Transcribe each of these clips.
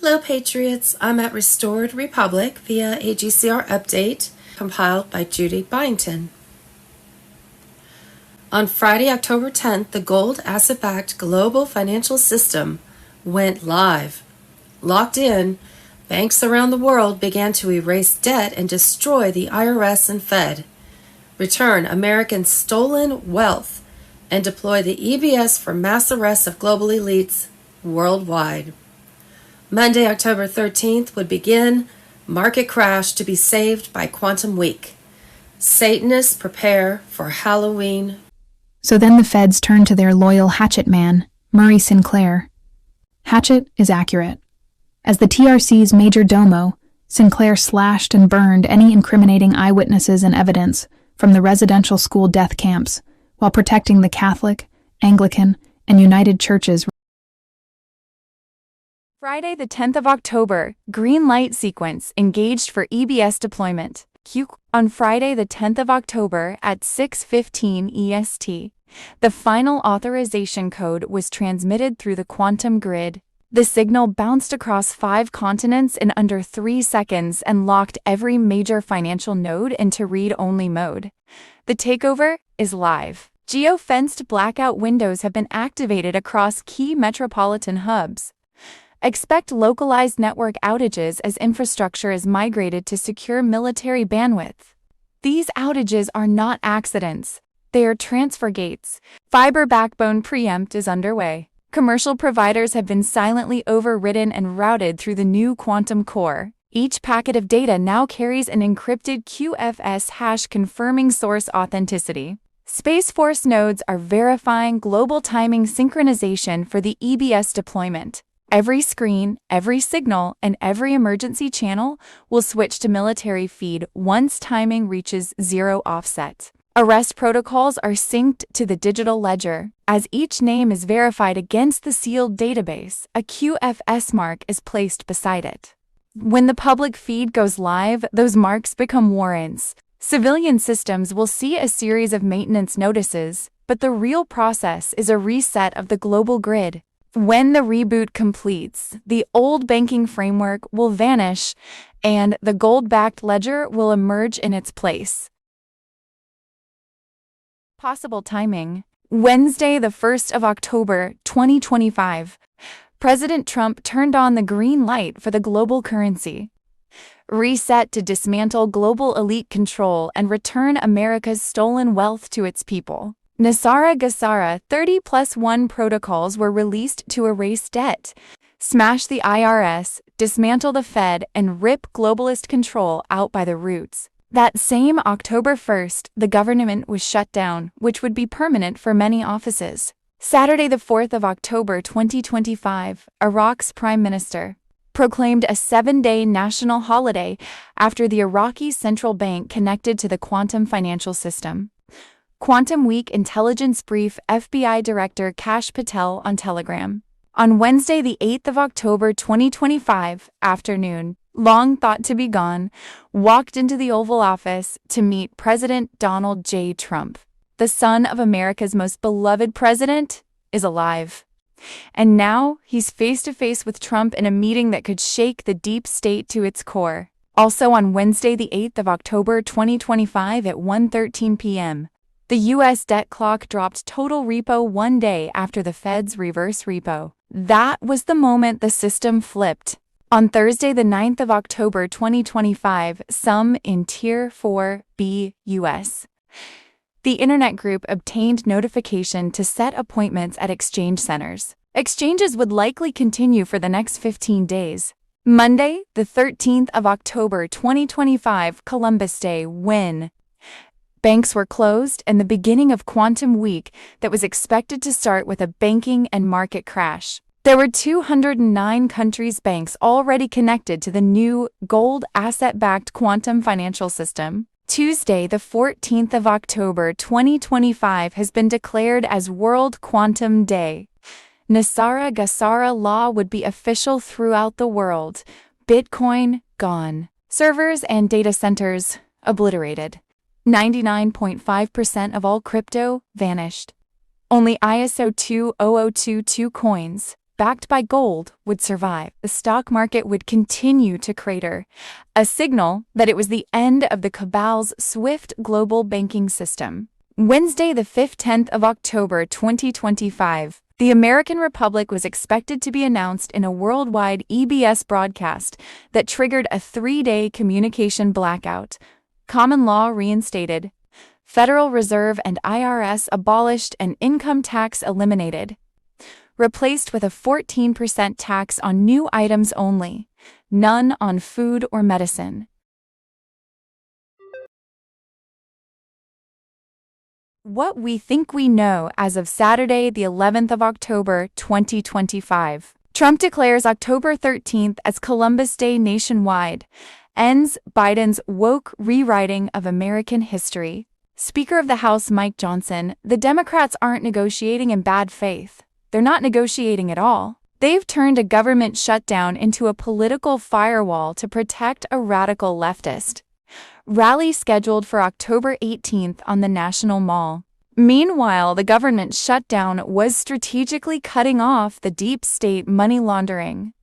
Hello, Patriots. I'm at Restored Republic via a GCR update compiled by Judy, Byington. On Friday, October 10th, the gold asset-backed global financial system went live. Locked in, banks around the world began to erase debt and destroy the IRS and Fed, return American stolen wealth, and deploy the EBS for mass arrests of global elites worldwide. Monday, October 13th would begin market crash to be saved by Quantum Week. Satanists prepare for Halloween. So then the feds turn to their loyal hatchet man, Murray Sinclair. Hatchet is accurate. As the TRC's major domo, Sinclair slashed and burned any incriminating eyewitnesses and evidence from the residential school death camps while protecting the Catholic, Anglican, and United Churches. Friday, the 10th of October, green light sequence engaged for EBS deployment. On Friday, the 10th of October at 6:15 EST, the final authorization code was transmitted through the quantum grid. The signal bounced across 5 continents in under 3 seconds and locked every major financial node into read-only mode. The takeover is live. Geo-fenced blackout windows have been activated across key metropolitan hubs. Expect localized network outages as infrastructure is migrated to secure military bandwidth. These outages are not accidents. They are transfer gates. Fiber backbone preempt is underway. Commercial providers have been silently overridden and routed through the new quantum core. Each packet of data now carries an encrypted QFS hash confirming source authenticity. Space Force nodes are verifying global timing synchronization for the EBS deployment. Every screen, every signal, and every emergency channel will switch to military feed once timing reaches 0 offset. Arrest protocols are synced to the digital ledger. As each name is verified against the sealed database, a QFS mark is placed beside it. When the public feed goes live, those marks become warrants. Civilian systems will see a series of maintenance notices, but the real process is a reset of the global grid. When the reboot completes, the old banking framework will vanish, and the gold-backed ledger will emerge in its place. Possible timing: Wednesday, the 1st of October, 2025. President Trump turned on the green light for the global currency. Reset to dismantle global elite control and return America's stolen wealth to its people. Nasara Gassara 30+1 protocols were released to erase debt, smash the IRS, dismantle the Fed, and rip globalist control out by the roots. That same October 1st, the government was shut down, which would be permanent for many offices. Saturday, the 4th of October 2025, Iraq's Prime Minister proclaimed a 7-day national holiday after the Iraqi central bank connected to the quantum financial system. Quantum Week Intelligence Brief FBI Director Kash Patel on Telegram. On Wednesday, the 8th of October 2025, afternoon, long thought to be gone, walked into the Oval Office to meet President Donald J. Trump. The son of America's most beloved president is alive. And now he's face-to-face with Trump in a meeting that could shake the deep state to its core. Also on Wednesday, the 8th of October 2025 at 1:13 p.m., the U.S. debt clock dropped total repo 1 day after the Fed's reverse repo. That was the moment the system flipped. On Thursday, the 9th of October 2025, some in Tier 4B U.S. The Internet Group obtained notification to set appointments at exchange centers. Exchanges would likely continue for the next 15 days. Monday, the 13th of October 2025, Columbus Day, when banks were closed and the beginning of Quantum Week that was expected to start with a banking and market crash. There were 209 countries' banks already connected to the new gold asset-backed quantum financial system. Tuesday, the 14th of October 2025 has been declared as World Quantum Day. Nasara Gassara law would be official throughout the world. Bitcoin, gone. Servers and data centers, obliterated. 99.5% of all crypto vanished. Only ISO 20022 coins backed by gold, would survive. The stock market would continue to crater, a signal that it was the end of the cabal's swift global banking system. Wednesday, the 10th of October 2025, the American Republic was expected to be announced in a worldwide EBS broadcast that triggered a 3-day communication blackout. Common law reinstated, Federal Reserve and IRS abolished, and income tax eliminated, replaced with a 14% tax on new items only, none on food or medicine. What we think we know as of Saturday, the 11th of October, 2025. Trump declares October 13th as Columbus Day nationwide, ends Biden's woke rewriting of American history. Speaker of the House Mike Johnson, the Democrats aren't negotiating in bad faith. They're not negotiating at all. They've turned a government shutdown into a political firewall to protect a radical leftist. Rally scheduled for October 18th on the National Mall. Meanwhile, the government shutdown was strategically cutting off the deep state money laundering.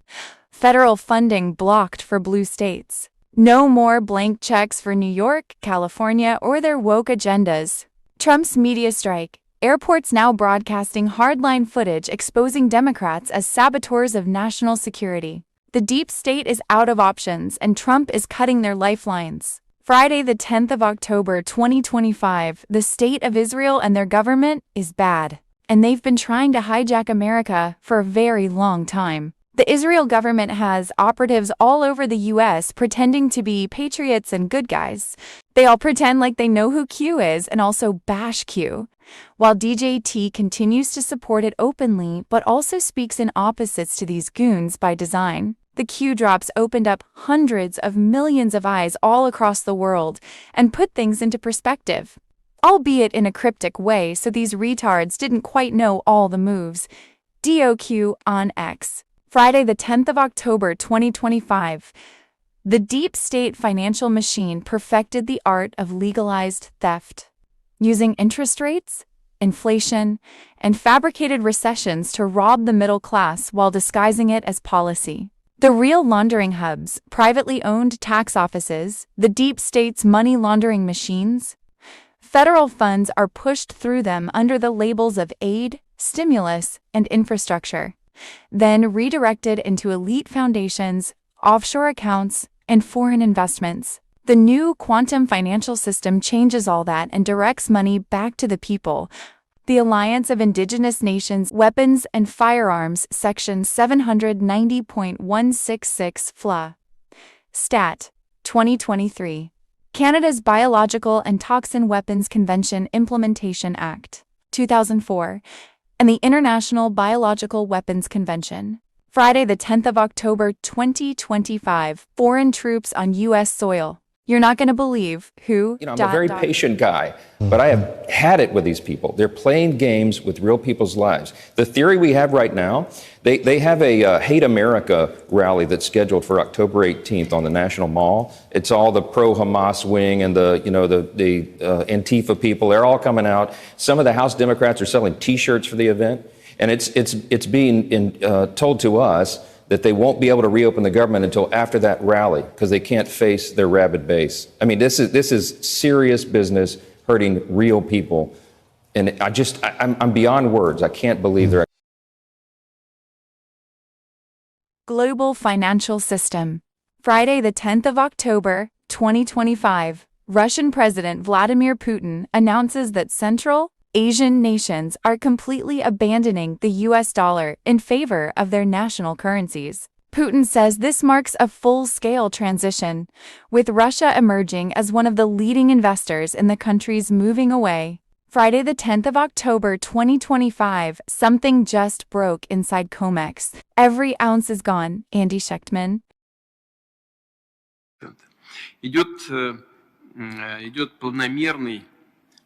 Federal funding blocked for blue states. No more blank checks for New York, California, or their woke agendas. Trump's media strike. Airports now broadcasting hardline footage exposing Democrats as saboteurs of national security. The deep state is out of options, and Trump is cutting their lifelines. Friday, the 10th of October 2025, the state of Israel and their government is bad, and they've been trying to hijack America for a very long time. The Israel government has operatives all over the U.S. pretending to be patriots and good guys. They all pretend like they know who Q is and also bash Q, while DJT continues to support it openly but also speaks in opposites to these goons by design. The Q drops opened up hundreds of millions of eyes all across the world and put things into perspective, albeit in a cryptic way, so these retards didn't quite know all the moves. DOQ on X. Friday, the 10th of October 2025. The deep state financial machine perfected the art of legalized theft, using interest rates, inflation, and fabricated recessions to rob the middle class while disguising it as policy. The real laundering hubs, privately owned tax offices, the deep state's money laundering machines. Federal funds are pushed through them under the labels of aid, stimulus, and infrastructure, then redirected into elite foundations, offshore accounts, and foreign investments. The new quantum financial system changes all that and directs money back to the people. The Alliance of Indigenous Nations Weapons and Firearms, Section 790.166 FLA. Stat. 2023. Canada's Biological and Toxin Weapons Convention Implementation Act, 2004, and the International Biological Weapons Convention. Friday, the 10th of October 2025. Foreign troops on U.S. soil. You're not going to believe who... I'm a very patient guy, but I have had it with these people. They're playing games with real people's lives. The theory we have right now, they have a Hate America rally that's scheduled for October 18th on the National Mall. It's all the pro-Hamas wing and the Antifa people. They're all coming out. Some of the House Democrats are selling T-shirts for the event, and it's being told to us that they won't be able to reopen the government until after that rally because they can't face their rabid base. I mean, this is serious business hurting real people. And I'm beyond words. I can't believe they're... Global financial system. Friday, the 10th of October, 2025. Russian President Vladimir Putin announces that Central Asian nations are completely abandoning the US dollar in favor of their national currencies. Putin says this marks a full-scale transition, with Russia emerging as one of the leading investors in the countries moving away. Friday, the 10th of October 2025, something just broke inside Comex. Every ounce is gone, Andy Schechtman. Идет планомерный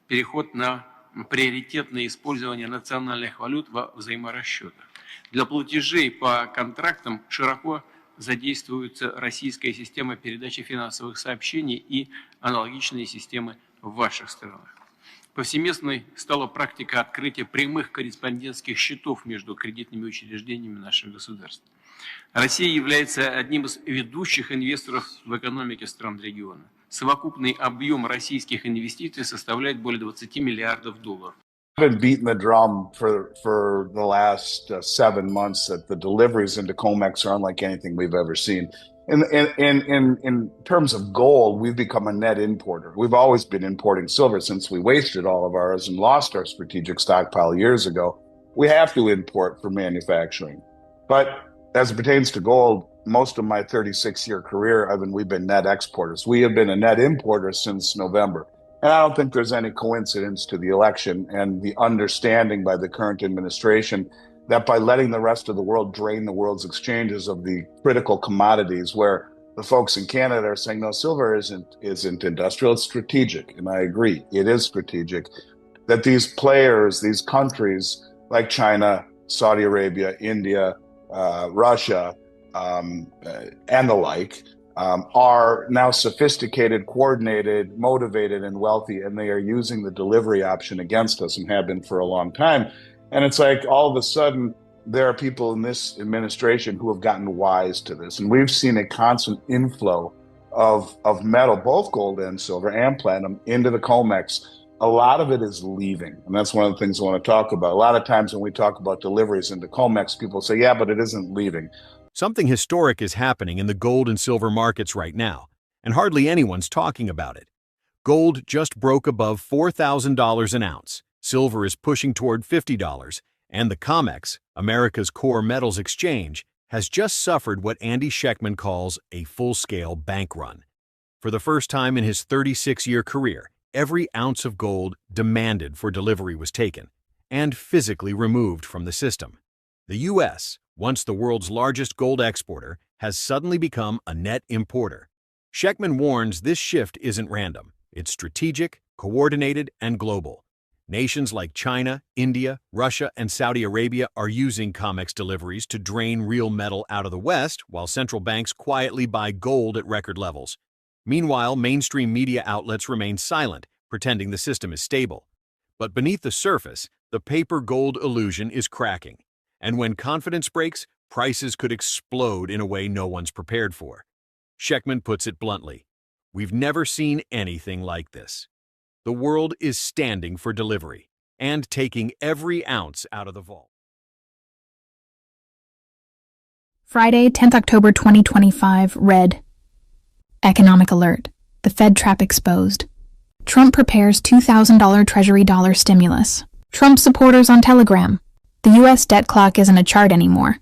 переход на приоритетное использование национальных валют во взаиморасчетах. Для платежей по контрактам широко задействуется российская система передачи финансовых сообщений и аналогичные системы в ваших странах. Повсеместной стала практика открытия прямых корреспондентских счетов между кредитными учреждениями наших государств. Россия является одним из ведущих инвесторов в экономике стран региона. Совокупный объем российских инвестиций составляет более 20 миллиардов долларов. I've been beating the drum for the last 7 months that the deliveries into COMEX are unlike anything we've ever seen. In terms of gold, we've become a net importer. We've always been importing silver since we wasted all of ours and lost our strategic stockpile years ago. We have to import for manufacturing. But as it pertains to gold, most of my 36-year career, we've been net exporters. We have been a net importer since November. And I don't think there's any coincidence to the election and the understanding by the current administration that by letting the rest of the world drain the world's exchanges of the critical commodities, where the folks in Canada are saying, no, silver isn't industrial, it's strategic. And I agree, it is strategic. That these players, these countries like China, Saudi Arabia, India, Russia, and the like, are now sophisticated, coordinated, motivated, and wealthy, and they are using the delivery option against us and have been for a long time. And it's like all of a sudden, there are people in this administration who have gotten wise to this. And we've seen a constant inflow of metal, both gold and silver and platinum, into the COMEX. A lot of it is leaving. And that's one of the things I want to talk about. A lot of times when we talk about deliveries into COMEX, people say, yeah, but it isn't leaving. Something historic is happening in the gold and silver markets right now, and hardly anyone's talking about it. Gold just broke above $4,000 an ounce. Silver is pushing toward $50, and the COMEX, America's core metals exchange, has just suffered what Andy Schectman calls a full-scale bank run. For the first time in his 36-year career, every ounce of gold demanded for delivery was taken and physically removed from the system. The U.S., once the world's largest gold exporter, has suddenly become a net importer. Schectman warns this shift isn't random. It's strategic, coordinated, and global. Nations like China, India, Russia, and Saudi Arabia are using COMEX deliveries to drain real metal out of the West, while central banks quietly buy gold at record levels. Meanwhile, mainstream media outlets remain silent, pretending the system is stable. But beneath the surface, the paper gold illusion is cracking. And when confidence breaks, prices could explode in a way no one's prepared for. Schectman puts it bluntly, we've never seen anything like this. The world is standing for delivery and taking every ounce out of the vault. Friday, 10th October 2025, read. Economic alert. The Fed trap exposed. Trump prepares $2,000 Treasury dollar stimulus. Trump supporters on Telegram. The U.S. debt clock isn't a chart anymore.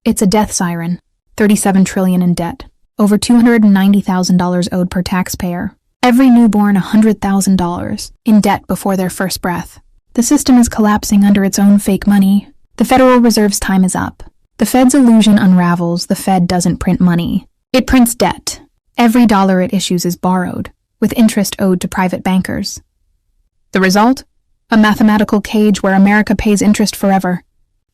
It's a death siren. $37 trillion in debt. Over $290,000 owed per taxpayer. Every newborn $100,000 in debt before their first breath. The system is collapsing under its own fake money. The Federal Reserve's time is up. The Fed's illusion unravels. The Fed doesn't print money. It prints debt. Every dollar it issues is borrowed, with interest owed to private bankers. The result? A mathematical cage where America pays interest forever.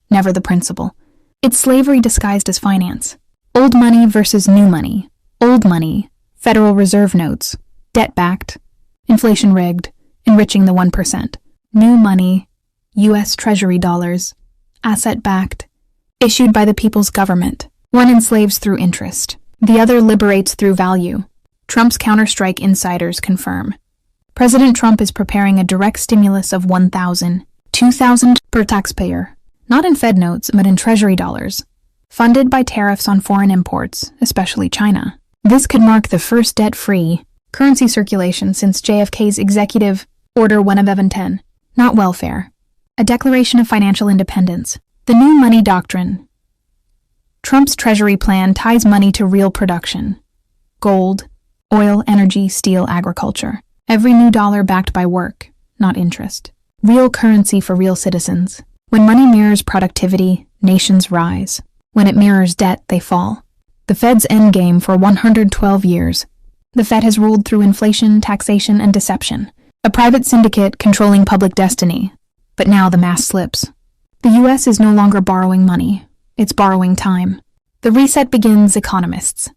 Never the principal. It's slavery disguised as finance. Old money versus new money. Old money, Federal Reserve notes, debt-backed, inflation-rigged, enriching the 1%. New money, U.S. Treasury dollars, asset-backed, issued by the people's government. One enslaves through interest. The other liberates through value. Trump's counterstrike insiders confirm. President Trump is preparing a direct stimulus of $2,000 per taxpayer, not in Fed notes, but in Treasury dollars, funded by tariffs on foreign imports, especially China. This could mark the first debt-free currency circulation since JFK's Executive Order 1 of 10, not welfare. A declaration of financial independence. The new money doctrine. Trump's Treasury plan ties money to real production. Gold, oil, energy, steel, agriculture. Every new dollar backed by work, not interest. Real currency for real citizens. When money mirrors productivity, nations rise. When it mirrors debt, they fall. The Fed's endgame for 112 years. The Fed has ruled through inflation, taxation, and deception. A private syndicate controlling public destiny. But now the mask slips. The U.S. is no longer borrowing money. It's borrowing time. The reset begins, economists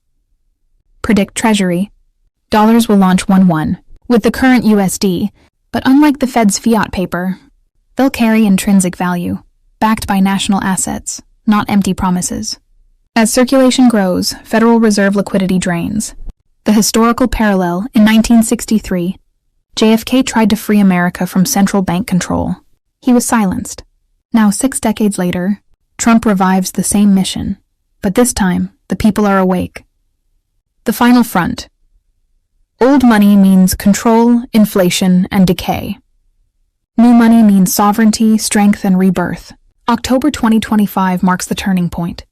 predict Treasury. Dollars will launch 1-1. With the current USD, But unlike the Fed's fiat paper, they'll carry intrinsic value, backed by national assets, not empty promises. As circulation grows, Federal Reserve liquidity drains. The historical parallel, in 1963, JFK tried to free America from central bank control. He was silenced. Now, 6 decades later, Trump revives the same mission, but this time, the people are awake. The final front. Old money means control, inflation, and decay. New money means sovereignty, strength, and rebirth. October 2025 marks the turning point.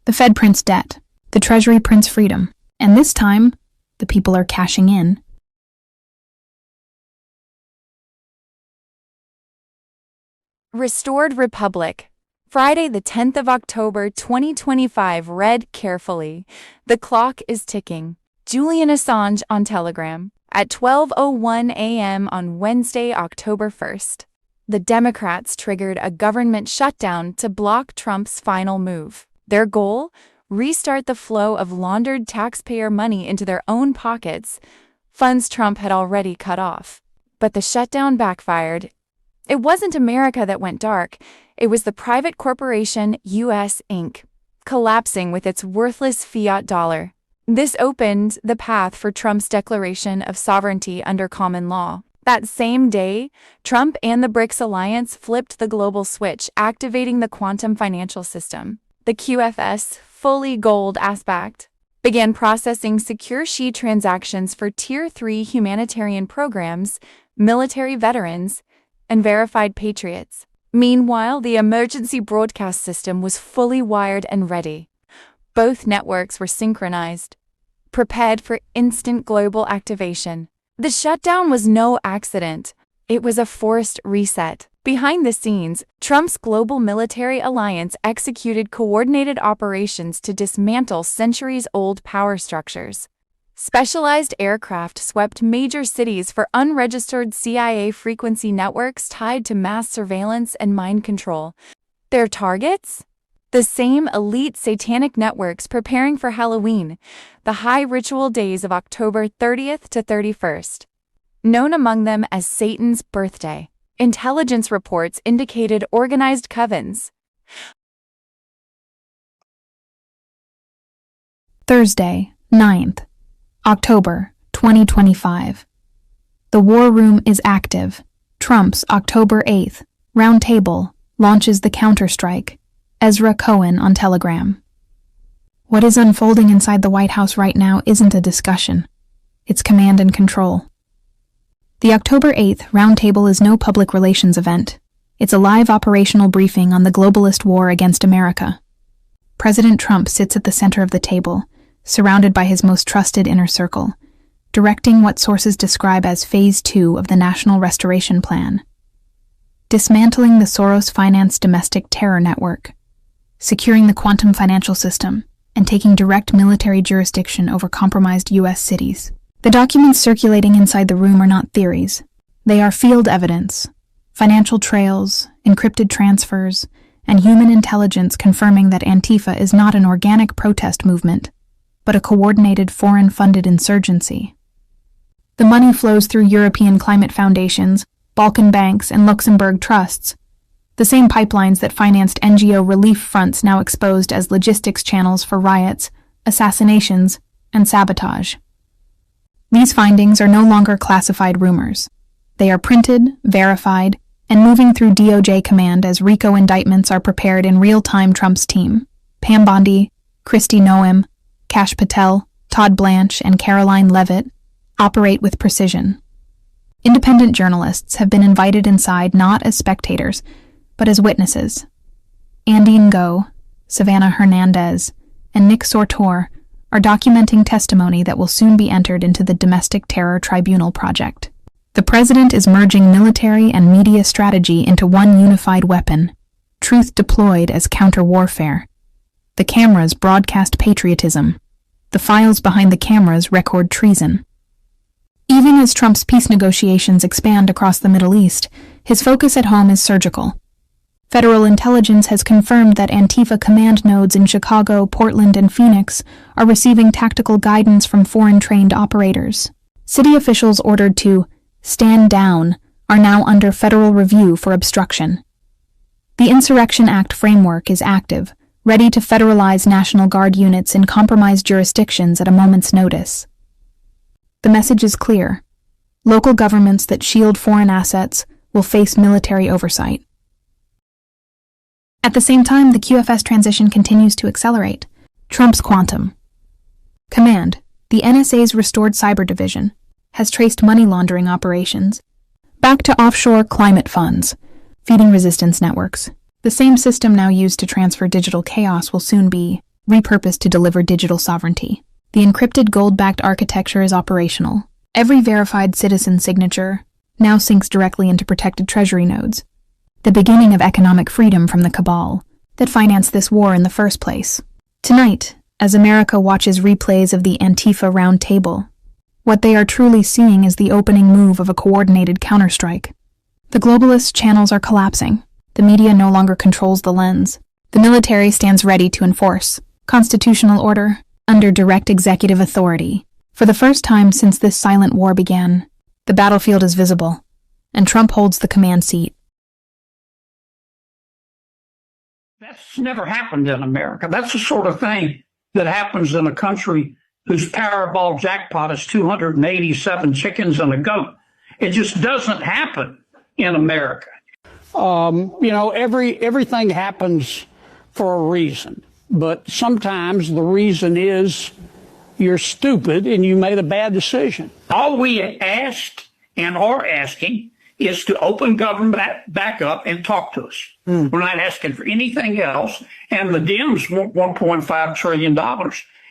The Fed prints debt, the Treasury prints freedom, and this time, the people are cashing in. Restored Republic. Friday, the 10th of October, 2025. Read carefully. The clock is ticking. Julian Assange on Telegram. At 12:01 a.m. on Wednesday, October 1st. The Democrats triggered a government shutdown to block Trump's final move. Their goal? Restart the flow of laundered taxpayer money into their own pockets, funds Trump had already cut off. But the shutdown backfired. It wasn't America that went dark. It was the private corporation U.S. Inc., collapsing with its worthless fiat dollar. This opened the path for Trump's declaration of sovereignty under common law. That same day, Trump and the BRICS alliance flipped the global switch, activating the quantum financial system. The QFS, fully gold aspect, began processing secure SHI transactions for Tier 3 humanitarian programs, military veterans, and verified patriots. Meanwhile, the emergency broadcast system was fully wired and ready. Both networks were synchronized, prepared for instant global activation. The shutdown was no accident. It was a forced reset. Behind the scenes, Trump's global military alliance executed coordinated operations to dismantle centuries-old power structures. Specialized aircraft swept major cities for unregistered CIA frequency networks tied to mass surveillance and mind control. Their targets? The same elite satanic networks preparing for Halloween, the high ritual days of October 30th to 31st. Known among them as Satan's birthday, intelligence reports indicated organized covens. Thursday, 9th. October 2025. The war room is active. Trump's October 8th roundtable launches the counterstrike. Ezra Cohen on Telegram. What is unfolding inside the White House right now isn't a discussion. It's command and control. The October 8th roundtable is no public relations event. It's a live operational briefing on the globalist war against America. President Trump sits at the center of the table, surrounded by his most trusted inner circle, directing what sources describe as Phase 2 of the National Restoration Plan. Dismantling the Soros-financed domestic terror network, securing the quantum financial system, and taking direct military jurisdiction over compromised U.S. cities. The documents circulating inside the room are not theories. They are field evidence, financial trails, encrypted transfers, and human intelligence confirming that Antifa is not an organic protest movement, but a coordinated foreign-funded insurgency. The money flows through European climate foundations, Balkan banks, and Luxembourg trusts, the same pipelines that financed NGO relief fronts now exposed as logistics channels for riots, assassinations, and sabotage. These findings are no longer classified rumors. They are printed, verified, and moving through DOJ command as RICO indictments are prepared in real-time. Trump's team, Pam Bondi, Kristi Noem, Kash Patel, Todd Blanche, and Caroline Levitt, operate with precision. Independent journalists have been invited inside not as spectators, but as witnesses. Andy Ngo, Savannah Hernandez, and Nick Sortor are documenting testimony that will soon be entered into the Domestic Terror Tribunal project. The president is merging military and media strategy into one unified weapon, truth deployed as counter-warfare. The cameras broadcast patriotism. The files behind the cameras record treason. Even as Trump's peace negotiations expand across the Middle East, his focus at home is surgical. Federal intelligence has confirmed that Antifa command nodes in Chicago, Portland, and Phoenix are receiving tactical guidance from foreign-trained operators. City officials ordered to stand down are now under federal review for obstruction. The Insurrection Act framework is active, ready to federalize National Guard units in compromised jurisdictions at a moment's notice. The message is clear. Local governments that shield foreign assets will face military oversight. At the same time, the QFS transition continues to accelerate. Trump's quantum. Command, the NSA's restored cyber division, has traced money laundering operations back to offshore climate funds, feeding resistance networks. The same system now used to transfer digital chaos will soon be repurposed to deliver digital sovereignty. The encrypted gold-backed architecture is operational. Every verified citizen signature now syncs directly into protected treasury nodes, the beginning of economic freedom from the cabal that financed this war in the first place. Tonight, as America watches replays of the Antifa Round Table, what they are truly seeing is the opening move of a coordinated counterstrike. The globalist channels are collapsing. The media no longer controls the lens. The military stands ready to enforce constitutional order under direct executive authority. For the first time since this silent war began, the battlefield is visible, and Trump holds the command seat. That's never happened in America. That's the sort of thing that happens in a country whose Powerball jackpot is 287 chickens and a goat. It just doesn't happen in America. Everything happens for a reason, but sometimes the reason is you're stupid and you made a bad decision. All we asked and are asking is to open government back up and talk to us. We're not asking for anything else. And the Dems want $1.5 trillion,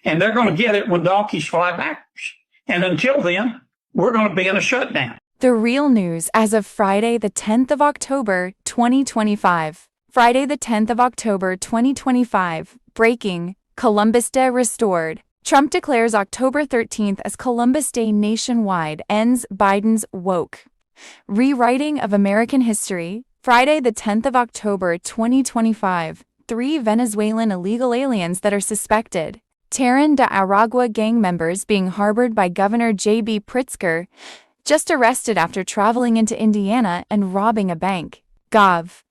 and they're going to get it when donkeys fly backwards. And until then, we're going to be in a shutdown. The real news as of Friday, the 10th of October, 2025. Friday, the 10th of October, 2025. Breaking. Columbus Day restored. Trump declares October 13th as Columbus Day nationwide, ends Biden's woke rewriting of American history. Friday, the 10th of October, 2025. 3 Venezuelan illegal aliens that are suspected. Terran de Aragua gang members being harbored by Governor J.B. Pritzker, just arrested after traveling into Indiana and robbing a bank. Gov.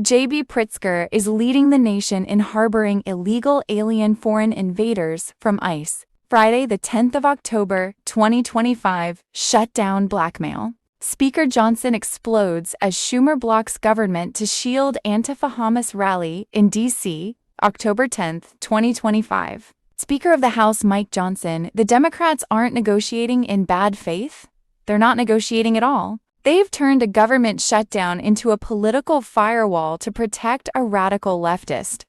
J.B. Pritzker is leading the nation in harboring illegal alien foreign invaders from ICE. Friday, the 10th of October, 2025. Shutdown blackmail. Speaker Johnson explodes as Schumer blocks government to shield Antifa-Hamas rally in D.C., October 10th, 2025. Speaker of the House Mike Johnson, the Democrats aren't negotiating in bad faith. They're not negotiating at all. They've turned a government shutdown into a political firewall to protect a radical leftist.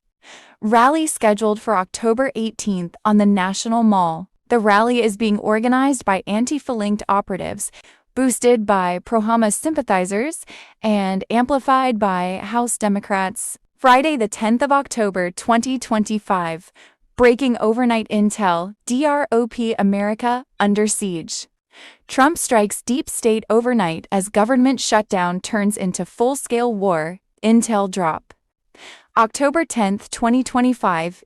Rally scheduled for October 18th on the National Mall. The rally is being organized by Antifa-linked operatives, boosted by pro-Hamas sympathizers, and amplified by House Democrats. Friday, the 10th of October, 2025. Breaking overnight intel, DROP America under siege. Trump strikes deep state overnight as government shutdown turns into full-scale war, intel drop. October 10th, 2025.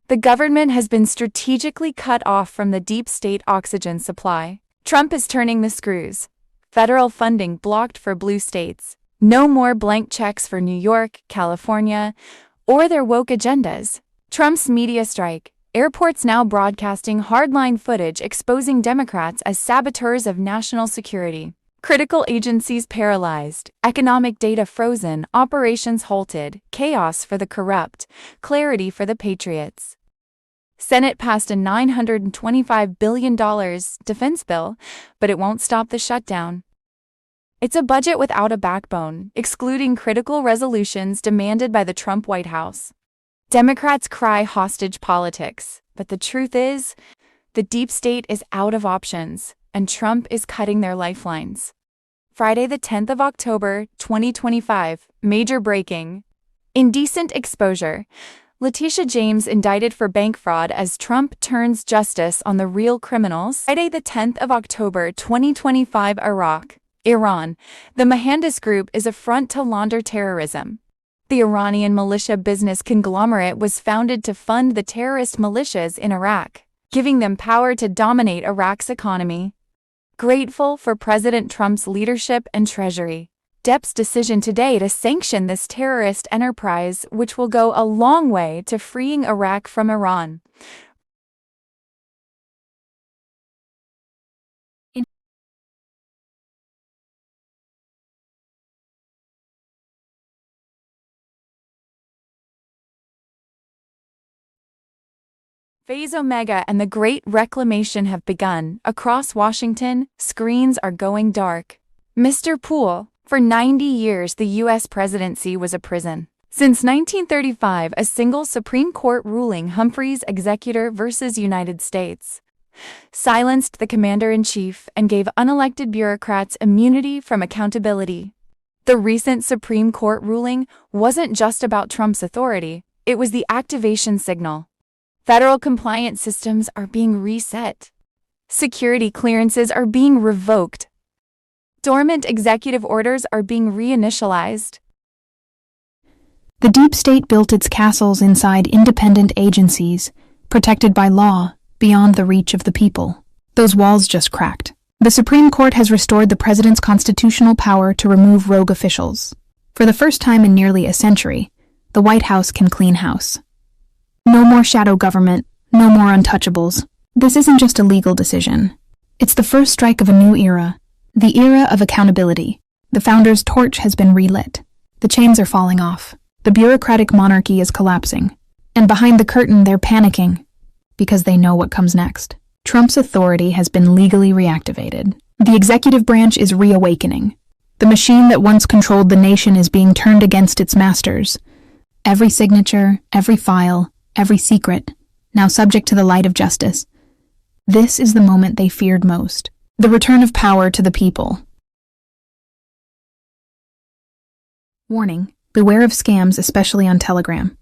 The government has been strategically cut off from the deep state oxygen supply. Trump is turning the screws. Federal funding blocked for blue states. No more blank checks for New York, California, or their woke agendas. Trump's media strike. Airports now broadcasting hardline footage exposing Democrats as saboteurs of national security. Critical agencies paralyzed. Economic data frozen. Operations halted. Chaos for the corrupt. Clarity for the patriots. Senate passed a $925 billion defense bill, but it won't stop the shutdown. It's a budget without a backbone, excluding critical resolutions demanded by the Trump White House. Democrats cry hostage politics, but the truth is, the deep state is out of options, and Trump is cutting their lifelines. Friday, the 10th of October, 2025, major breaking. Indecent exposure. Letitia James indicted for bank fraud as Trump turns justice on the real criminals. Friday, the 10th of October, 2025, Iran. The Mohandas Group is a front to launder terrorism. The Iranian militia business conglomerate was founded to fund the terrorist militias in Iraq, giving them power to dominate Iraq's economy. Grateful for President Trump's leadership and treasury. Depp's decision today to sanction this terrorist enterprise, which will go a long way to freeing Iraq from Iran. Phase Omega and the Great Reclamation have begun. Across Washington, screens are going dark. Mr. Poole, for 90 years the U.S. presidency was a prison. Since 1935, a single Supreme Court ruling, Humphreys Executor versus United States, silenced the commander-in-chief and gave unelected bureaucrats immunity from accountability. The recent Supreme Court ruling wasn't just about Trump's authority, it was the activation signal. Federal compliance systems are being reset. Security clearances are being revoked. Dormant executive orders are being reinitialized. The deep state built its castles inside independent agencies, protected by law, beyond the reach of the people. Those walls just cracked. The Supreme Court has restored the president's constitutional power to remove rogue officials. For the first time in nearly a century, the White House can clean house. No more shadow government, no more untouchables. This isn't just a legal decision. It's the first strike of a new era, the era of accountability. The founder's torch has been relit. The chains are falling off. The bureaucratic monarchy is collapsing. And behind the curtain, they're panicking, because they know what comes next. Trump's authority has been legally reactivated. The executive branch is reawakening. The machine that once controlled the nation is being turned against its masters. Every signature, every file, every secret, now subject to the light of justice. This is the moment they feared most. The return of power to the people. Warning: beware of scams, especially on Telegram.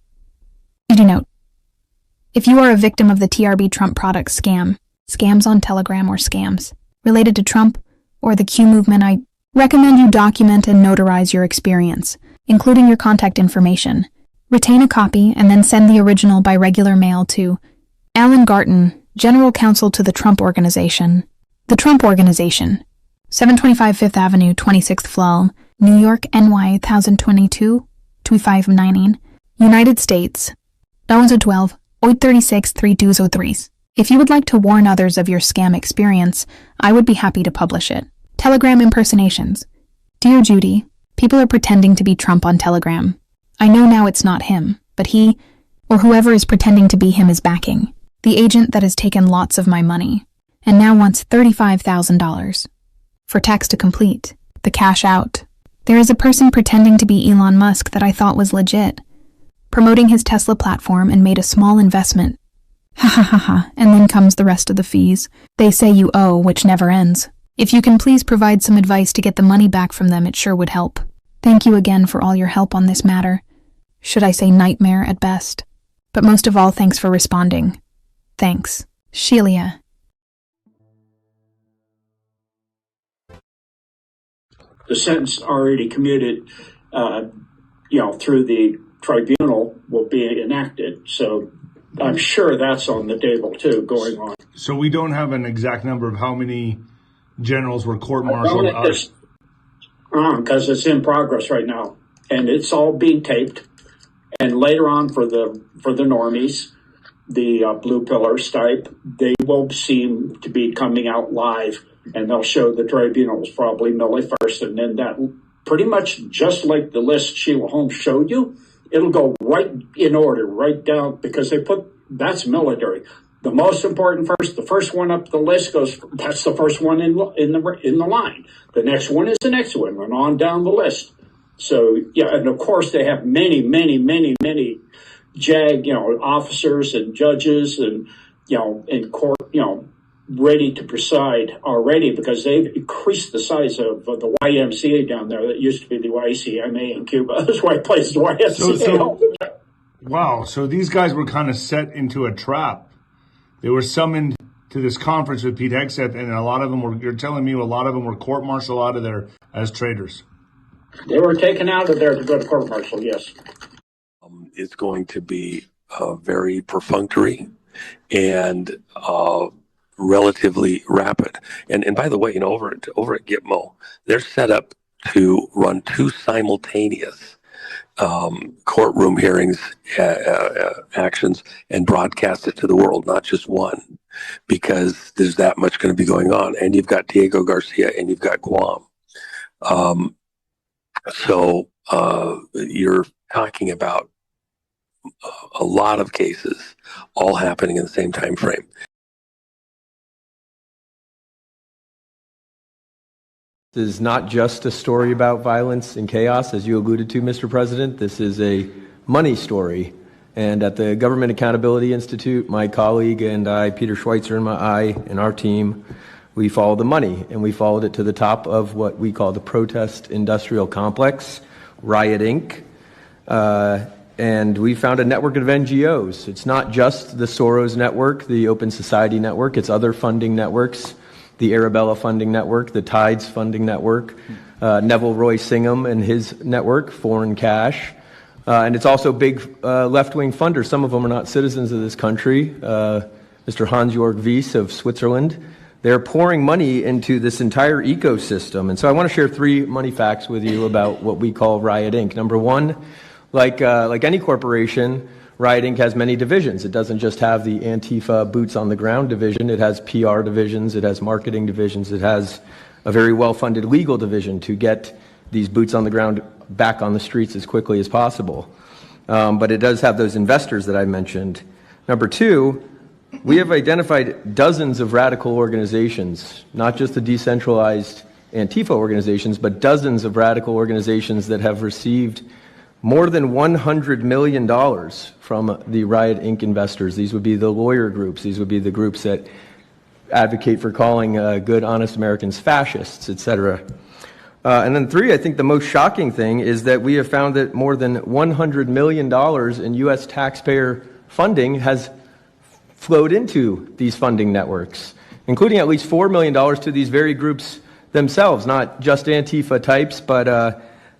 Judy note: if you are a victim of the TRB Trump products scams on Telegram or scams related to Trump or the Q movement, I recommend you document and notarize your experience, including your contact information. Retain a copy and then send the original by regular mail to Alan Garton, General Counsel to the Trump Organization. The Trump Organization, 725 Fifth Avenue, 26th Floor, New York, NY 1022-2519, United States, 2012, 836-3203. If you would like to warn others of your scam experience, I would be happy to publish it. Telegram impersonations. Dear Judy, people are pretending to be Trump on Telegram. I know now it's not him, but he, or whoever is pretending to be him, is backing the agent that has taken lots of my money, and now wants $35,000. For tax to complete, the cash out. There is a person pretending to be Elon Musk that I thought was legit, promoting his Tesla platform and made a small investment. Ha ha ha ha, and then comes the rest of the fees. They say you owe, which never ends. If you can please provide some advice to get the money back from them, it sure would help. Thank you again for all your help on this matter. Should I say nightmare at best? But most of all, thanks for responding. Thanks. Shelia. The sentence already commuted, through the tribunal will be enacted. So I'm sure that's on the table too, going on. So we don't have an exact number of how many generals were court-martialed? Because it's in progress right now, and it's all being taped. And later on, for the normies, the blue pillars type, they will seem to be coming out live, and they'll show the tribunals, probably Millie first, and then that pretty much just like the list Sheila Holmes showed you, it'll go right in order, right down, because that's military. The most important first, the first one up the list that's the first one in the line. The next one is the next one, and on down the list. So, yeah, and of course they have many JAG, officers and judges and, in court, ready to preside already, because they've increased the size of the YMCA down there. That used to be the YCMA in Cuba. That's why it plays the YMCA. Wow, so these guys were kind of set into a trap. They were summoned to this conference with Pete Hegseth, and a lot of them you're telling me a lot of them were court-martialed out of there as traitors. They were taken out of there to go to court-martial, yes. It's going to be very perfunctory and relatively rapid. And by the way, over at Gitmo, they're set up to run two simultaneous courtroom hearings, actions, and broadcast it to the world, not just one, because there's that much going to be going on. And you've got Diego Garcia and you've got Guam. So you're talking about a lot of cases all happening in the same time frame. This is not just a story about violence and chaos, as you alluded to, Mr. President. This is a money story. And at the Government Accountability Institute, my colleague and I, Peter Schweitzer and our team, we followed the money, and we followed it to the top of what we call the protest industrial complex, Riot Inc. And we found a network of NGOs. It's not just the Soros network, the Open Society network, it's other funding networks, the Arabella funding network, the Tides funding network, Neville Roy Singham and his network, Foreign Cash. And it's also big left-wing funders. Some of them are not citizens of this country. Mr. Hans-Jörg Wyss of Switzerland. They're pouring money into this entire ecosystem. And so I want to share three money facts with you about what we call Riot Inc. Number one, like any corporation, Riot Inc. has many divisions. It doesn't just have the Antifa boots on the ground division. It has PR divisions. It has marketing divisions. It has a very well-funded legal division to get these boots on the ground back on the streets as quickly as possible. But it does have those investors that I mentioned. Number two, we have identified dozens of radical organizations, not just the decentralized Antifa organizations, but dozens of radical organizations that have received more than $100 million from the Riot Inc. investors. These would be the lawyer groups. These would be the groups that advocate for calling good, honest Americans fascists, etc. And then three, I think the most shocking thing is that we have found that more than $100 million in U.S. taxpayer funding has flowed into these funding networks, including at least $4 million to these very groups themselves, not just Antifa types, but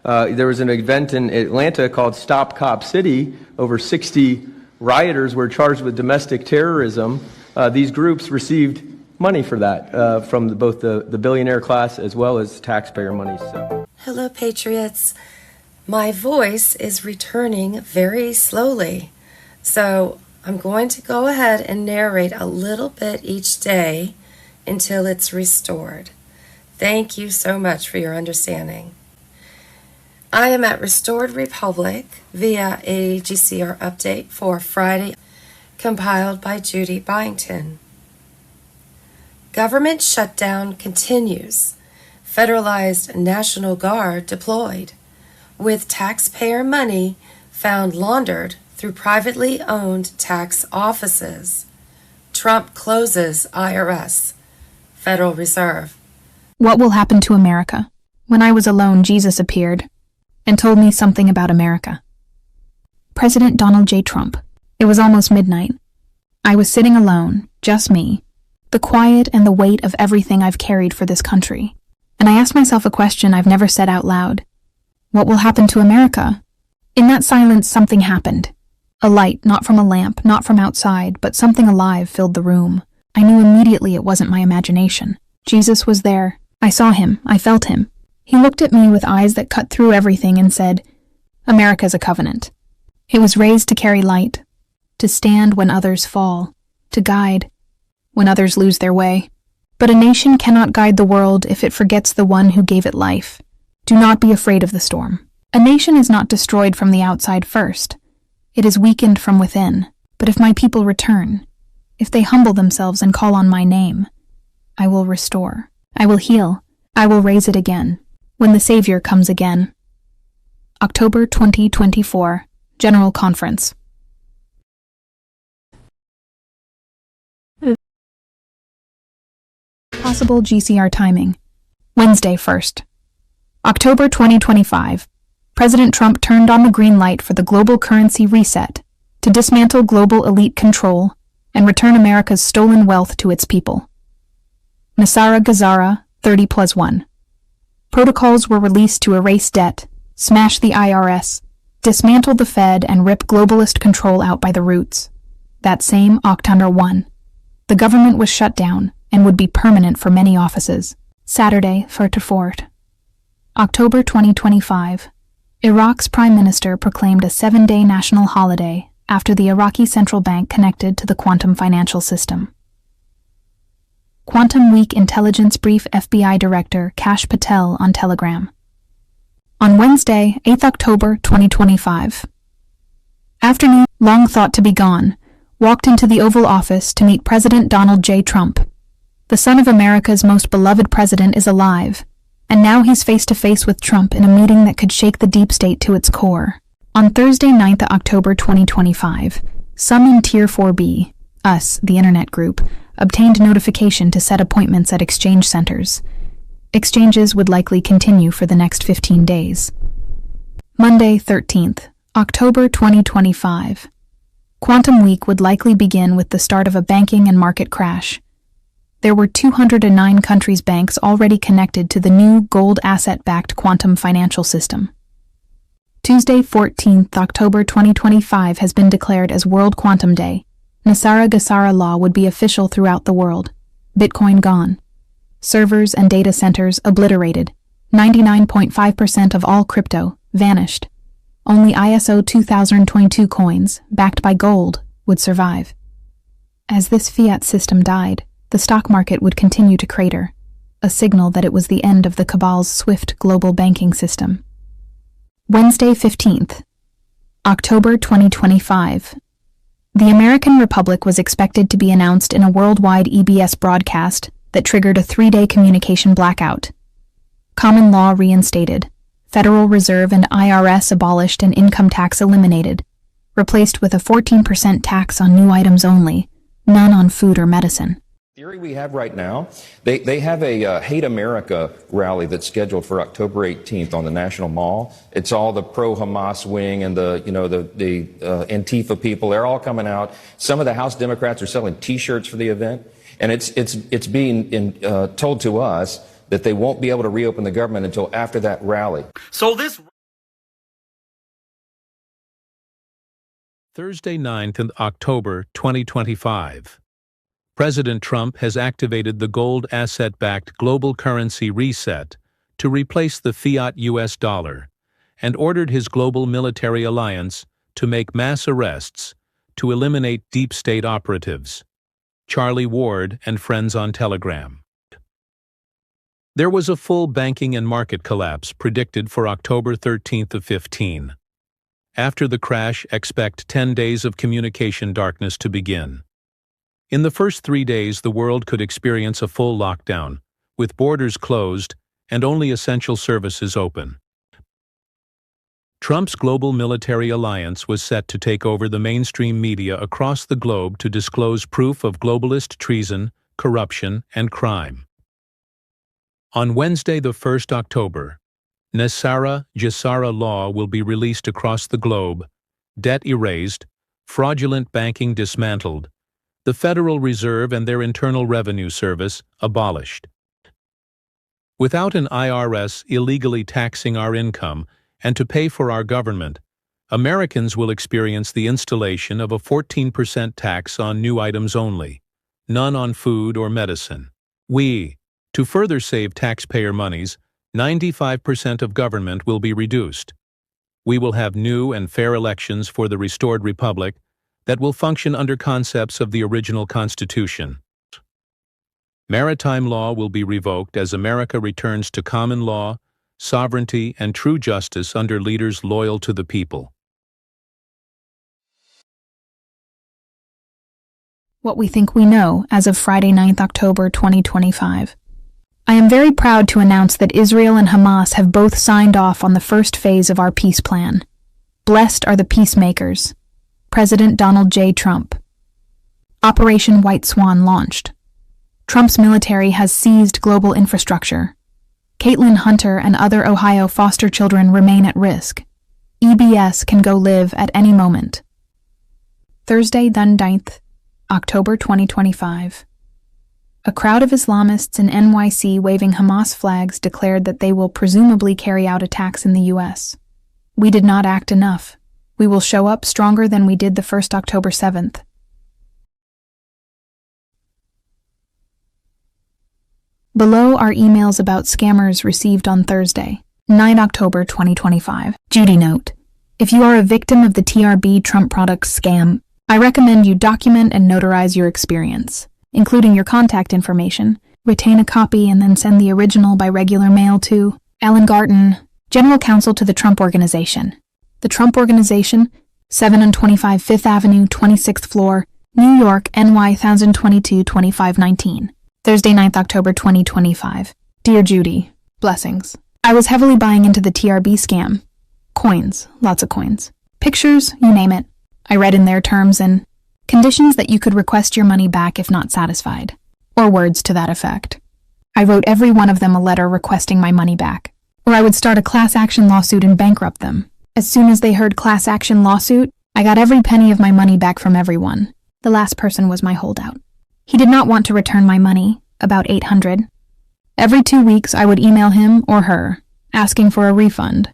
there was an event in Atlanta called Stop Cop City. Over 60 rioters were charged with domestic terrorism. These groups received money for that from both the billionaire class as well as taxpayer money. So. Hello, Patriots. My voice is returning very slowly, so I'm going to go ahead and narrate a little bit each day until it's restored. Thank you so much for your understanding. I am at Restored Republic via a GCR update for Friday, compiled by Judy, Byington. Government shutdown continues. Federalized National Guard deployed, with taxpayer money found laundered through privately owned tax offices. Trump closes IRS, Federal Reserve. What will happen to America? When I was alone, Jesus appeared and told me something about America. President Donald J. Trump. It was almost midnight. I was sitting alone, just me, the quiet and the weight of everything I've carried for this country. And I asked myself a question I've never said out loud. What will happen to America? In that silence, something happened. A light, not from a lamp, not from outside, but something alive filled the room. I knew immediately it wasn't my imagination. Jesus was there. I saw him. I felt him. He looked at me with eyes that cut through everything and said, America's a covenant. It was raised to carry light, to stand when others fall, to guide when others lose their way. But a nation cannot guide the world if it forgets the one who gave it life. Do not be afraid of the storm. A nation is not destroyed from the outside first. It is weakened from within. But if my people return, if they humble themselves and call on my name, I will restore. I will heal. I will raise it again. When the Savior comes again. October 2024, General Conference. Possible GCR timing. Wednesday 1st. October 2025. President Trump turned on the green light for the global currency reset to dismantle global elite control and return America's stolen wealth to its people. Nasara Gazara, 30+1. Protocols were released to erase debt, smash the IRS, dismantle the Fed, and rip globalist control out by the roots. That same October 1. The government was shut down and would be permanent for many offices. Saturday, 4 to 4. October 2025. Iraq's Prime Minister proclaimed a 7-day national holiday after the Iraqi central bank connected to the quantum financial system. Quantum Week intelligence brief FBI Director Kash Patel on Telegram. On Wednesday, 8th October 2025. Afternoon, long thought to be gone, walked into the Oval Office to meet President Donald J. Trump. The son of America's most beloved president is alive, and now he's face-to-face with Trump in a meeting that could shake the deep state to its core. On Thursday, 9th October 2025, some in Tier 4B, us, the Internet group, obtained notification to set appointments at exchange centers. Exchanges would likely continue for the next 15 days. Monday, 13th October 2025. Quantum Week would likely begin with the start of a banking and market crash. There were 209 countries' banks already connected to the new gold asset-backed quantum financial system. Tuesday, 14th October 2025 has been declared as World Quantum Day. Nasara Gassara law would be official throughout the world. Bitcoin gone. Servers and data centers obliterated. 99.5% of all crypto vanished. Only ISO 2022 coins, backed by gold, would survive. As this fiat system died, the stock market would continue to crater, a signal that it was the end of the cabal's swift global banking system. Wednesday, 15th October 2025. The American Republic was expected to be announced in a worldwide EBS broadcast that triggered a 3-day communication blackout. Common law reinstated, Federal Reserve and IRS abolished and income tax eliminated, replaced with a 14% tax on new items only, none on food or medicine. Theory we have right now, they have a Hate America rally that's scheduled for October 18th on the National Mall. It's all the pro-Hamas wing and the Antifa people. They're all coming out. Some of the House Democrats are selling T-shirts for the event, and it's being told to us that they won't be able to reopen the government until after that rally. So this Thursday, 9th October 2025. President Trump has activated the gold asset-backed global currency reset to replace the fiat U.S. dollar and ordered his global military alliance to make mass arrests to eliminate deep state operatives. Charlie Ward and friends on Telegram. There was a full banking and market collapse predicted for October 13th of 15. After the crash, expect 10 days of communication darkness to begin. In the first 3 days, the world could experience a full lockdown, with borders closed and only essential services open. Trump's global military alliance was set to take over the mainstream media across the globe to disclose proof of globalist treason, corruption, and crime. On Wednesday, the 1st October, Nasara Gassara law will be released across the globe, debt erased, fraudulent banking dismantled, the Federal Reserve and their Internal Revenue Service abolished. Without an IRS illegally taxing our income and to pay for our government, Americans will experience the installation of a 14% tax on new items only, none on food or medicine. To further save taxpayer monies, 95% of government will be reduced. We will have new and fair elections for the restored republic that will function under concepts of the original Constitution. Maritime law will be revoked as America returns to common law, sovereignty, and true justice under leaders loyal to the people. What we think we know as of Friday, 9th October 2025. I am very proud to announce that Israel and Hamas have both signed off on the first phase of our peace plan. Blessed are the peacemakers. President Donald J. Trump. Operation White Swan launched. Trump's military has seized global infrastructure. Caitlin Hunter and other Ohio foster children remain at risk. EBS can go live at any moment. Thursday, 9th October 2025. A crowd of Islamists in NYC waving Hamas flags declared that they will presumably carry out attacks in the U.S. We did not act enough. We will show up stronger than we did the 1st October 7th. Below are emails about scammers received on Thursday. 9 October 2025. Judy note. If you are a victim of the TRB Trump products scam, I recommend you document and notarize your experience, including your contact information. Retain a copy and then send the original by regular mail to Alan Garten, General Counsel to the Trump Organization. The Trump Organization, 725 Fifth Avenue, 26th floor, New York, NY 1022-2519. Thursday, 9th October 2025. Dear Judy, blessings. I was heavily buying into the TRB scam. Coins, lots of coins. Pictures, you name it. I read in their terms and conditions that you could request your money back if not satisfied, or words to that effect. I wrote every one of them a letter requesting my money back, or I would start a class action lawsuit and bankrupt them. As soon as they heard class action lawsuit, I got every penny of my money back from everyone. The last person was my holdout. He did not want to return my money, about $800. Every 2 weeks, I would email him or her, asking for a refund.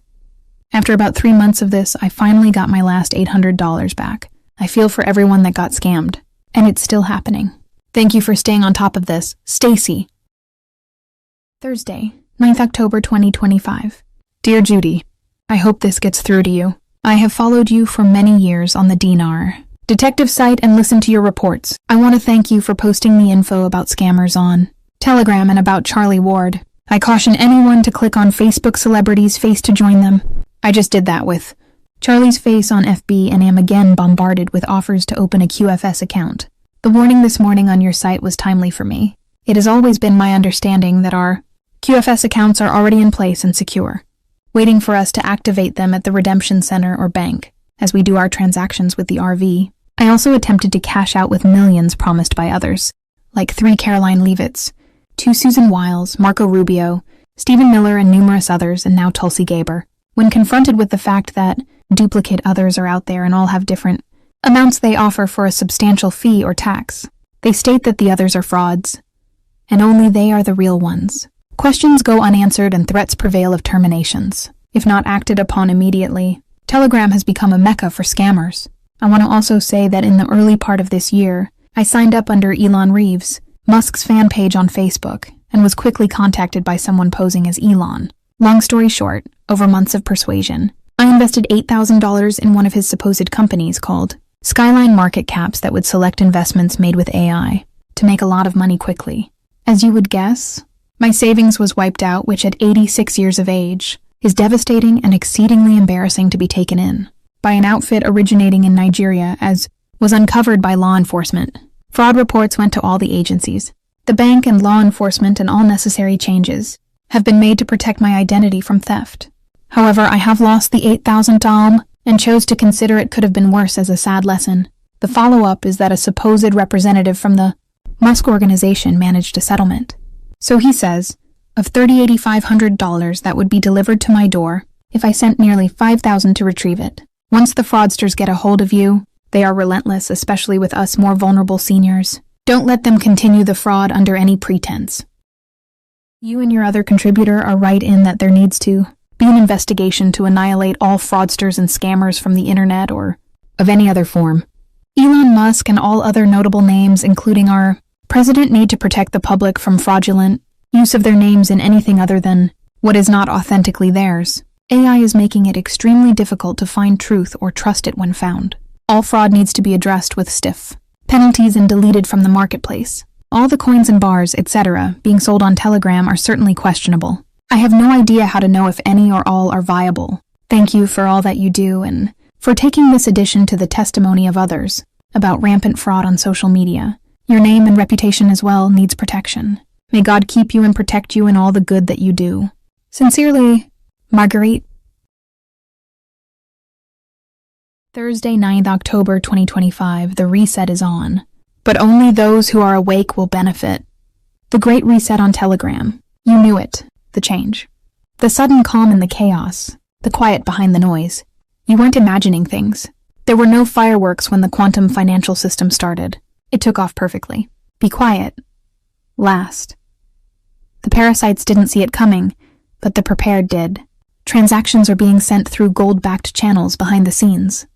After about 3 months of this, I finally got my last $800 back. I feel for everyone that got scammed, and it's still happening. Thank you for staying on top of this. Stacy. Thursday, 9th October 2025. Dear Judy, I hope this gets through to you. I have followed you for many years on the DNR detective site and listened to your reports. I want to thank you for posting the info about scammers on Telegram and about Charlie Ward. I caution anyone to click on Facebook celebrities' face to join them. I just did that with Charlie's face on FB and am again bombarded with offers to open a QFS account. The warning this morning on your site was timely for me. It has always been my understanding that our QFS accounts are already in place and secure, waiting for us to activate them at the redemption center or bank as we do our transactions with the RV. I also attempted to cash out with millions promised by others, like 3 Caroline Leavitts, 2 Susan Wiles, Marco Rubio, Stephen Miller, and numerous others, and now Tulsi Gabbard. When confronted with the fact that duplicate others are out there and all have different amounts they offer for a substantial fee or tax, they state that the others are frauds, and only they are the real ones. Questions go unanswered and threats prevail of terminations. If not acted upon immediately, Telegram has become a mecca for scammers. I want to also say that in the early part of this year, I signed up under Elon Reeves, Musk's fan page on Facebook, and was quickly contacted by someone posing as Elon. Long story short, over months of persuasion, I invested $8,000 in one of his supposed companies called Skyline Market Caps that would select investments made with AI to make a lot of money quickly. As you would guess, my savings was wiped out, which at 86 years of age is devastating and exceedingly embarrassing to be taken in by an outfit originating in Nigeria, as was uncovered by law enforcement. Fraud reports went to all the agencies. The bank and law enforcement and all necessary changes have been made to protect my identity from theft. However, I have lost the $8,000 and chose to consider it could have been worse as a sad lesson. The follow-up is that a supposed representative from the Musk organization managed a settlement. So he says, of $8,500 that would be delivered to my door if I sent nearly $5,000 to retrieve it. Once the fraudsters get a hold of you, they are relentless, especially with us more vulnerable seniors. Don't let them continue the fraud under any pretense. You and your other contributor are right in that there needs to be an investigation to annihilate all fraudsters and scammers from the internet or of any other form. Elon Musk and all other notable names, including our president, need to protect the public from fraudulent use of their names in anything other than what is not authentically theirs. AI is making it extremely difficult to find truth or trust it when found. All fraud needs to be addressed with stiff penalties and deleted from the marketplace. All the coins and bars, etc., being sold on Telegram are certainly questionable. I have no idea how to know if any or all are viable. Thank you for all that you do and for taking this addition to the testimony of others about rampant fraud on social media. Your name and reputation as well needs protection. May God keep you and protect you in all the good that you do. Sincerely, Marguerite. Thursday, 9th October 2025, the reset is on. But only those who are awake will benefit. The Great Reset on Telegram. You knew it. The change. The sudden calm in the chaos. The quiet behind the noise. You weren't imagining things. There were no fireworks when the quantum financial system started. It took off perfectly. Be quiet. Last. The parasites didn't see it coming, but the prepared did. Transactions are being sent through gold-backed channels behind the scenes.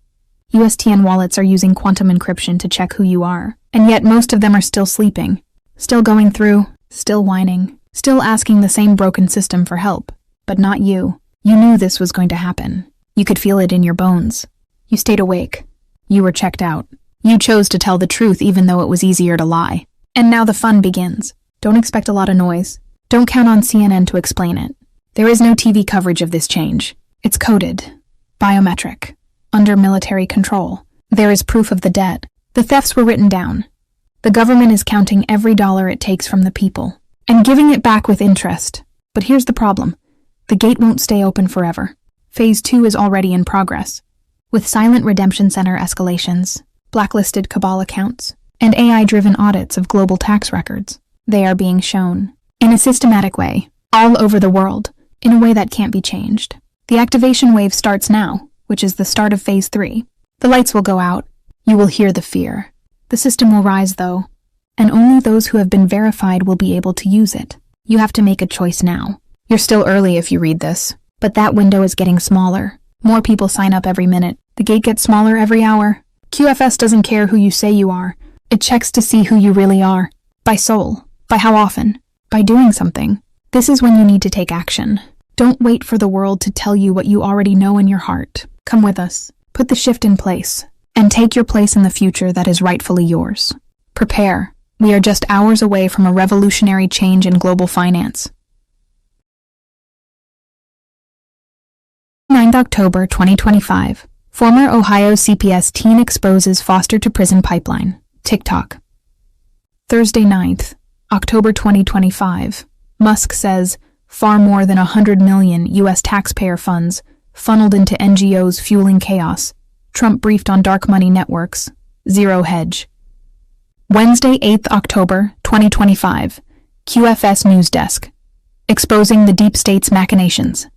USTN wallets are using quantum encryption to check who you are, and yet most of them are still sleeping, still going through, still whining, still asking the same broken system for help, but not you. You knew this was going to happen. You could feel it in your bones. You stayed awake. You were checked out. You chose to tell the truth even though it was easier to lie. And now the fun begins. Don't expect a lot of noise. Don't count on CNN to explain it. There is no TV coverage of this change. It's coded. Biometric. Under military control. There is proof of the debt. The thefts were written down. The government is counting every dollar it takes from the people and giving it back with interest. But here's the problem. The gate won't stay open forever. Phase 2 is already in progress, with silent redemption center escalations, blacklisted cabal accounts, and AI-driven audits of global tax records. They are being shown, in a systematic way, all over the world, in a way that can't be changed. The activation wave starts now, which is the start of Phase 3. The lights will go out. You will hear the fear. The system will rise, though, and only those who have been verified will be able to use it. You have to make a choice now. You're still early if you read this, but that window is getting smaller. More people sign up every minute. The gate gets smaller every hour. QFS doesn't care who you say you are. It checks to see who you really are. By soul. By how often. By doing something. This is when you need to take action. Don't wait for the world to tell you what you already know in your heart. Come with us. Put the shift in place. And take your place in the future that is rightfully yours. Prepare. We are just hours away from a revolutionary change in global finance. 9th October 2025. Former Ohio CPS teen exposes foster to prison pipeline. TikTok. Thursday 9th, October 2025. Musk says far more than 100 million U.S. taxpayer funds funneled into NGOs fueling chaos. Trump briefed on dark money networks. Zero hedge. Wednesday 8th October 2025. QFS News Desk. Exposing the deep state's machinations.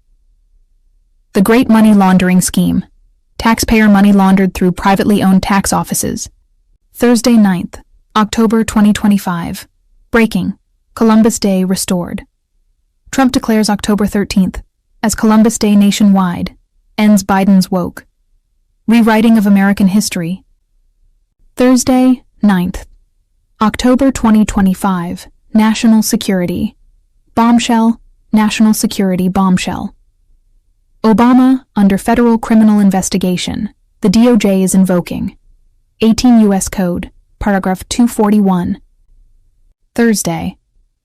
The Great Money Laundering Scheme. Taxpayer money laundered through privately owned tax offices. Thursday 9th, October 2025. Breaking. Columbus Day restored. Trump declares October 13th as Columbus Day nationwide. Ends Biden's woke. Rewriting of American history. Thursday 9th, October 2025. National security. Bombshell. National security bombshell. Obama under federal criminal investigation. The DOJ is invoking 18 U.S. Code, paragraph 241. Thursday,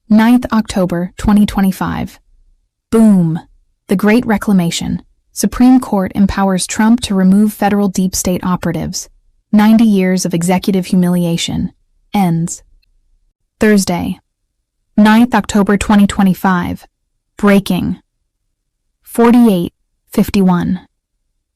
9th October 2025. Boom. The Great Reclamation. Supreme Court empowers Trump to remove federal deep state operatives. 90 years of executive humiliation. Ends. Thursday, 9th October 2025. Breaking. 48:51.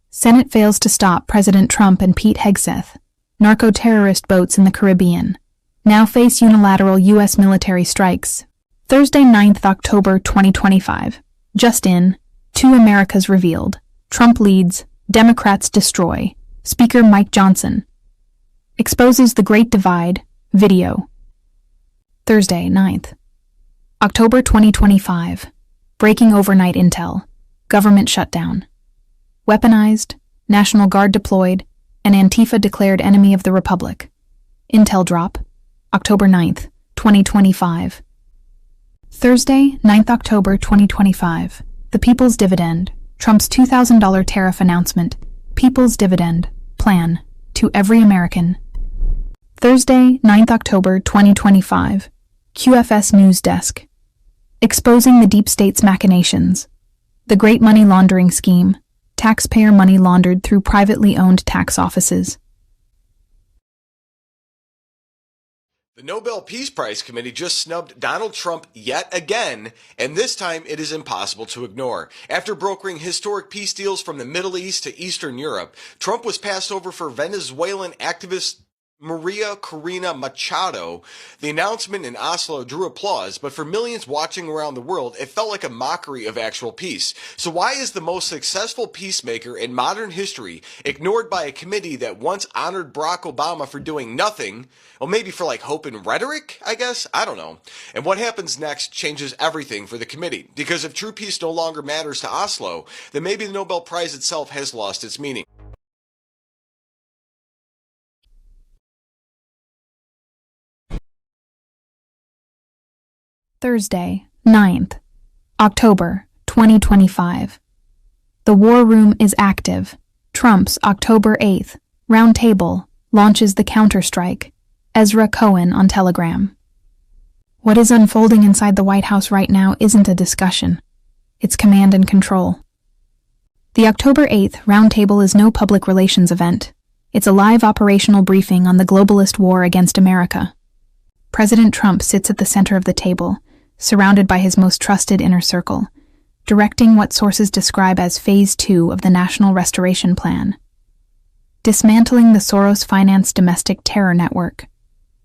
Senate fails to stop President Trump and Pete Hegseth. Narco-terrorist boats in the Caribbean now face unilateral U.S. military strikes. Thursday, 9th October 2025. Just in, 2 Americas revealed. Trump leads, Democrats destroy. Speaker Mike Johnson exposes the Great Divide. Video. Thursday, 9th October 2025. Breaking overnight intel. Government shutdown. Weaponized, National Guard deployed, and Antifa declared enemy of the Republic. Intel drop. October 9th, 2025. Thursday, 9th October 2025. The People's Dividend. Trump's $2,000 tariff announcement. People's Dividend. Plan. To every American. Thursday, 9th October 2025. QFS News Desk. Exposing the deep state's machinations. The Great Money Laundering Scheme. Taxpayer money laundered through privately owned tax offices. The Nobel Peace Prize Committee just snubbed Donald Trump yet again, and this time it is impossible to ignore. After brokering historic peace deals from the Middle East to Eastern Europe, Trump was passed over for Venezuelan activist Maria Corina Machado. The announcement in Oslo drew applause, but for millions watching around the world, it felt like a mockery of actual peace. So why is the most successful peacemaker in modern history ignored by a committee that once honored Barack Obama for doing nothing? Well, maybe for like hope and rhetoric, I guess? I don't know. And what happens next changes everything for the committee. Because if true peace no longer matters to Oslo, then maybe the Nobel Prize itself has lost its meaning. Thursday, 9th October 2025. The war room is active. Trump's October 8th roundtable launches the counterstrike. Ezra Cohen on Telegram. What is unfolding inside the White House right now isn't a discussion. It's command and control. The October 8th roundtable is no public relations event. It's a live operational briefing on the globalist war against America. President Trump sits at the center of the table, surrounded by his most trusted inner circle, directing what sources describe as Phase 2 of the National Restoration Plan. Dismantling the Soros-financed domestic terror network,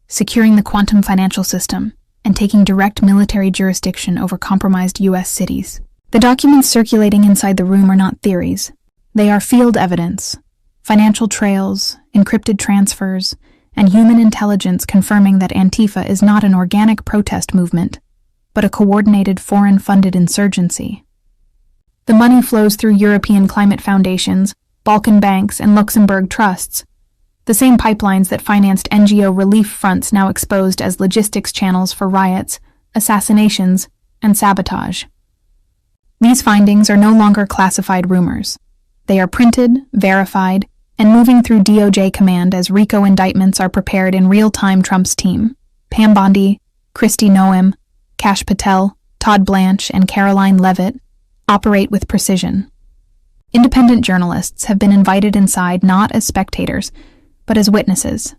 securing the quantum financial system, and taking direct military jurisdiction over compromised U.S. cities. The documents circulating inside the room are not theories. They are field evidence, financial trails, encrypted transfers, and human intelligence confirming that Antifa is not an organic protest movement, but a coordinated foreign-funded insurgency. The money flows through European climate foundations, Balkan banks, and Luxembourg trusts, the same pipelines that financed NGO relief fronts now exposed as logistics channels for riots, assassinations, and sabotage. These findings are no longer classified rumors. They are printed, verified, and moving through DOJ command as RICO indictments are prepared in real time. Trump's team, Pam Bondi, Kristi Noem, Kash Patel, Todd Blanche, and Caroline Levitt, operate with precision. Independent journalists have been invited inside not as spectators, but as witnesses.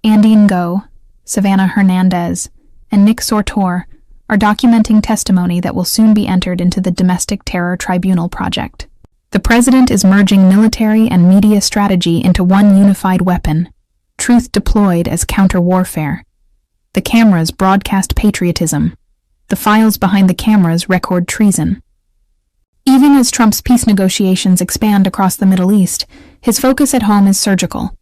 Andy Ngo, Savannah Hernandez, and Nick Sortor are documenting testimony that will soon be entered into the Domestic Terror Tribunal project. The president is merging military and media strategy into one unified weapon, truth deployed as counter-warfare. The cameras broadcast patriotism. The files behind the cameras record treason. Even as Trump's peace negotiations expand across the Middle East, his focus at home is surgical.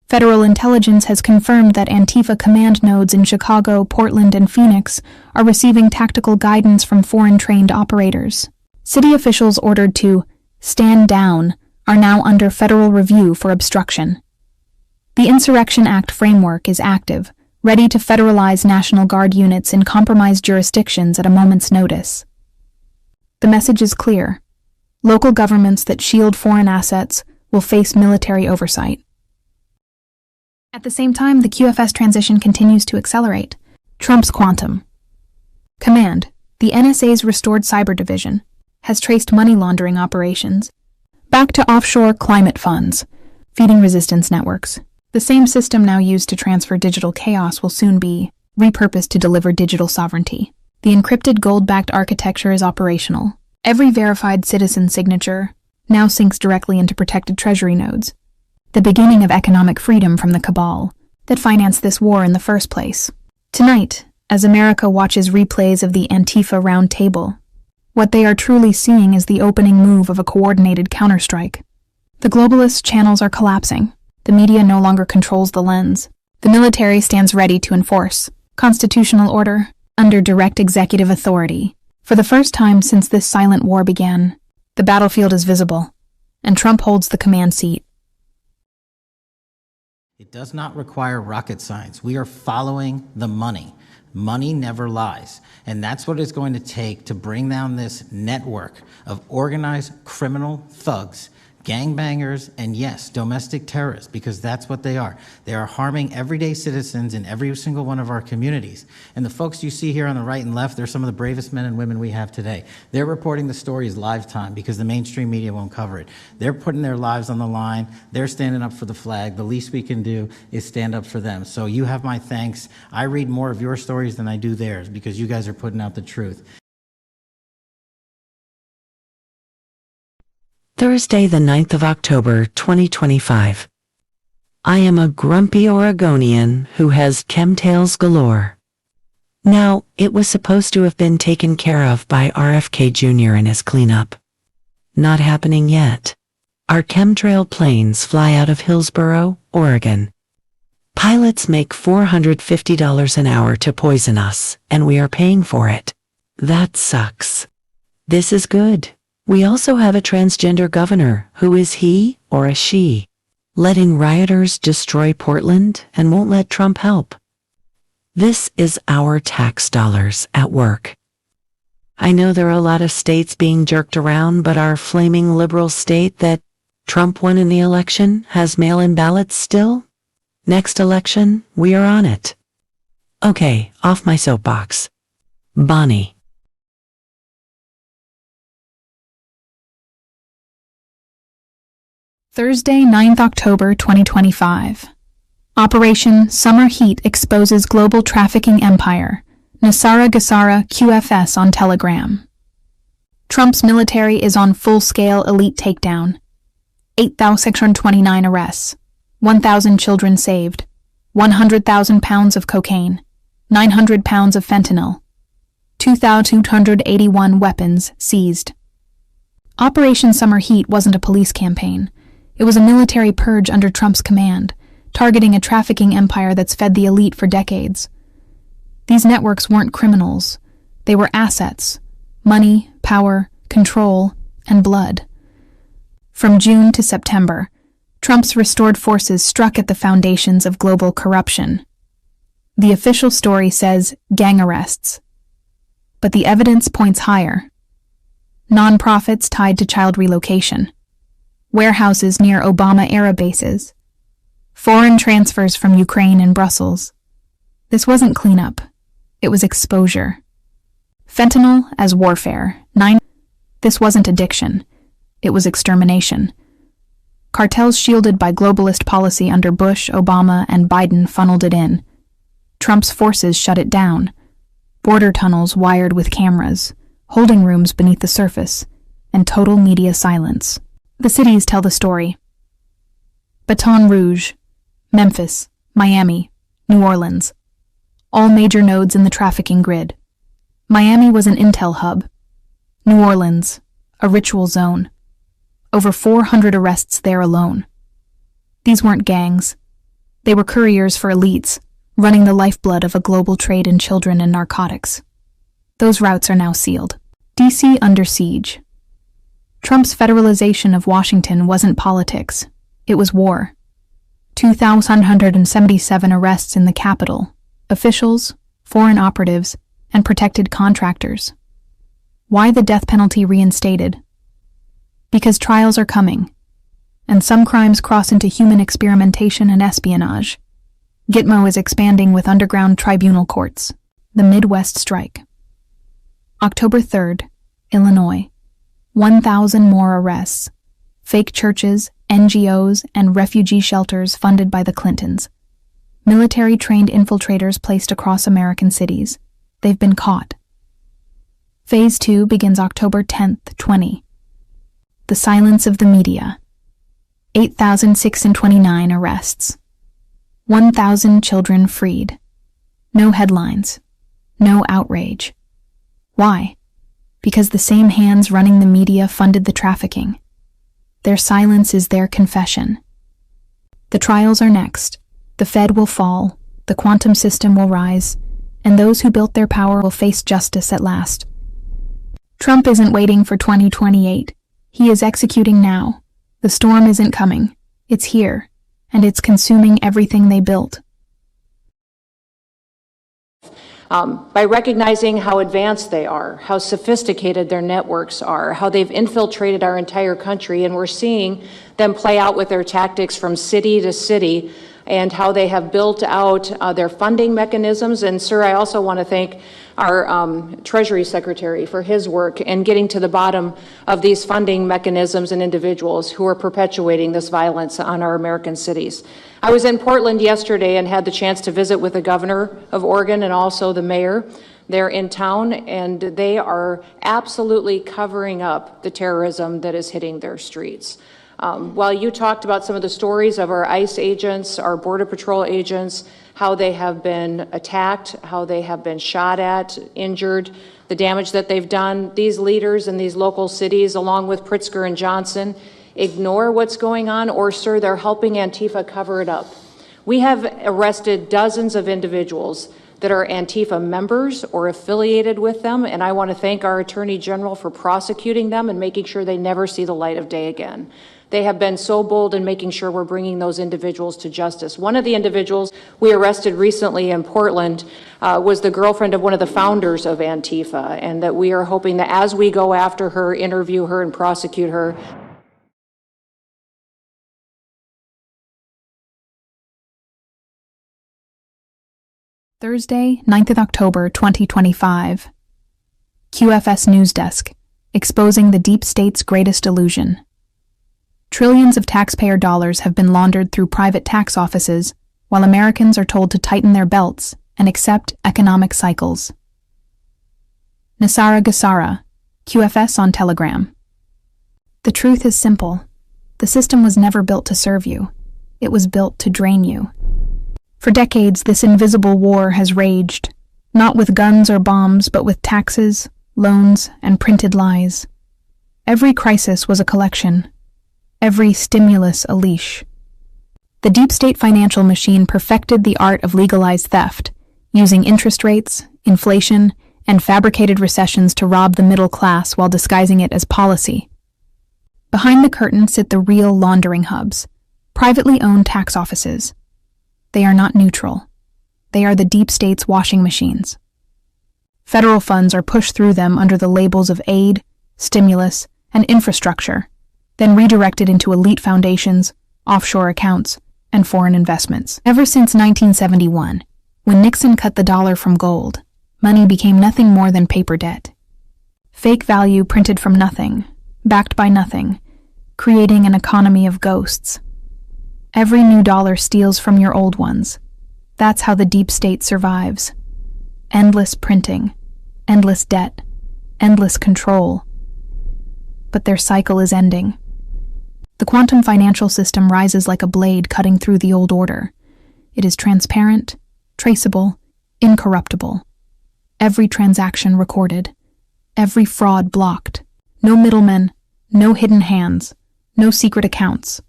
Federal intelligence has confirmed that Antifa command nodes in Chicago, Portland, and Phoenix are receiving tactical guidance from foreign-trained operators. City officials ordered to stand down are now under federal review for obstruction. The Insurrection Act framework is active, ready to federalize National Guard units in compromised jurisdictions at a moment's notice. The message is clear. Local governments that shield foreign assets will face military oversight. At the same time, the QFS transition continues to accelerate. Trump's quantum command, the NSA's restored cyber division, has traced money laundering operations back to offshore climate funds, feeding resistance networks. The same system now used to transfer digital chaos will soon be repurposed to deliver digital sovereignty. The encrypted gold-backed architecture is operational. Every verified citizen signature now syncs directly into protected treasury nodes, the beginning of economic freedom from the cabal that financed this war in the first place. Tonight, as America watches replays of the Antifa roundtable, what they are truly seeing is the opening move of a coordinated counterstrike. The globalist channels are collapsing. The media no longer controls the lens. The military stands ready to enforce constitutional order under direct executive authority. For the first time since this silent war began, the battlefield is visible, and Trump holds the command seat. It does not require rocket science. We are following the money. Money never lies. And that's what it's going to take to bring down this network of organized criminal thugs, gangbangers, and yes, domestic terrorists, because that's what they are. They are harming everyday citizens in every single one of our communities. And the folks you see here on the right and left, they're some of the bravest men and women we have today. They're reporting the stories live time because the mainstream media won't cover it. They're putting their lives on the line. They're standing up for the flag. The least we can do is stand up for them. So you have my thanks. I read more of your stories than I do theirs because you guys are putting out the truth. Thursday, the 9th of October, 2025. I am a grumpy Oregonian who has chemtrails galore. Now, it was supposed to have been taken care of by RFK Jr. and his cleanup. Not happening yet. Our chemtrail planes fly out of Hillsboro, Oregon. Pilots make $450 an hour to poison us, and we are paying for it. That sucks. This is good. We also have a transgender governor, who is he or a she, letting rioters destroy Portland and won't let Trump help. This is our tax dollars at work. I know there are a lot of states being jerked around, but our flaming liberal state that Trump won in the election has mail-in ballots still? Next election, we are on it. Okay, off my soapbox. Bonnie. Thursday, 9th October 2025. Operation Summer Heat exposes global trafficking empire. Nasara Gassara QFS on Telegram. Trump's military is on full-scale elite takedown. 8,629 arrests. 1,000 children saved. 100,000 pounds of cocaine. 900 pounds of fentanyl. 2,281 weapons seized. Operation Summer Heat wasn't a police campaign. It was a military purge under Trump's command, targeting a trafficking empire that's fed the elite for decades. These networks weren't criminals. They were assets: money, power, control, and blood. From June to September, Trump's restored forces struck at the foundations of global corruption. The official story says gang arrests, but the evidence points higher. Nonprofits tied to child relocation, warehouses near Obama-era bases, foreign transfers from Ukraine and Brussels. This wasn't cleanup. It was exposure. Fentanyl as warfare. This wasn't addiction. It was extermination. Cartels shielded by globalist policy under Bush, Obama, and Biden funneled it in. Trump's forces shut it down. Border tunnels wired with cameras, holding rooms beneath the surface, and total media silence. The cities tell the story. Baton Rouge, Memphis, Miami, New Orleans. All major nodes in the trafficking grid. Miami was an intel hub. New Orleans, a ritual zone. Over 400 arrests there alone. These weren't gangs. They were couriers for elites, running the lifeblood of a global trade in children and narcotics. Those routes are now sealed. D.C. under siege. Trump's federalization of Washington wasn't politics. It was war. 2,177 arrests in the Capitol. Officials, foreign operatives, and protected contractors. Why the death penalty reinstated? Because trials are coming, and some crimes cross into human experimentation and espionage. Gitmo is expanding with underground tribunal courts. The Midwest strike. October 3rd, Illinois. 1,000 more arrests. Fake churches, NGOs, and refugee shelters funded by the Clintons. Military-trained infiltrators placed across American cities. They've been caught. Phase 2 begins October 10th, 20. The silence of the media. 8,629 arrests. 1,000 children freed. No headlines. No outrage. Why? Because the same hands running the media funded the trafficking. Their silence is their confession. The trials are next. The Fed will fall, the quantum system will rise, and those who built their power will face justice at last. Trump isn't waiting for 2028. He is executing now. The storm isn't coming. It's here, and it's consuming everything they built. By recognizing how advanced they are, how sophisticated their networks are, how they've infiltrated our entire country, and we're seeing them play out with their tactics from city to city, and how they have built out their funding mechanisms. And sir, I also want to thank our Treasury Secretary for his work in getting to the bottom of these funding mechanisms and individuals who are perpetuating this violence on our American cities. I was in Portland yesterday and had the chance to visit with the governor of Oregon and also the mayor. They're in town, and they are absolutely covering up the terrorism that is hitting their streets. While you talked about some of the stories of our ICE agents, our Border Patrol agents, how they have been attacked, how they have been shot at, injured, the damage that they've done, these leaders in these local cities, along with Pritzker and Johnson, ignore what's going on, or, sir, they're helping Antifa cover it up. We have arrested dozens of individuals that are Antifa members or affiliated with them, and I want to thank our Attorney General for prosecuting them and making sure they never see the light of day again. They have been so bold in making sure we're bringing those individuals to justice. One of the individuals we arrested recently in Portland was the girlfriend of one of the founders of Antifa, and that we are hoping that as we go after her, interview her, and prosecute her, Thursday, 9th of October, 2025. QFS News Desk, exposing the deep state's greatest illusion. Trillions of taxpayer dollars have been laundered through private tax offices, while Americans are told to tighten their belts and accept economic cycles. Nasara Gassara, QFS on Telegram. The truth is simple. The system was never built to serve you. It was built to drain you. For decades, this invisible war has raged, not with guns or bombs, but with taxes, loans, and printed lies. Every crisis was a collection. Every stimulus a leash. The deep state financial machine perfected the art of legalized theft, using interest rates, inflation, and fabricated recessions to rob the middle class while disguising it as policy. Behind the curtain sit the real laundering hubs, privately owned tax offices. They are not neutral. They are the deep state's washing machines. Federal funds are pushed through them under the labels of aid, stimulus, and infrastructure, then redirected into elite foundations, offshore accounts, and foreign investments. Ever since 1971, when Nixon cut the dollar from gold, money became nothing more than paper debt. Fake value printed from nothing, backed by nothing, creating an economy of ghosts. Every new dollar steals from your old ones. That's how the deep state survives. Endless printing, endless debt, endless control. But their cycle is ending. The quantum financial system rises like a blade cutting through the old order. It is transparent, traceable, incorruptible. Every transaction recorded. Every fraud blocked. No middlemen, no hidden hands, no secret accounts.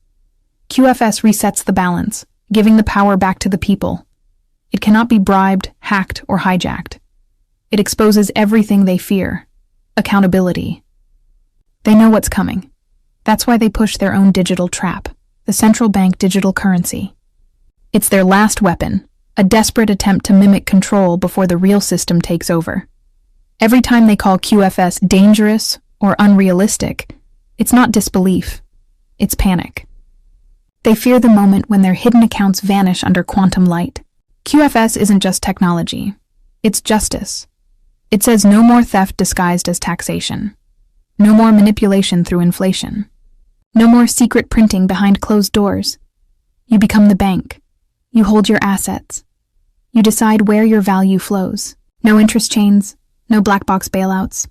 QFS resets the balance, giving the power back to the people. It cannot be bribed, hacked, or hijacked. It exposes everything they fear. Accountability. They know what's coming. That's why they push their own digital trap, the central bank digital currency. It's their last weapon, a desperate attempt to mimic control before the real system takes over. Every time they call QFS dangerous or unrealistic, it's not disbelief, it's panic. They fear the moment when their hidden accounts vanish under quantum light. QFS isn't just technology, it's justice. It says no more theft disguised as taxation. No more manipulation through inflation. No more secret printing behind closed doors. You become the bank. You hold your assets. You decide where your value flows. No interest chains, no black box bailouts.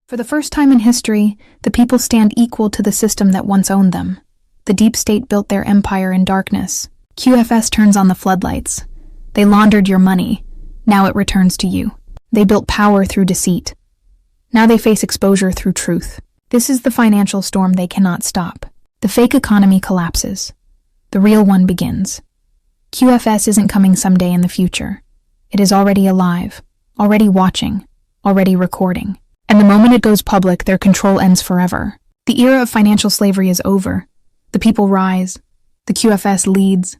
For the first time in history, the people stand equal to the system that once owned them. The deep state built their empire in darkness. QFS turns on the floodlights. They laundered your money. Now it returns to you. They built power through deceit. Now they face exposure through truth. This is the financial storm they cannot stop. The fake economy collapses. The real one begins. QFS isn't coming someday in the future. It is already alive, already watching, already recording. And the moment it goes public, their control ends forever. The era of financial slavery is over. The people rise. The QFS leads.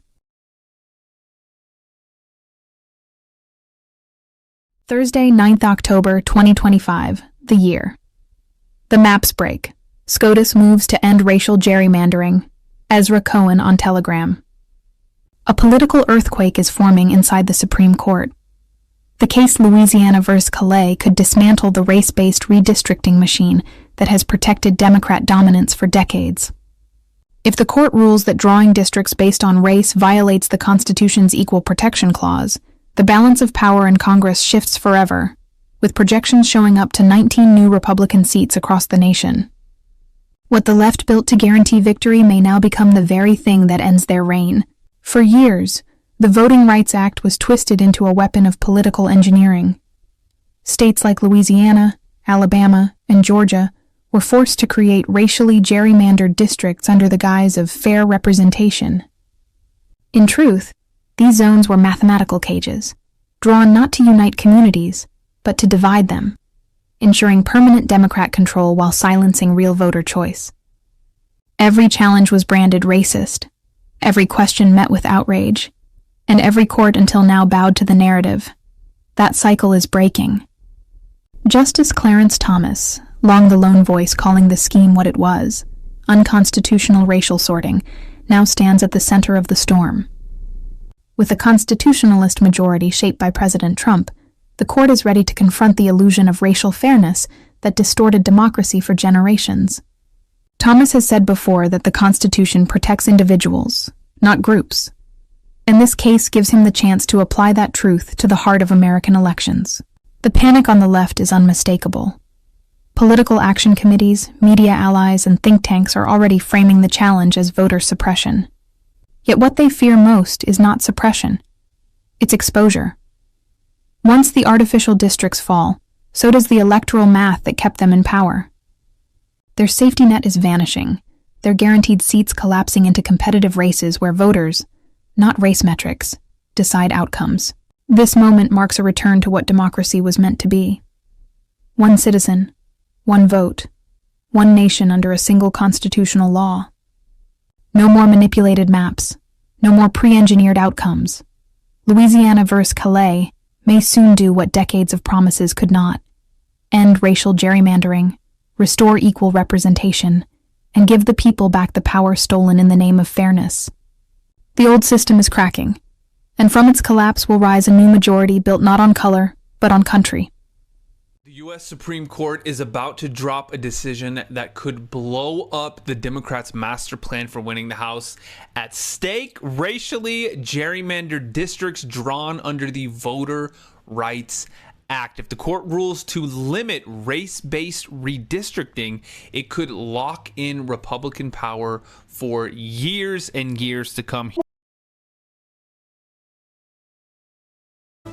Thursday, 9th October, 2025, the year. The maps break. SCOTUS moves to end racial gerrymandering. Ezra Cohen on Telegram. A political earthquake is forming inside the Supreme Court. The case Louisiana vs. Calais could dismantle the race-based redistricting machine that has protected Democrat dominance for decades. If the court rules that drawing districts based on race violates the Constitution's Equal Protection Clause, the balance of power in Congress shifts forever, with projections showing up to 19 new Republican seats across the nation. What the left built to guarantee victory may now become the very thing that ends their reign. For years, the Voting Rights Act was twisted into a weapon of political engineering. States like Louisiana, Alabama, and Georgia were forced to create racially gerrymandered districts under the guise of fair representation. In truth, These zones were mathematical cages, drawn not to unite communities, but to divide them, ensuring permanent Democrat control while silencing real voter choice. Every challenge was branded racist, every question met with outrage, and every court until now bowed to the narrative. That cycle is breaking. Justice Clarence Thomas, long the lone voice calling the scheme what it was, unconstitutional racial sorting, now stands at the center of the storm. With a constitutionalist majority shaped by President Trump, the court is ready to confront the illusion of racial fairness that distorted democracy for generations. Thomas has said before that the Constitution protects individuals, not groups, and this case gives him the chance to apply that truth to the heart of American elections. The panic on the left is unmistakable. Political action committees, media allies, and think tanks are already framing the challenge as voter suppression. Yet what they fear most is not suppression. It's exposure. Once the artificial districts fall, so does the electoral math that kept them in power. Their safety net is vanishing, their guaranteed seats collapsing into competitive races where voters, not race metrics, decide outcomes. This moment marks a return to what democracy was meant to be. One citizen, one vote, one nation under a single constitutional law. No more manipulated maps, no more pre-engineered outcomes. Louisiana versus Calais may soon do what decades of promises could not: end racial gerrymandering, restore equal representation, and give the people back the power stolen in the name of fairness. The old system is cracking, and from its collapse will rise a new majority built not on color, but on country. The U.S. Supreme Court is about to drop a decision that could blow up the Democrats' master plan for winning the House. At stake, racially gerrymandered districts drawn under the Voter Rights Act. If the court rules to limit race-based redistricting, it could lock in Republican power for years and years to come.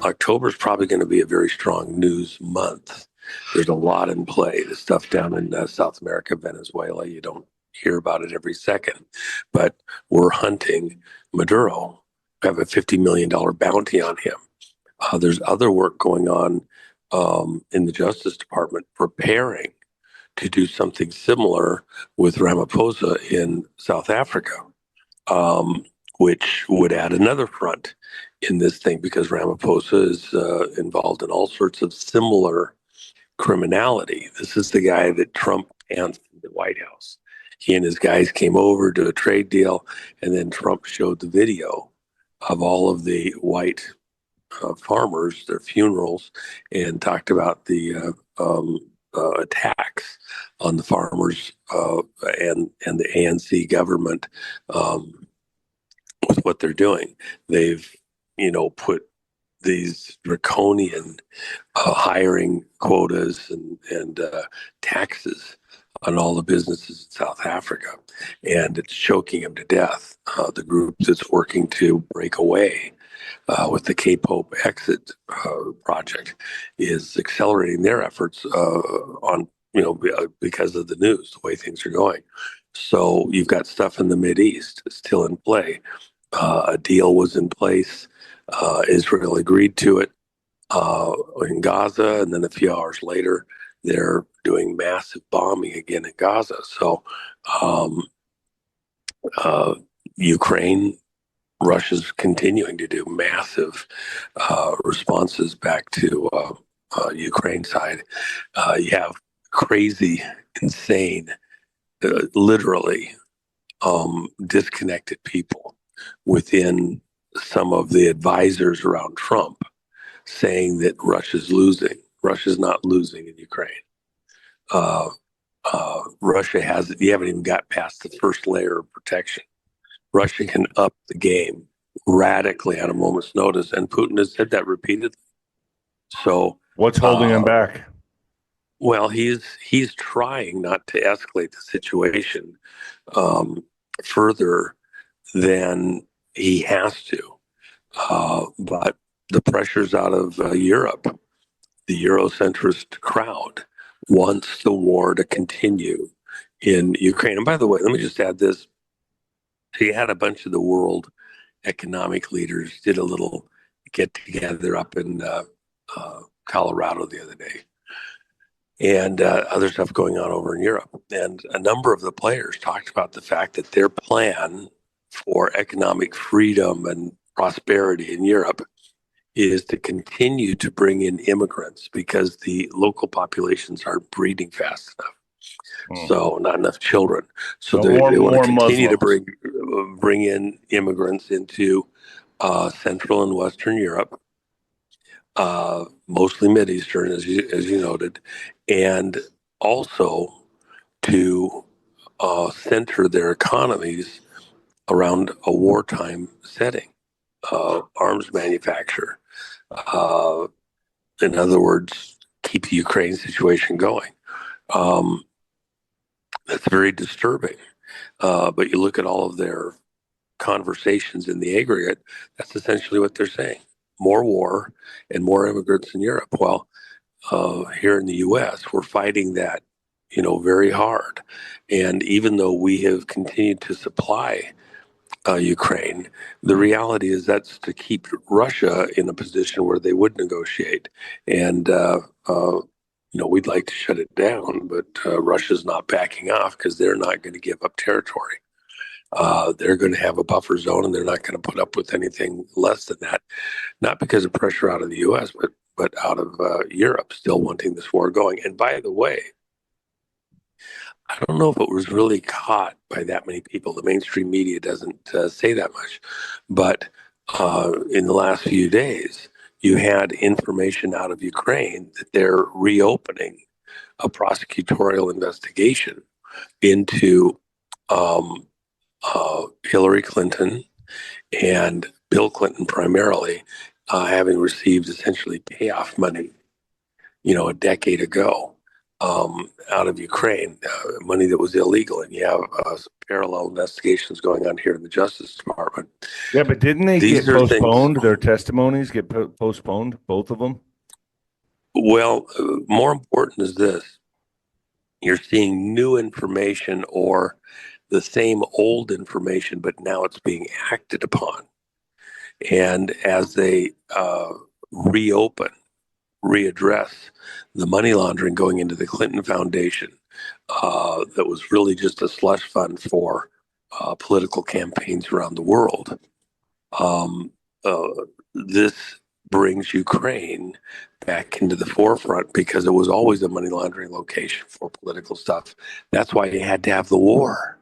October is probably going to be a very strong news month. There's a lot in play. The stuff down in South America, Venezuela, you don't hear about it every second. But we're hunting Maduro. We have a $50 million bounty on him. There's other work going on in the Justice Department preparing to do something similar with Ramaphosa in South Africa, which would add another front in this thing, because Ramaphosa is involved in all sorts of similar criminality. This is the guy that Trump announced in the White House. He and his guys came over to a trade deal, and then Trump showed the video of all of the white farmers, their funerals, and talked about the attacks on the farmers and the ANC government with what they're doing. They've put these draconian hiring quotas and taxes on all the businesses in South Africa, and it's choking them to death. The group that's working to break away with the Cape Hope exit project is accelerating their efforts on because of the news, the way things are going. So you've got stuff in the Mideast still in play. A deal was in place. Israel agreed to it in Gaza, and then a few hours later, they're doing massive bombing again in Gaza. So Ukraine, Russia's continuing to do massive responses back to Ukraine side. You have crazy, insane, literally disconnected people within some of the advisors around Trump saying that Russia's losing. Russia's not losing in Ukraine. Russia you haven't even got past the first layer of protection. Russia can up the game radically at a moment's notice, and Putin has said that repeatedly. So what's holding him back? Well, he's trying not to escalate the situation further than he has to. But the pressures out of Europe, the Eurocentrist crowd, wants the war to continue in Ukraine. And by the way, let me just add this. He had a bunch of the world economic leaders did a little get together up in Colorado the other day, and other stuff going on over in Europe. And a number of the players talked about the fact that their plan for economic freedom and prosperity in Europe is to continue to bring in immigrants because the local populations aren't breeding fast enough. So not enough children. So they want to continue Muslims. to bring in immigrants into Central and Western Europe, mostly Mideastern, as you noted, and also to center their economies around a wartime setting, arms manufacture. In other words, keep the Ukraine situation going. That's very disturbing. But you look at all of their conversations in the aggregate, that's essentially what they're saying. More war and more immigrants in Europe. Well, here in the U.S., we're fighting that, very hard. And even though we have continued to supply Ukraine, the reality is that's to keep Russia in a position where they would negotiate. And, we'd like to shut it down, but Russia's not backing off because they're not going to give up territory. They're going to have a buffer zone, and they're not going to put up with anything less than that. Not because of pressure out of the U.S., but out of Europe still wanting this war going. And by the way, I don't know if it was really caught by that many people. The mainstream media doesn't say that much. But in the last few days, you had information out of Ukraine that they're reopening a prosecutorial investigation into Hillary Clinton and Bill Clinton primarily having received essentially payoff money, a decade ago out of Ukraine, money that was illegal. And you have parallel investigations going on here in the Justice Department. Yeah, but didn't they get postponed? Their testimonies get postponed, both of them? Well, more important is this. You're seeing new information or the same old information, but now it's being acted upon. And as they readdress the money laundering going into the Clinton Foundation, that was really just a slush fund for political campaigns around the world. This brings Ukraine back into the forefront because it was always a money laundering location for political stuff. That's why you had to have the war.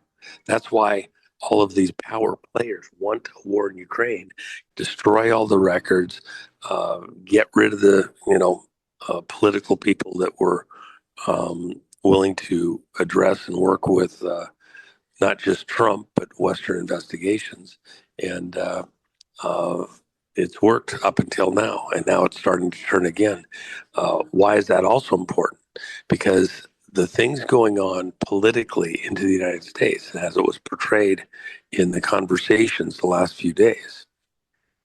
That's why all of these power players want a war in Ukraine, destroy all the records, get rid of the, political people that were willing to address and work with not just Trump, but Western investigations. And it's worked up until now, and now it's starting to turn again. Why is that also important? Because the things going on politically into the United States, and as it was portrayed in the conversations the last few days,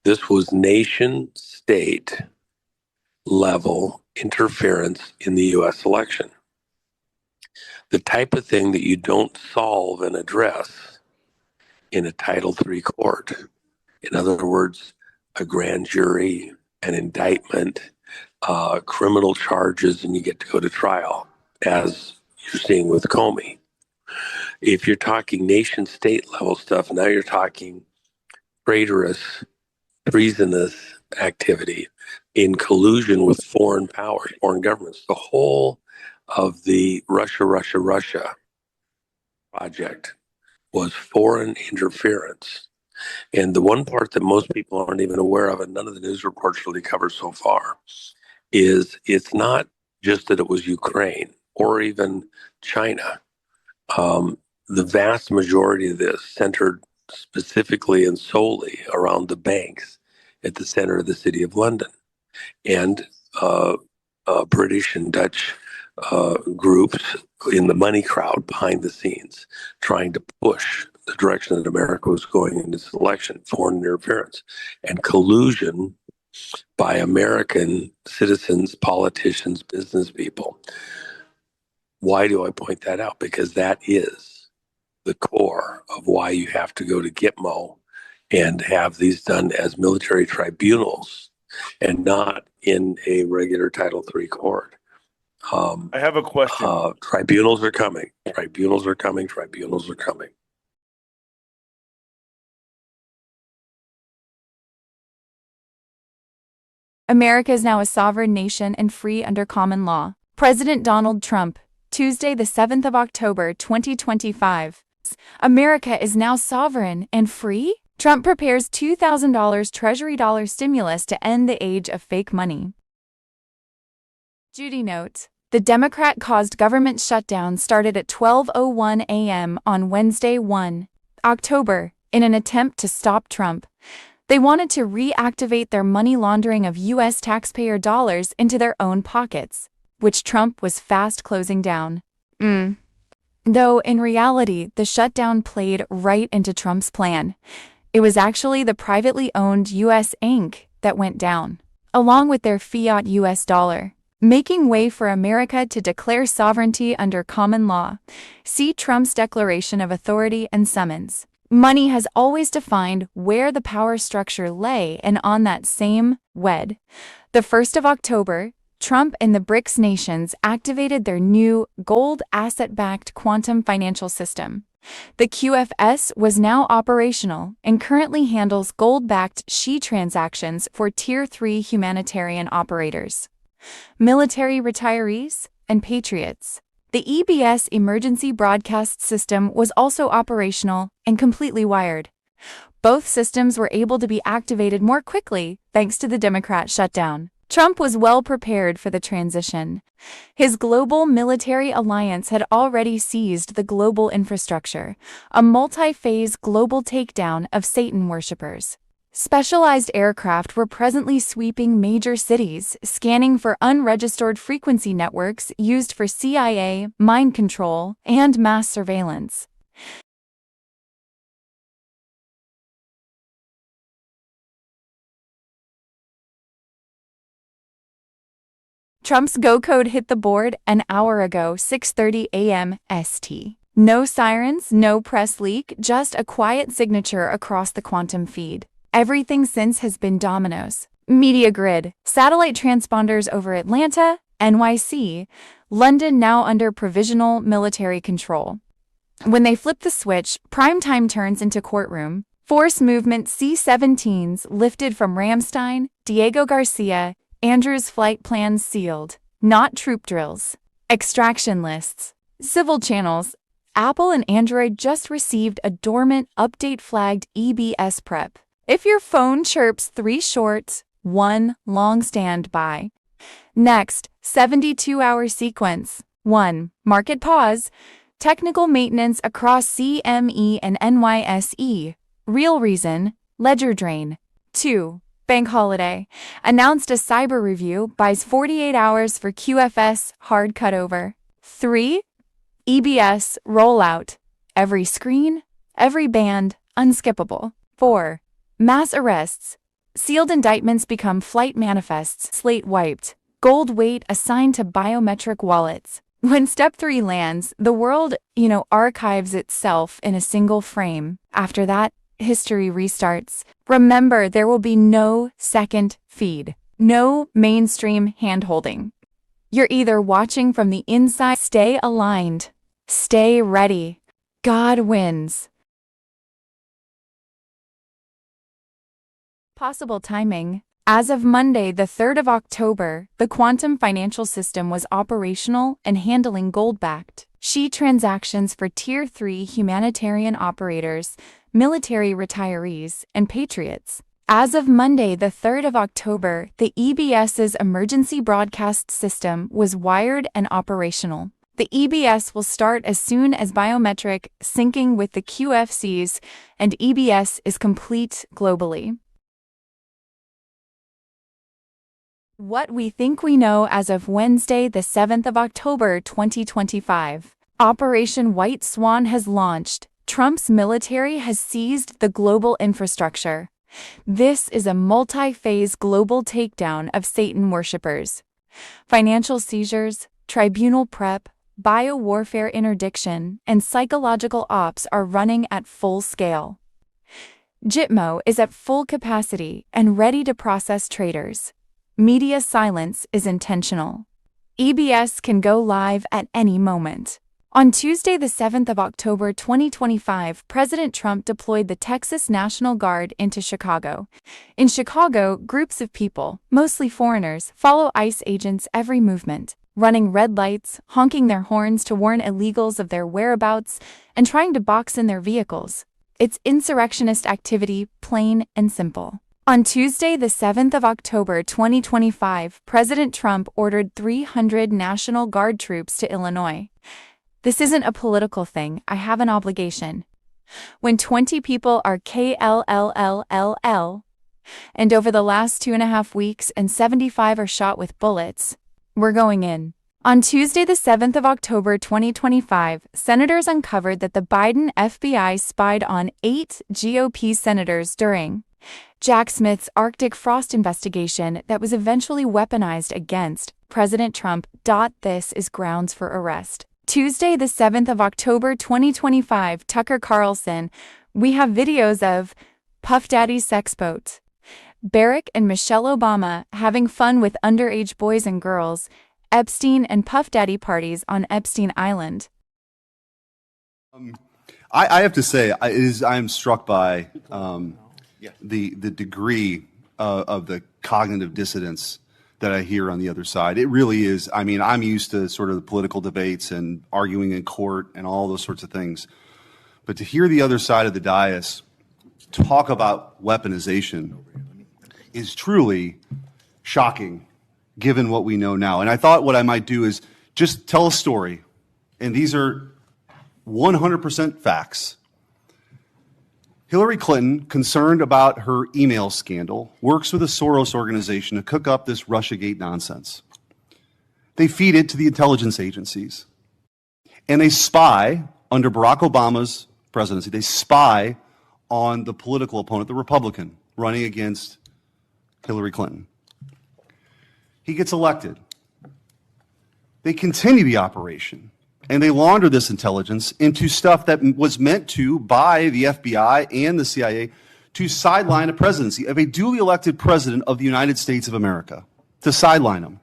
this was nation-state level interference in the U.S. election. The type of thing that you don't solve and address in a Title III court. In other words, a grand jury, an indictment, criminal charges, and you get to go to trial, as you're seeing with Comey. If you're talking nation-state level stuff, now you're talking traitorous, treasonous activity in collusion with foreign powers, foreign governments. The whole of the Russia project was foreign interference. And the one part that most people aren't even aware of, and none of the news reports really cover so far, is it's not just that it was Ukraine or even China. The vast majority of this centered specifically and solely around the banks at the center of the city of London, and British and Dutch groups in the money crowd behind the scenes trying to push the direction that America was going in this election, foreign interference and collusion by American citizens, politicians, business people. Why do I point that out? Because that is the core of why you have to go to Gitmo and have these done as military tribunals and not in a regular Title III court. I have a question. Tribunals are coming. Tribunals are coming. Tribunals are coming. America is now a sovereign nation and free under common law. President Donald Trump, Tuesday, the 7th of October, 2025. America is now sovereign and free? Trump prepares $2,000 Treasury dollar stimulus to end the age of fake money. Judy notes, the Democrat-caused government shutdown started at 12:01 a.m. on Wednesday, 1 October, in an attempt to stop Trump. They wanted to reactivate their money laundering of U.S. taxpayer dollars into their own pockets, which Trump was fast closing down. Though, in reality, the shutdown played right into Trump's plan. It was actually the privately owned U.S. Inc. that went down, along with their fiat U.S. dollar, making way for America to declare sovereignty under common law. See Trump's Declaration of Authority and Summons. Money has always defined where the power structure lay, and on that same WED, the 1st of October, Trump and the BRICS nations activated their new gold asset-backed quantum financial system. The QFS was now operational and currently handles gold-backed SHE transactions for Tier 3 humanitarian operators, military retirees, and patriots. The EBS emergency broadcast system was also operational and completely wired. Both systems were able to be activated more quickly thanks to the Democrat shutdown. Trump was well prepared for the transition. His global military alliance had already seized the global infrastructure, a multi-phase global takedown of Satan worshippers. Specialized aircraft were presently sweeping major cities, scanning for unregistered frequency networks used for CIA, mind control, and mass surveillance. Trump's Go code hit the board an hour ago, 6:30 a.m. ST. No sirens, no press leak, just a quiet signature across the quantum feed. Everything since has been dominoes. Media grid, satellite transponders over Atlanta, NYC, London now under provisional military control. When they flip the switch, primetime turns into courtroom. Force movement C-17s lifted from Ramstein, Diego Garcia, Andrews flight plans sealed. Not troop drills. Extraction lists. Civil channels. Apple and Android just received a dormant update flagged EBS prep. If your phone chirps 3 short, 1 long standby. Next, 72-hour sequence. 1. Market pause. Technical maintenance across CME and NYSE. Real reason, ledger drain. 2. Bank holiday. Announced a cyber review, buys 48 hours for QFS hard cutover. 3. EBS rollout. Every screen, every band, unskippable. 4. Mass arrests. Sealed indictments become flight manifests, slate wiped. Gold weight assigned to biometric wallets. When Step 3 lands, the world, archives itself in a single frame. After that, history restarts. Remember, there will be no second feed. No mainstream hand-holding. You're either watching from the inside. Stay aligned. Stay ready. God wins. Possible timing. As of Monday, the 3rd of October, the quantum financial system was operational and handling gold-backed SHE transactions for Tier 3 humanitarian operators, military retirees, and patriots. As of Monday, the 3rd of October, the EBS's emergency broadcast system was wired and operational. The EBS will start as soon as biometric syncing with the QFCs and EBS is complete globally. What we think we know as of Wednesday, the 7th of October, 2025. Operation White Swan has launched. Trump's military has seized the global infrastructure. This is a multi-phase global takedown of Satan worshippers. Financial seizures, tribunal prep, biowarfare interdiction, and psychological ops are running at full scale. Gitmo is at full capacity and ready to process traders. Media silence is intentional. EBS can go live at any moment. On Tuesday, the 7th of October 2025, President Trump deployed the Texas National Guard into Chicago. In Chicago, groups of people, mostly foreigners, follow ICE agents' every movement, running red lights, honking their horns to warn illegals of their whereabouts, and trying to box in their vehicles. It's insurrectionist activity, plain and simple. On Tuesday, the 7th of October 2025, President Trump ordered 300 National Guard troops to Illinois. This isn't a political thing. I have an obligation. When 20 people are KLLLLL, and over the last 2.5 weeks and 75 are shot with bullets, we're going in. On Tuesday, the 7th of October 2025, senators uncovered that the Biden FBI spied on 8 GOP senators during Jack Smith's Arctic frost investigation that was eventually weaponized against President Trump. This is grounds for arrest. Tuesday, the 7th of October 2025, Tucker Carlson. We have videos of Puff Daddy's sex boat, Barack and Michelle Obama having fun with underage boys and girls, Epstein and Puff Daddy parties on Epstein Island. I have to say, I am struck by the degree of the cognitive dissonance that I hear on the other side. It really is. I mean, I'm used to sort of the political debates and arguing in court and all those sorts of things. But to hear the other side of the dais talk about weaponization is truly shocking, given what we know now. And I thought what I might do is just tell a story. And these are 100% facts. Hillary Clinton, concerned about her email scandal, works with a Soros organization to cook up this Russiagate nonsense. They feed it to the intelligence agencies. And they spy, under Barack Obama's presidency, they spy on the political opponent, the Republican, running against Hillary Clinton. He gets elected. They continue the operation. And they launder this intelligence into stuff that was meant to, by the FBI and the CIA, to sideline a presidency of a duly elected president of the United States of America, to sideline him.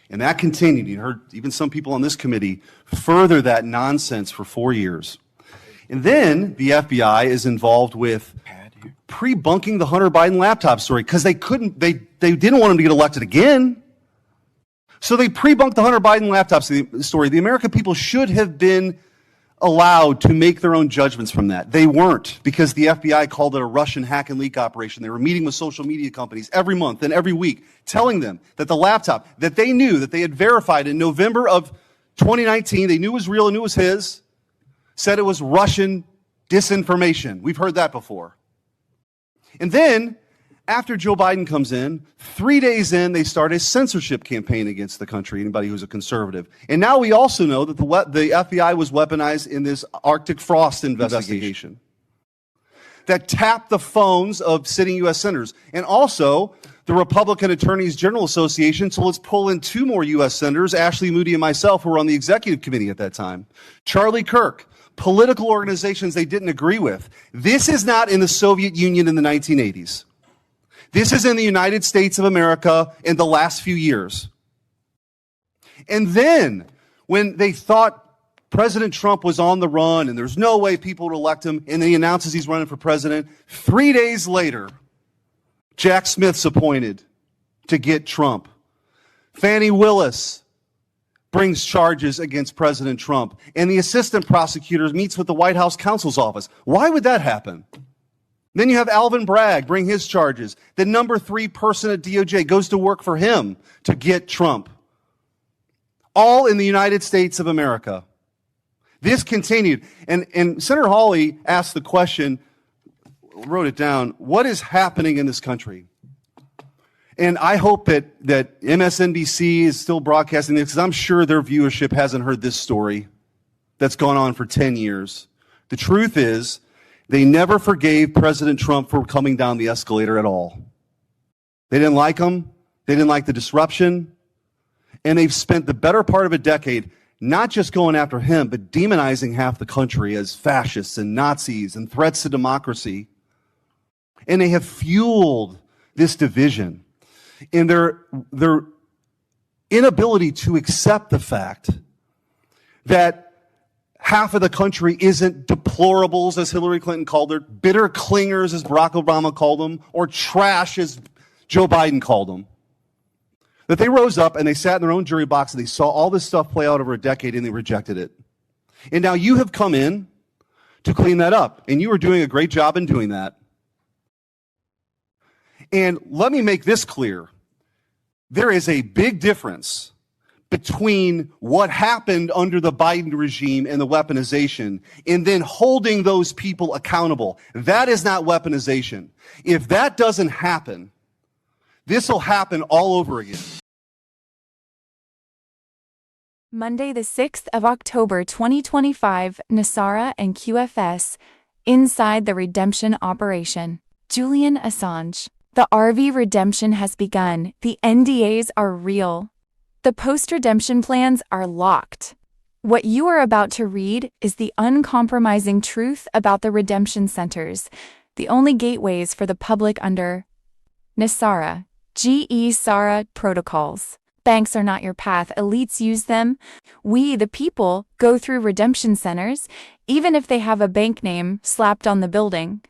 And that continued. You heard even some people on this committee further that nonsense for 4 years. And then the FBI is involved with pre-bunking the Hunter Biden laptop story because they didn't want him to get elected again. So they pre-bunked the Hunter Biden laptop story. The American people should have been allowed to make their own judgments from that. They weren't, because the FBI called it a Russian hack and leak operation. They were meeting with social media companies every month and every week, telling them that the laptop that they knew, that they had verified in November of 2019, they knew was real and knew was his, said it was Russian disinformation. We've heard that before. And then, after Joe Biden comes in, 3 days in, they start a censorship campaign against the country, anybody who's a conservative. And now we also know that the FBI was weaponized in this Arctic frost investigation that tapped the phones of sitting U.S. senators. And also, the Republican Attorneys General Association, so let's pull in 2 more U.S. senators, Ashley Moody and myself, who were on the executive committee at that time. Charlie Kirk, political organizations they didn't agree with. This is not in the Soviet Union in the 1980s. This is in the United States of America in the last few years. And then, when they thought President Trump was on the run and there's no way people would elect him, and then he announces he's running for president, 3 days later, Jack Smith's appointed to get Trump. Fannie Willis brings charges against President Trump, and the assistant prosecutor meets with the White House counsel's office. Why would that happen? Then you have Alvin Bragg bring his charges. The number 3 person at DOJ goes to work for him to get Trump. All in the United States of America. This continued. And Senator Hawley asked the question, wrote it down, what is happening in this country? And I hope that MSNBC is still broadcasting this, because I'm sure their viewership hasn't heard this story that's gone on for 10 years. The truth is, they never forgave President Trump for coming down the escalator at all. They didn't like him. They didn't like the disruption. And they've spent the better part of a decade not just going after him, but demonizing half the country as fascists and Nazis and threats to democracy. And they have fueled this division in their inability to accept the fact that half of the country isn't deplorables, as Hillary Clinton called her, bitter clingers, as Barack Obama called them, or trash, as Joe Biden called them. That they rose up and they sat in their own jury box and they saw all this stuff play out over a decade and they rejected it. And now you have come in to clean that up, and you are doing a great job in doing that. And let me make this clear. There is a big difference between what happened under the Biden regime and the weaponization and then holding those people accountable. That is not weaponization. If that doesn't happen, this will happen all over again. Monday, the 6th of October 2025, NESARA and QFS, inside the redemption operation. Julian Assange. The RV redemption has begun. The NDAs are real. The post-redemption plans are locked. What you are about to read is the uncompromising truth about the redemption centers, the only gateways for the public under NESARA, GE-SARA protocols. Banks are not your path. Elites use them. We, the people, go through redemption centers, even if they have a bank name slapped on the building.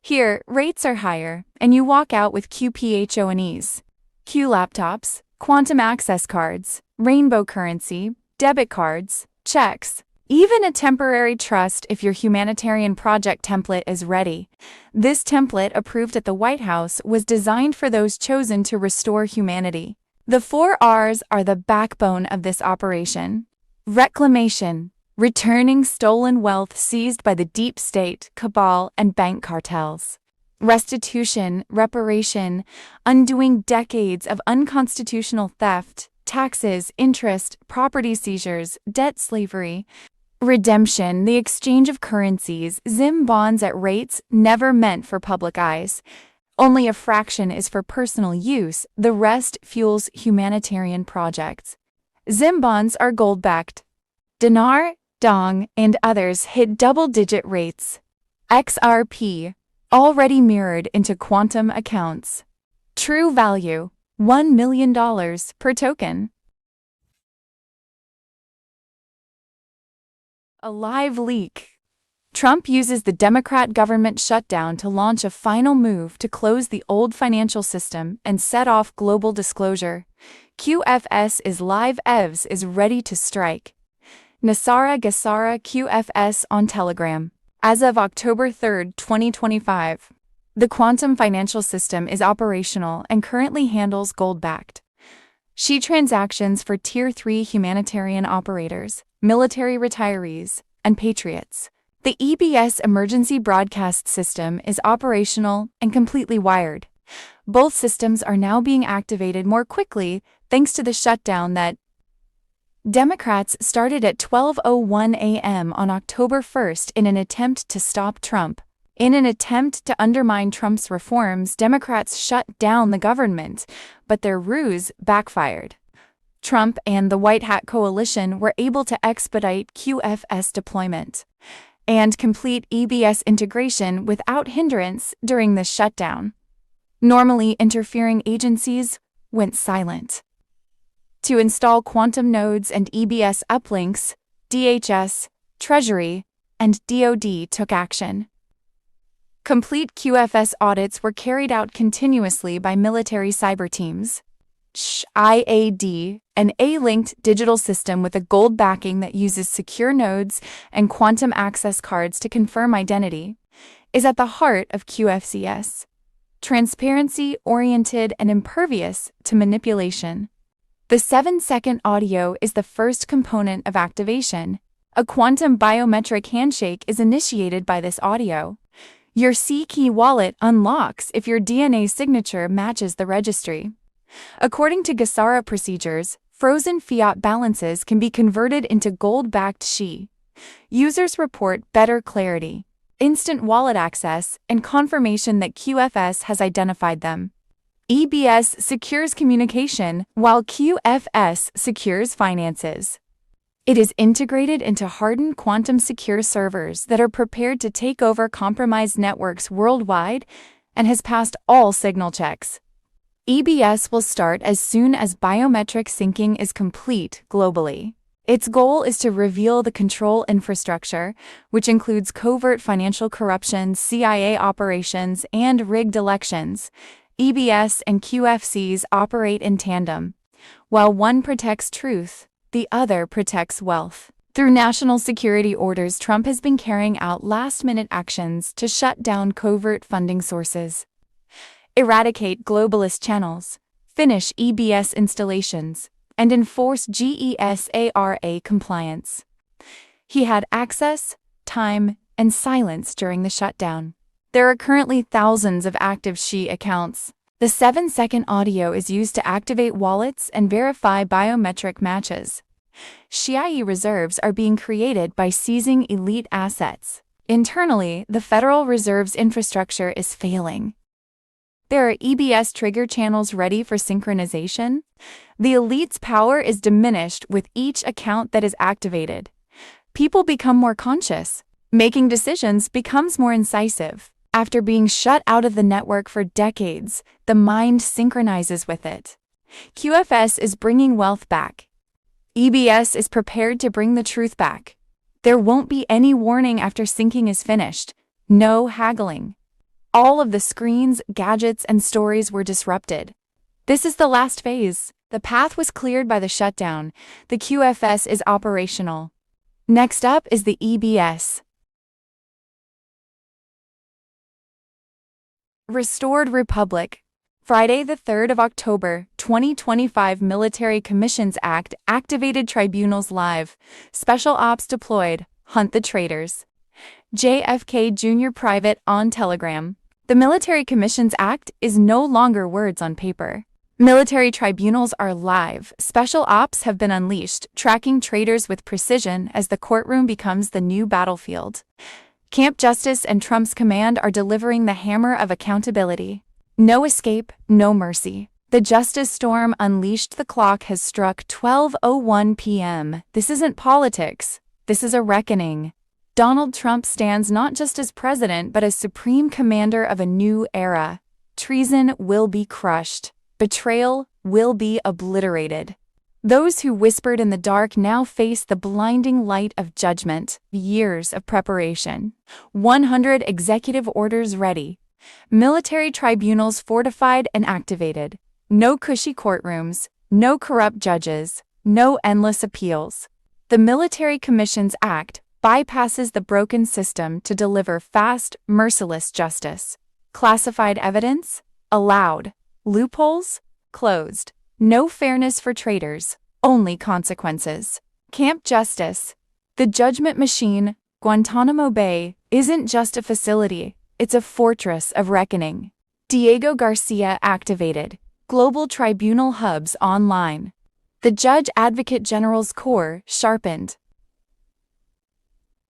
Here, rates are higher, and you walk out with QPHONEs, Q laptops, quantum access cards, rainbow currency, debit cards, checks, even a temporary trust if your humanitarian project template is ready. This template, approved at the White House, was designed for those chosen to restore humanity. The 4 R's are the backbone of this operation. Reclamation, returning stolen wealth seized by the deep state, cabal, and bank cartels. Restitution, reparation, undoing decades of unconstitutional theft, taxes, interest, property seizures, debt slavery. Redemption, the exchange of currencies, ZIM bonds at rates never meant for public eyes. Only a fraction is for personal use, the rest fuels humanitarian projects. ZIM bonds are gold-backed. Dinar, Dong, and others hit double-digit rates. XRP, already mirrored into quantum accounts. True value, $1 million per token. A live leak. Trump uses the Democrat government shutdown to launch a final move to close the old financial system and set off global disclosure. QFS is live. EVS is ready to strike. NESARA GESARA QFS on Telegram. As of October 3, 2025, the quantum financial system is operational and currently handles gold-backed SHI transactions for Tier 3 humanitarian operators, military retirees, and patriots. The EBS emergency broadcast system is operational and completely wired. Both systems are now being activated more quickly thanks to the shutdown that Democrats started at 12:01 a.m. on October 1st in an attempt to stop Trump. In an attempt to undermine Trump's reforms, Democrats shut down the government, but their ruse backfired. Trump and the White Hat Coalition were able to expedite QFS deployment and complete EBS integration without hindrance during the shutdown. Normally interfering agencies went silent. To install quantum nodes and EBS uplinks, DHS, Treasury, and DoD took action. Complete QFS audits were carried out continuously by military cyber teams. IAD, an A-linked digital system with a gold backing that uses secure nodes and quantum access cards to confirm identity, is at the heart of QFCS. Transparency-oriented and impervious to manipulation. The 7-second audio is the first component of activation. A quantum biometric handshake is initiated by this audio. Your C-key wallet unlocks if your DNA signature matches the registry. According to GESARA procedures, frozen fiat balances can be converted into gold-backed SHI. Users report better clarity, instant wallet access, and confirmation that QFS has identified them. EBS secures communication, while QFS secures finances. It is integrated into hardened quantum secure servers that are prepared to take over compromised networks worldwide and has passed all signal checks. EBS will start as soon as biometric syncing is complete globally. Its goal is to reveal the control infrastructure, which includes covert financial corruption, CIA operations, and rigged elections. EBS and QFCs operate in tandem. While one protects truth, the other protects wealth. Through national security orders, Trump has been carrying out last-minute actions to shut down covert funding sources, eradicate globalist channels, finish EBS installations, and enforce GESARA compliance. He had access, time, and silence during the shutdown. There are currently thousands of active Xi accounts. The 7-second audio is used to activate wallets and verify biometric matches. Xi reserves are being created by seizing elite assets. Internally, the Federal Reserve's infrastructure is failing. There are EBS trigger channels ready for synchronization. The elite's power is diminished with each account that is activated. People become more conscious. Making decisions becomes more incisive. After being shut out of the network for decades, the mind synchronizes with it. QFS is bringing wealth back. EBS is prepared to bring the truth back. There won't be any warning after syncing is finished. No haggling. All of the screens, gadgets, and stories were disrupted. This is the last phase. The path was cleared by the shutdown. The QFS is operational. Next up is the EBS. Restored Republic. Friday, the 3rd of October, 2025 Military Commissions Act activated tribunals live. Special ops deployed. Hunt the traitors. JFK Jr. Private on Telegram. The Military Commissions Act is no longer words on paper. Military tribunals are live. Special ops have been unleashed, tracking traitors with precision as the courtroom becomes the new battlefield. Camp Justice and Trump's command are delivering the hammer of accountability. No escape, no mercy. The Justice Storm unleashed. The clock has struck 12:01 p.m. This isn't politics. This is a reckoning. Donald Trump stands not just as president but as supreme commander of a new era. Treason will be crushed. Betrayal will be obliterated. Those who whispered in the dark now face the blinding light of judgment. Years of preparation. 100 executive orders ready. Military tribunals fortified and activated. No cushy courtrooms. No corrupt judges. No endless appeals. The Military Commissions Act bypasses the broken system to deliver fast, merciless justice. Classified evidence? Allowed. Loopholes? Closed. No fairness for traitors, only consequences. Camp Justice. The judgment machine, Guantanamo Bay, isn't just a facility, it's a fortress of reckoning. Diego Garcia activated. Global tribunal hubs online. The Judge Advocate General's Corps sharpened.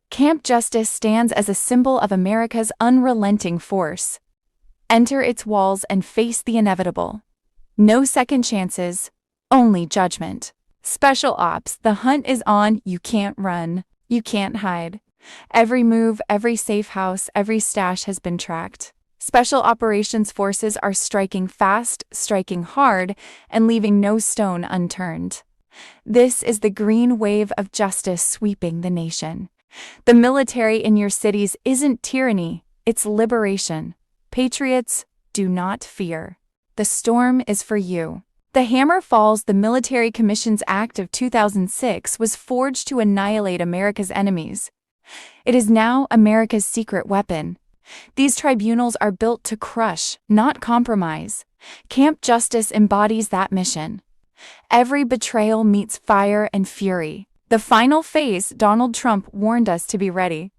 Camp Justice stands as a symbol of America's unrelenting force. Enter its walls and face the inevitable. No second chances, only judgment. Special ops, the hunt is on. You can't run, you can't hide. Every move, every safe house, every stash has been tracked. Special operations forces are striking fast, striking hard, and leaving no stone unturned. This is the green wave of justice sweeping the nation. The military in your cities isn't tyranny, it's liberation. Patriots, do not fear. The storm is for you. The hammer falls. The Military Commissions Act of 2006 was forged to annihilate America's enemies. It is now America's secret weapon. These tribunals are built to crush, not compromise. Camp Justice embodies that mission. Every betrayal meets fire and fury. The final phase, Donald Trump warned us to be ready.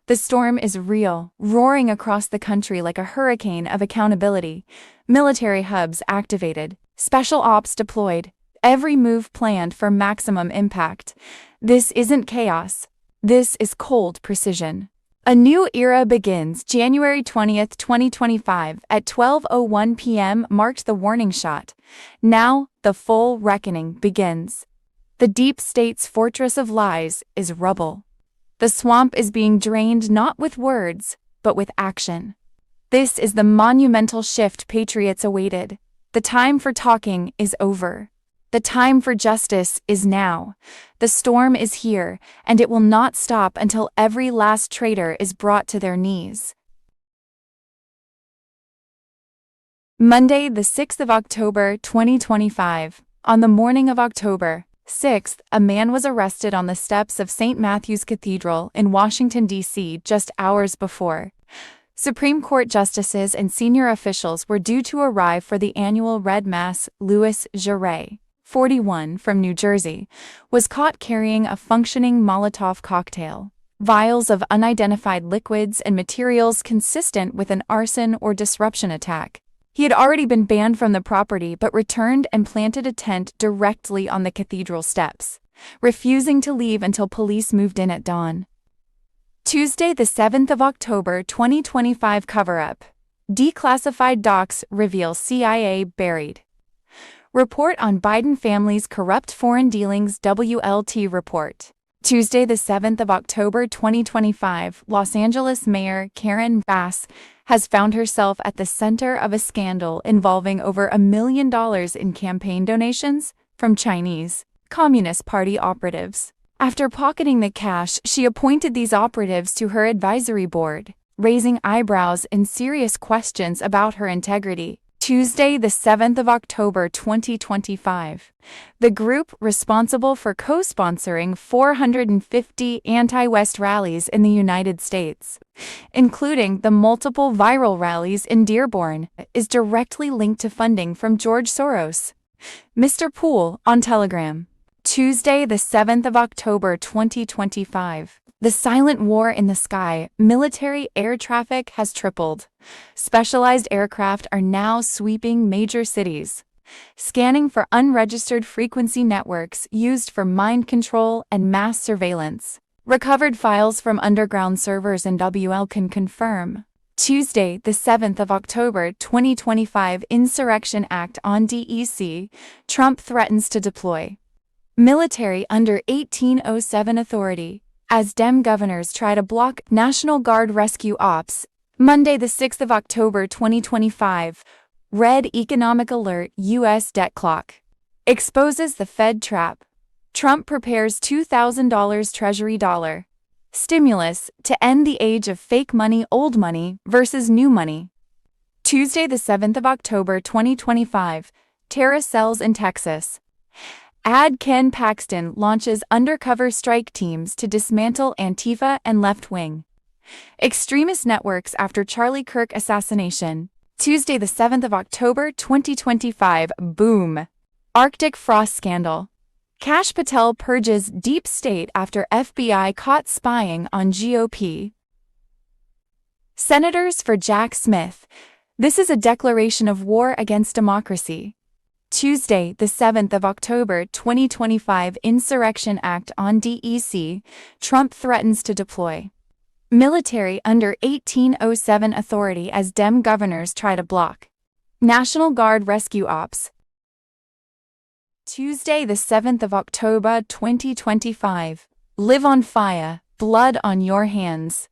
The storm is real, roaring across the country like a hurricane of accountability. Military hubs activated, special ops deployed, every move planned for maximum impact. This isn't chaos. This is cold precision. A new era begins. January 20th, 2025 at 12:01 p.m. marked the warning shot. Now, the full reckoning begins. The deep state's fortress of lies is rubble. The swamp is being drained not with words, but with action. This is the monumental shift patriots awaited. The time for talking is over. The time for justice is now. The storm is here, and it will not stop until every last traitor is brought to their knees. Monday, the 6th of October, 2025. On the morning of October 6th, a man was arrested on the steps of St. Matthew's Cathedral in Washington, D.C. just hours before. Supreme Court justices and senior officials were due to arrive for the annual Red Mass. Louis Jarret, 41, from New Jersey, was caught carrying a functioning Molotov cocktail, vials of unidentified liquids and materials consistent with an arson or disruption attack. He had already been banned from the property but returned and planted a tent directly on the cathedral steps, refusing to leave until police moved in at dawn. Tuesday, the 7th of October, 2025 cover-up. Declassified docs reveal CIA buried. Report on Biden family's corrupt foreign dealings. WLT report. Tuesday, the 7th of October, 2025, Los Angeles Mayor Karen Bass has found herself at the center of a scandal involving over $1 million in campaign donations from Chinese Communist Party operatives. After pocketing the cash, she appointed these operatives to her advisory board, raising eyebrows and serious questions about her integrity. Tuesday, the 7th of October, 2025. The group responsible for co-sponsoring 450 anti-West rallies in the United States, including the multiple viral rallies in Dearborn, is directly linked to funding from George Soros. Mr. Poole on Telegram. Tuesday, the 7th of October, 2025. The silent war in the sky. Military air traffic has tripled. Specialized aircraft are now sweeping major cities, scanning for unregistered frequency networks used for mind control and mass surveillance. Recovered files from underground servers in WL can confirm. Tuesday, the 7th of October, 2025 Insurrection Act on DEC. Trump threatens to deploy military under 1807 authority as Dem governors try to block National Guard rescue ops. Monday, the 6th of October, 2025. Red economic alert. U.S. debt clock exposes the Fed trap. Trump prepares $2,000 Treasury dollar stimulus to end the age of fake money, old money versus new money. Tuesday, the 7th of October, 2025. Terror cells in Texas. Ken Paxton launches undercover strike teams to dismantle Antifa and left-wing extremist networks after Charlie Kirk assassination. Tuesday, the 7th of October, 2025. Boom. Arctic frost scandal. Kash Patel purges deep state after FBI caught spying on GOP. Senators for Jack Smith. This is a declaration of war against democracy. Tuesday, the 7th of October, 2025 Insurrection Act on DEC. Trump threatens to deploy military under 1807 authority as Dem governors try to block National Guard rescue ops. Tuesday, the 7th of October, 2025. Live on fire, blood on your hands.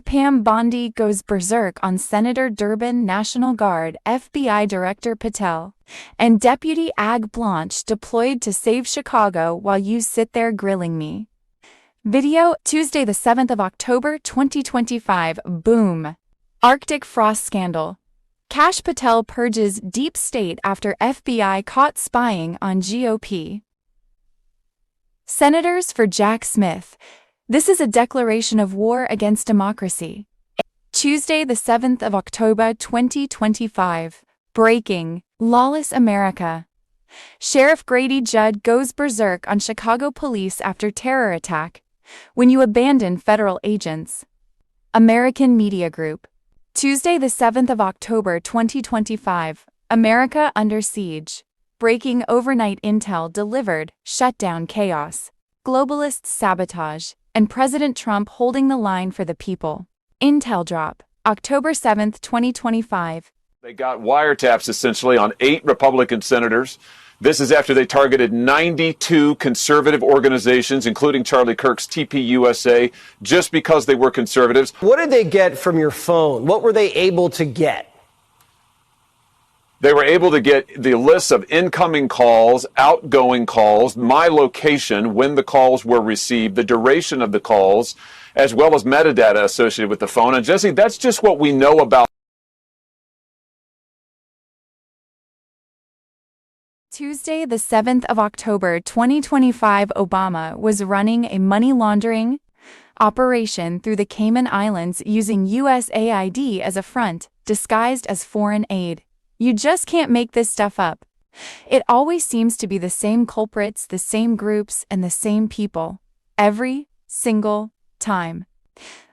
Pam Bondi goes berserk on Senator Durbin, National Guard, FBI Director Patel, and Deputy Ag Blanche deployed to save Chicago while you sit there grilling me. Video, Tuesday, the 7th of October, 2025. Boom. Arctic frost scandal. Kash Patel purges deep state after FBI caught spying on GOP. Senators for Jack Smith. This is a declaration of war against democracy. Tuesday, the 7th of October, 2025. Breaking. Lawless America. Sheriff Grady Judd goes berserk on Chicago police after terror attack. When you abandon federal agents. American Media Group. Tuesday, the 7th of October, 2025. America under siege. Breaking overnight intel delivered. Shutdown chaos. Globalists sabotage. And President Trump holding the line for the people. Intel drop. October 7th, 2025. They got wiretaps essentially on 8 Republican senators This is after they targeted 92 conservative organizations, including Charlie Kirk's TPUSA, just because they were conservatives. What did they get from your phone? What were they able to get? They were able to get the list of incoming calls, outgoing calls, my location, when the calls were received, the duration of the calls, as well as metadata associated with the phone. And Jesse, that's just what we know about. Tuesday, the 7th of October, 2025, Obama was running a money laundering operation through the Cayman Islands using USAID as a front, disguised as foreign aid. You just can't make this stuff up. It always seems to be the same culprits, the same groups, and the same people. Every single time.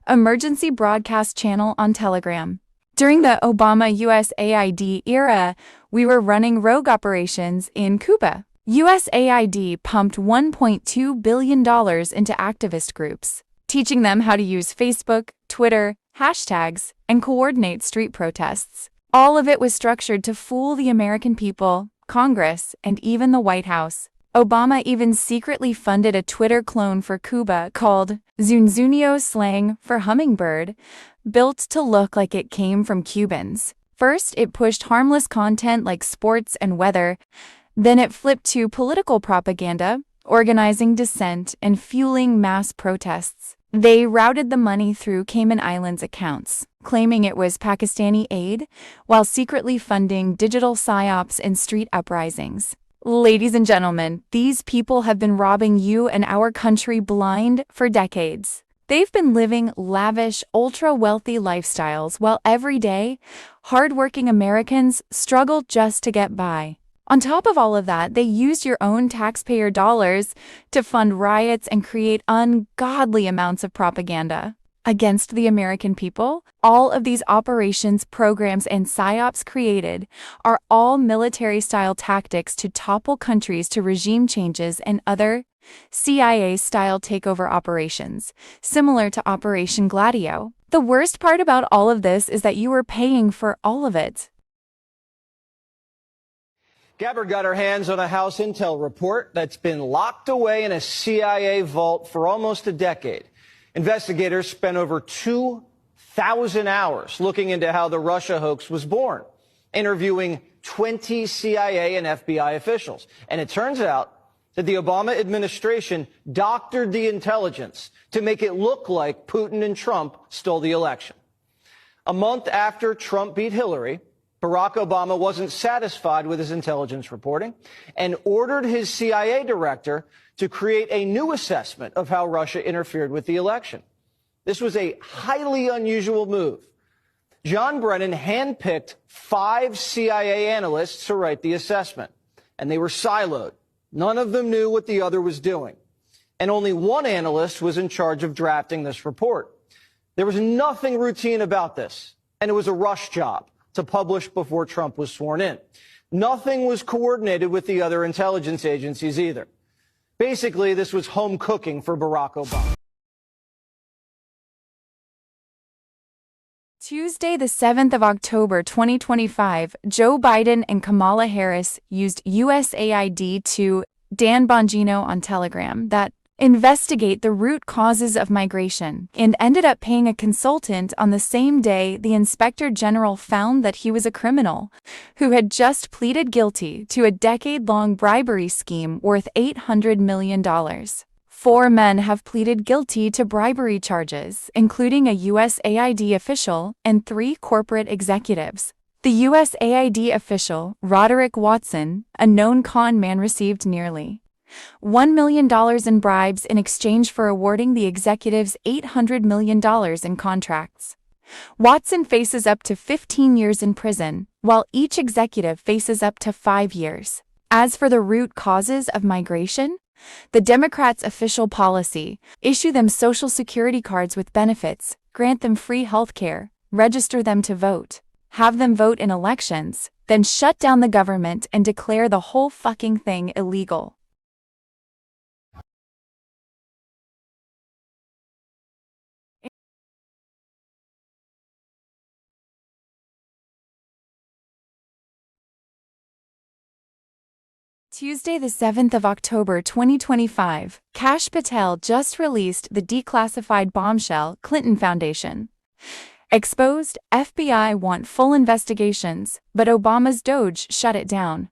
Emergency broadcast channel on Telegram. During the Obama USAID era, we were running rogue operations in Cuba. USAID pumped $1.2 billion into activist groups, teaching them how to use Facebook, Twitter, hashtags, and coordinate street protests. All of it was structured to fool the American people, Congress, and even the White House. Obama even secretly funded a Twitter clone for Cuba called Zunzunio, slang for hummingbird, built to look like it came from Cubans. First, it pushed harmless content like sports and weather. Then it flipped to political propaganda, organizing dissent and fueling mass protests. They routed the money through Cayman Islands accounts, claiming it was Pakistani aid, while secretly funding digital psyops and street uprisings. Ladies and gentlemen, these people have been robbing you and our country blind for decades. They've been living lavish, ultra-wealthy lifestyles while every day, hardworking Americans struggle just to get by. On top of all of that, they used your own taxpayer dollars to fund riots and create ungodly amounts of propaganda against the American people. All of these operations, programs, and psyops created are all military-style tactics to topple countries to regime changes and other CIA-style takeover operations, similar to Operation Gladio. The worst part about all of this is that you are paying for all of it. Gabbard got her hands on a House intel report that's been locked away in a CIA vault for almost a decade. Investigators spent over 2,000 hours looking into how the Russia hoax was born, interviewing 20 CIA and FBI officials. And it turns out that the Obama administration doctored the intelligence to make it look like Putin and Trump stole the election. A month after Trump beat Hillary, Barack Obama wasn't satisfied with his intelligence reporting and ordered his CIA director to create a new assessment of how Russia interfered with the election. This was a highly unusual move. John Brennan handpicked 5 CIA analysts to write the assessment, and they were siloed. None of them knew what the other was doing, and only one analyst was in charge of drafting this report. There was nothing routine about this, and it was a rush job to publish before Trump was sworn in. Nothing was coordinated with the other intelligence agencies either. Basically, this was home cooking for Barack Obama. Tuesday, the 7th of October, 2025, Joe Biden and Kamala Harris used USAID to Dan Bongino on Telegram that investigate the root causes of migration, and ended up paying a consultant on the same day the Inspector General found that he was a criminal who had just pleaded guilty to a decade-long bribery scheme worth $800 million. 4 men have pleaded guilty to bribery charges, including a USAID official and 3 corporate executives. The USAID official, Roderick Watson, a known con man, received nearly $1 million in bribes in exchange for awarding the executives $800 million in contracts. Watson faces up to 15 years in prison, while each executive faces up to 5 years. As for the root causes of migration, the Democrats' official policy: issue them Social Security cards with benefits, grant them free health care, register them to vote, have them vote in elections, then shut down the government and declare the whole fucking thing illegal. Tuesday, the 7th of October, 2025, Kash Patel just released the declassified bombshell Clinton Foundation. Exposed, FBI want full investigations, but Obama's Doge shut it down.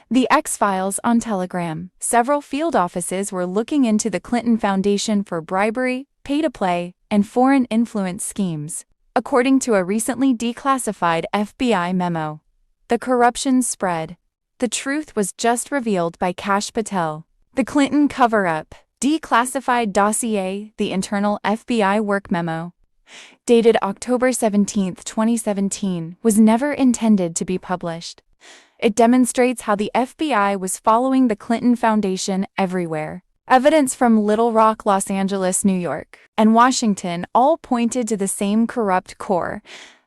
The X-Files on Telegram. Several field offices were looking into the Clinton Foundation for bribery, pay-to-play, and foreign influence schemes, according to a recently declassified FBI memo. The corruption spread. The truth was just revealed by Kash Patel. The Clinton cover-up, declassified dossier, the internal FBI work memo, dated October 17, 2017, was never intended to be published. It demonstrates how the FBI was following the Clinton Foundation everywhere. Evidence from Little Rock, Los Angeles, New York, and Washington all pointed to the same corrupt core.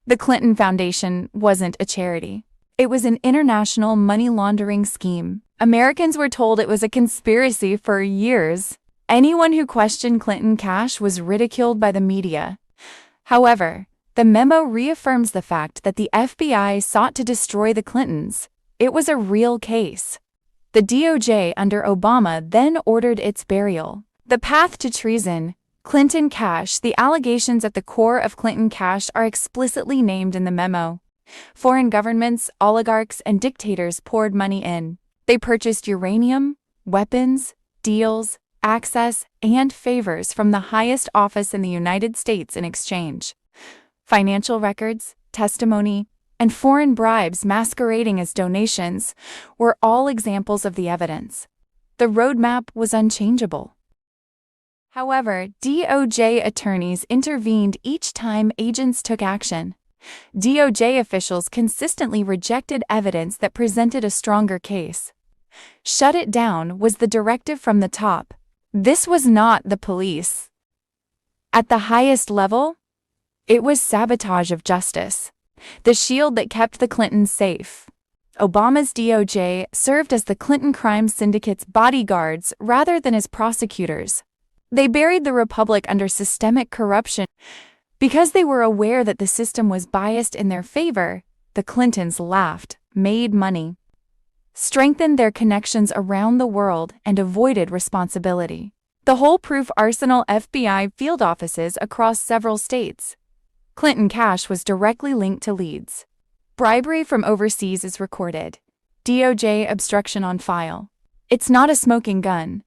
The Clinton Foundation wasn't a charity. It was an international money laundering scheme. Americans were told it was a conspiracy for years. Anyone who questioned Clinton cash was ridiculed by the media. However, the memo reaffirms the fact that the FBI sought to destroy the Clintons. It was a real case. The DOJ under Obama then ordered its burial. The path to treason. Clinton cash. The allegations at the core of Clinton cash are explicitly named in the memo. Foreign governments, oligarchs, and dictators poured money in. They purchased uranium, weapons, deals, access, and favors from the highest office in the United States in exchange. Financial records, testimony, and foreign bribes masquerading as donations were all examples of the evidence. The roadmap was unchangeable. However, DOJ attorneys intervened each time agents took action. DOJ officials consistently rejected evidence that presented a stronger case. Shut it down was the directive from the top. This was not the police. At the highest level, it was sabotage of justice, the shield that kept the Clintons safe. Obama's DOJ served as the Clinton crime syndicate's bodyguards rather than as prosecutors. They buried the republic under systemic corruption. Because they were aware that the system was biased in their favor, the Clintons laughed, made money, strengthened their connections around the world, and avoided responsibility. The whole-proof arsenal FBI field offices across several states. Clinton cash was directly linked to leads. Bribery from overseas is recorded. DOJ obstruction on file. It's not a smoking gun.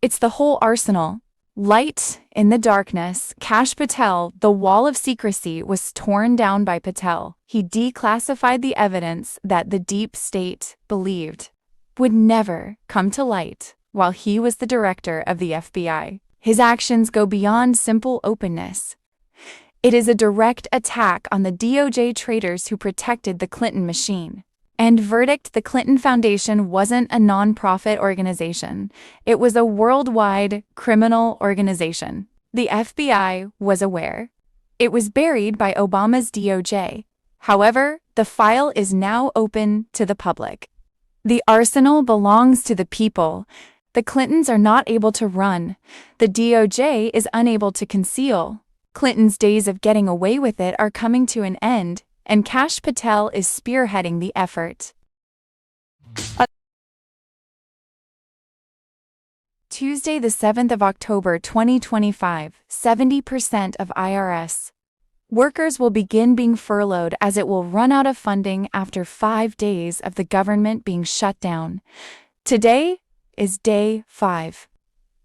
It's the whole arsenal. Light in the darkness. Kash Patel, the wall of secrecy was torn down by Patel. He declassified the evidence that the deep state believed would never come to light while he was the director of the FBI. His actions go beyond simple openness. It is a direct attack on the DOJ traitors who protected the Clinton machine. And verdict: the Clinton Foundation wasn't a non-profit organization. It was a worldwide criminal organization. The FBI was aware. It was buried by Obama's DOJ. However, the file is now open to the public. The arsenal belongs to the people. The Clintons are not able to run. The DOJ is unable to conceal. Clinton's days of getting away with it are coming to an end, and Kash Patel is spearheading the effort. Tuesday, the 7th of October, 2025, 70% of IRS workers will begin being furloughed as it will run out of funding after 5 days of the government being shut down. Today is day 5.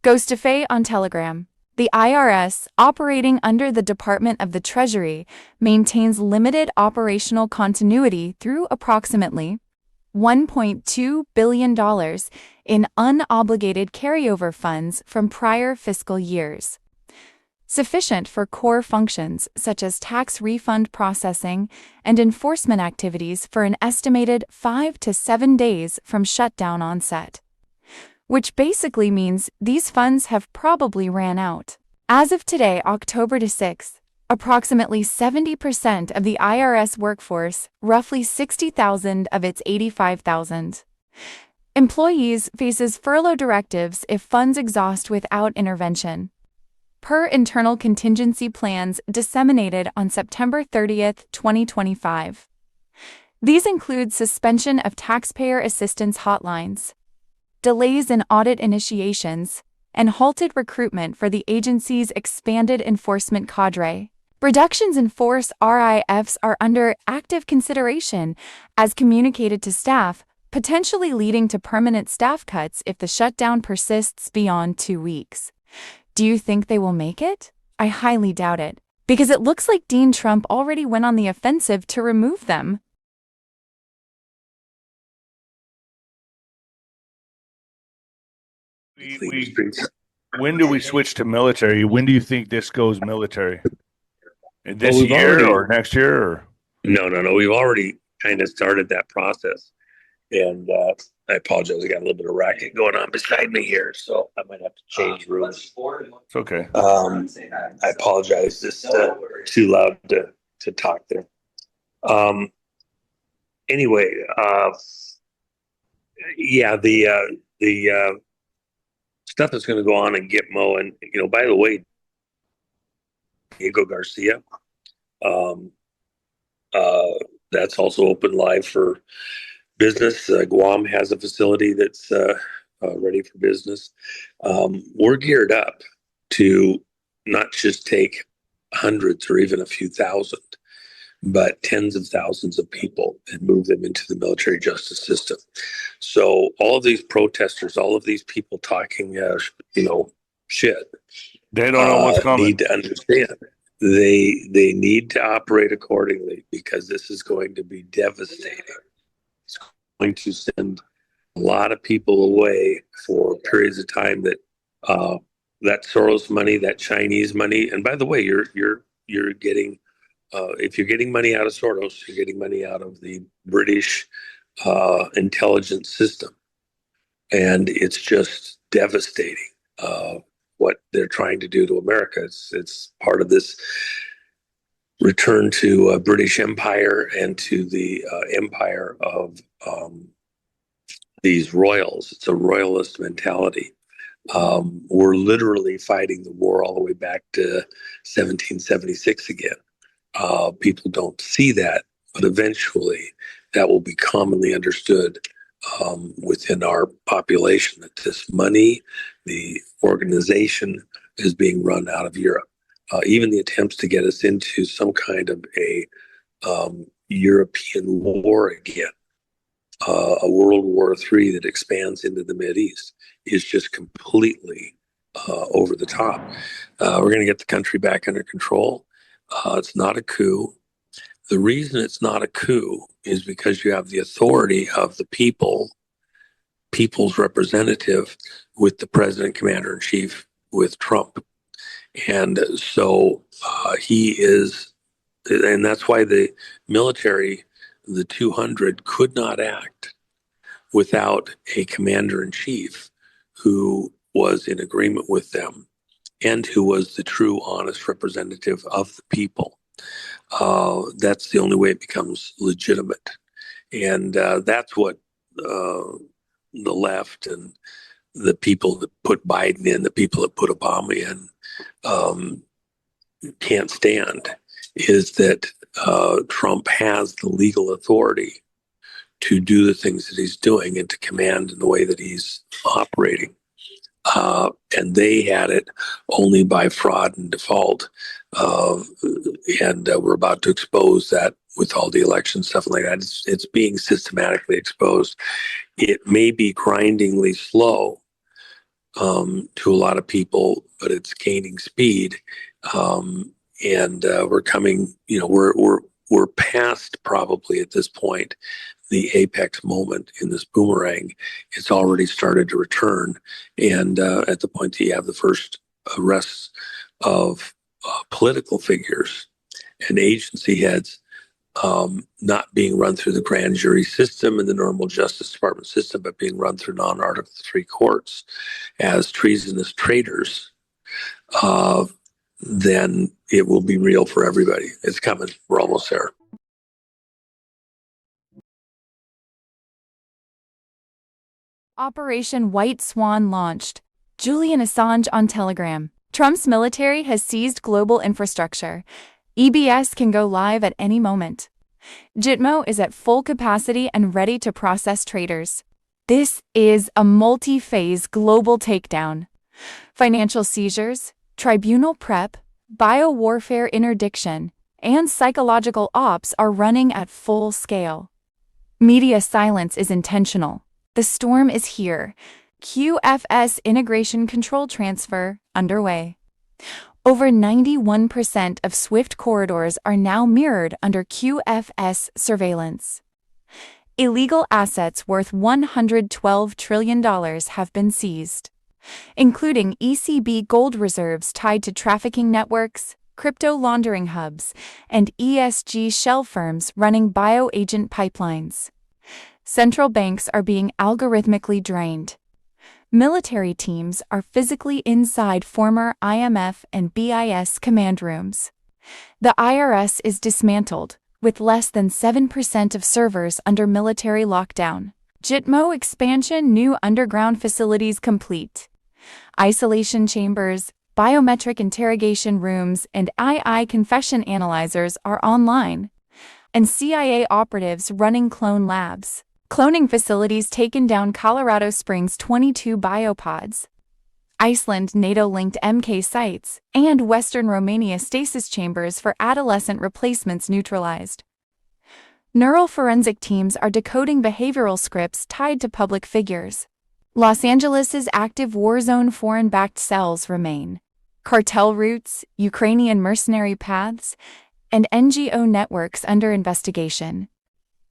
Ghostify on Telegram. The IRS, operating under the Department of the Treasury, maintains limited operational continuity through approximately $1.2 billion in unobligated carryover funds from prior fiscal years, sufficient for core functions such as tax refund processing and enforcement activities for an estimated 5 to 7 days from shutdown onset. Which basically means these funds have probably ran out. As of today, October 6th, approximately 70% of the IRS workforce, roughly 60,000 of its 85,000 employees, faces furlough directives if funds exhaust without intervention, per internal contingency plans disseminated on September 30th, 2025. These include suspension of taxpayer assistance hotlines, delays in audit initiations, and halted recruitment for the agency's expanded enforcement cadre. Reductions in force RIFs are under active consideration, as communicated to staff, potentially leading to permanent staff cuts if the shutdown persists beyond 2 weeks. Do you think they will make it? I highly doubt it, because it looks like Dean Trump already went on the offensive to remove them. When do we switch to military? When do you think this goes military? This Well, we've year already- or next year? Or? No. We've already kind of started that process. And I apologize. I got a little bit of racket going on beside me here, so I might have to change rooms. It's okay. I apologize. Just too loud to talk there. Anyway, yeah, the stuff that's going to go on in Gitmo, and by the way, Diego Garcia, that's also open live for business. Guam has a facility that's ready for business. We're geared up to not just take hundreds or even a few thousand, but tens of thousands of people and move them into the military justice system. So all of these protesters, all of these people talking, shit, they don't know what's coming. Need to understand. They need to operate accordingly, because this is going to be devastating. It's going to send a lot of people away for periods of time that that Soros money, that Chinese money, and by the way, you're getting if you're getting money out of Soros, you're getting money out of the British intelligence system, and it's just devastating what they're trying to do to America. It's part of this return to British Empire and to the empire of these royals. It's a royalist mentality. We're literally fighting the war all the way back to 1776 again. People don't see that, but eventually that will be commonly understood within our population, that this money, the organization, is being run out of Europe. Even the attempts to get us into some kind of a European war again, a World War III that expands into the Mideast, is just completely over the top. We're going to get the country back under control. It's not a coup. The reason it's not a coup is because you have the authority of the people's representative, with the president, commander-in-chief, with Trump. And so he is, and that's why the military, the 200, could not act without a commander-in-chief who was in agreement with them and who was the true, honest representative of the people. That's the only way it becomes legitimate. And that's what the left and the people that put Biden in, the people that put Obama in, can't stand, is that Trump has the legal authority to do the things that he's doing and to command in the way that he's operating. And they had it only by fraud and default. And we're about to expose that with all the election stuff like that. It's being systematically exposed. It may be grindingly slow to a lot of people, but it's gaining speed. And we're coming, we're past probably at this point the apex moment in this boomerang. It's already started to return. And at the point that you have the first arrests of political figures and agency heads not being run through the grand jury system and the normal Justice Department system, but being run through non-Article III courts as treasonous traitors, then it will be real for everybody. It's coming. We're almost there. Operation White Swan launched. Julian Assange on Telegram. Trump's military has seized global infrastructure. EBS can go live at any moment. Gitmo is at full capacity and ready to process traitors. This is a multi-phase global takedown. Financial seizures, tribunal prep, biowarfare interdiction, and psychological ops are running at full scale. Media silence is intentional. The storm is here. QFS integration control transfer underway. Over 91% of SWIFT corridors are now mirrored under QFS surveillance. Illegal assets worth $112 trillion have been seized, including ECB gold reserves tied to trafficking networks, crypto laundering hubs, and ESG shell firms running bioagent pipelines. Central banks are being algorithmically drained. Military teams are physically inside former IMF and BIS command rooms. The IRS is dismantled, with less than 7% of servers under military lockdown. JITMO expansion, new underground facilities complete. Isolation chambers, biometric interrogation rooms, and II confession analyzers are online. And CIA operatives running clone labs. Cloning facilities taken down Colorado Springs 22 biopods. Iceland NATO-linked MK sites, and Western Romania stasis chambers for adolescent replacements neutralized. Neural forensic teams are decoding behavioral scripts tied to public figures. Los Angeles' active war zone foreign-backed cells remain. Cartel routes, Ukrainian mercenary paths, and NGO networks under investigation.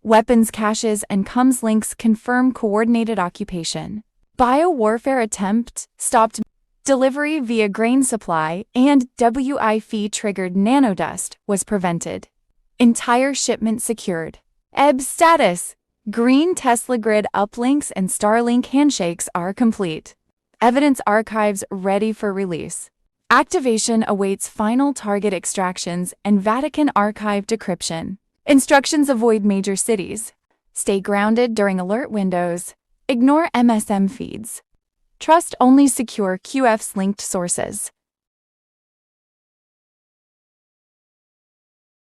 Weapons caches and comms links confirm coordinated occupation. Biowarfare attempt stopped delivery via grain supply, and WIF-triggered nanodust was prevented. Entire shipment secured. EB status. Green Tesla grid uplinks and Starlink handshakes are complete. Evidence archives ready for release. Activation awaits final target extractions and Vatican archive decryption. Instructions avoid major cities. Stay grounded during alert windows. Ignore MSM feeds. Trust only secure QF's linked sources.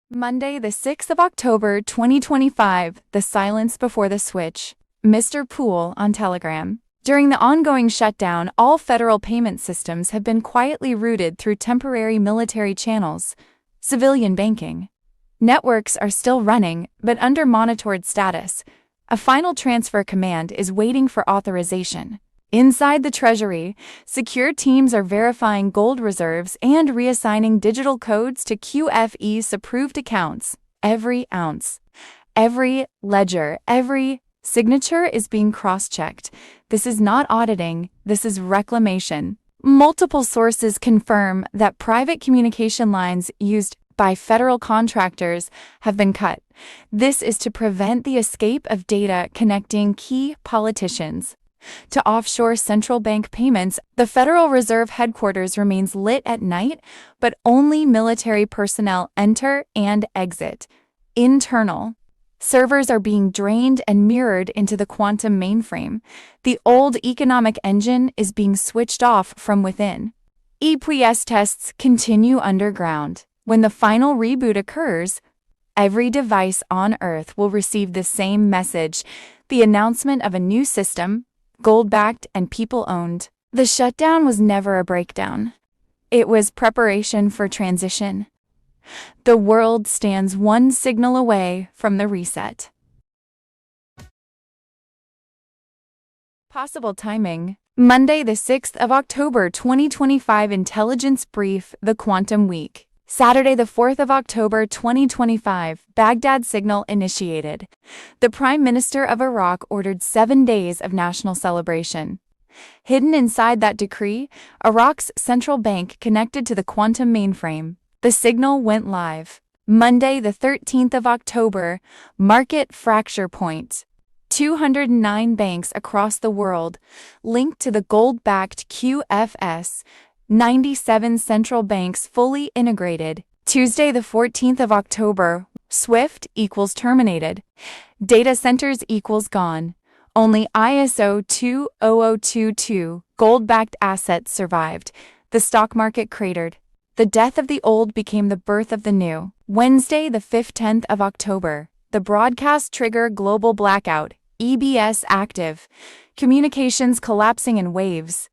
Monday, the 6th of October, 2025, the silence before the switch. Mr. Poole on Telegram. During the ongoing shutdown, all federal payment systems have been quietly routed through temporary military channels. Civilian banking. Networks are still running, but under monitored status. A final transfer command is waiting for authorization. Inside the Treasury, secure teams are verifying gold reserves and reassigning digital codes to QFE's approved accounts. Every ounce, every ledger, every signature is being cross-checked. This is not auditing, this is reclamation. Multiple sources confirm that private communication lines used by federal contractors have been cut. This is to prevent the escape of data connecting key politicians to offshore central bank payments. The Federal Reserve headquarters remains lit at night, but only military personnel enter and exit. Internal. Servers are being drained and mirrored into the quantum mainframe. The old economic engine is being switched off from within. EPS tests continue underground. When the final reboot occurs, every device on Earth will receive the same message, the announcement of a new system, gold-backed and people-owned. The shutdown was never a breakdown. It was preparation for transition. The world stands one signal away from the reset. Possible timing. Monday, the 6th of October, 2025 Intelligence Brief, the Quantum Week. Saturday, the 4th of October, 2025, Baghdad signal initiated. The Prime Minister of Iraq ordered 7 days of national celebration. Hidden inside that decree, Iraq's central bank connected to the quantum mainframe. The signal went live. Monday, the 13th of October, market fracture point. 209 banks across the world linked to the gold-backed QFS. 97 central banks fully integrated. Tuesday, the 14th of October, SWIFT equals terminated. Data centers equals gone. Only ISO 20022 gold-backed assets survived. The stock market cratered. The death of the old became the birth of the new. Wednesday, the 15th of October, the broadcast trigger global blackout. EBS active. Communications collapsing in waves.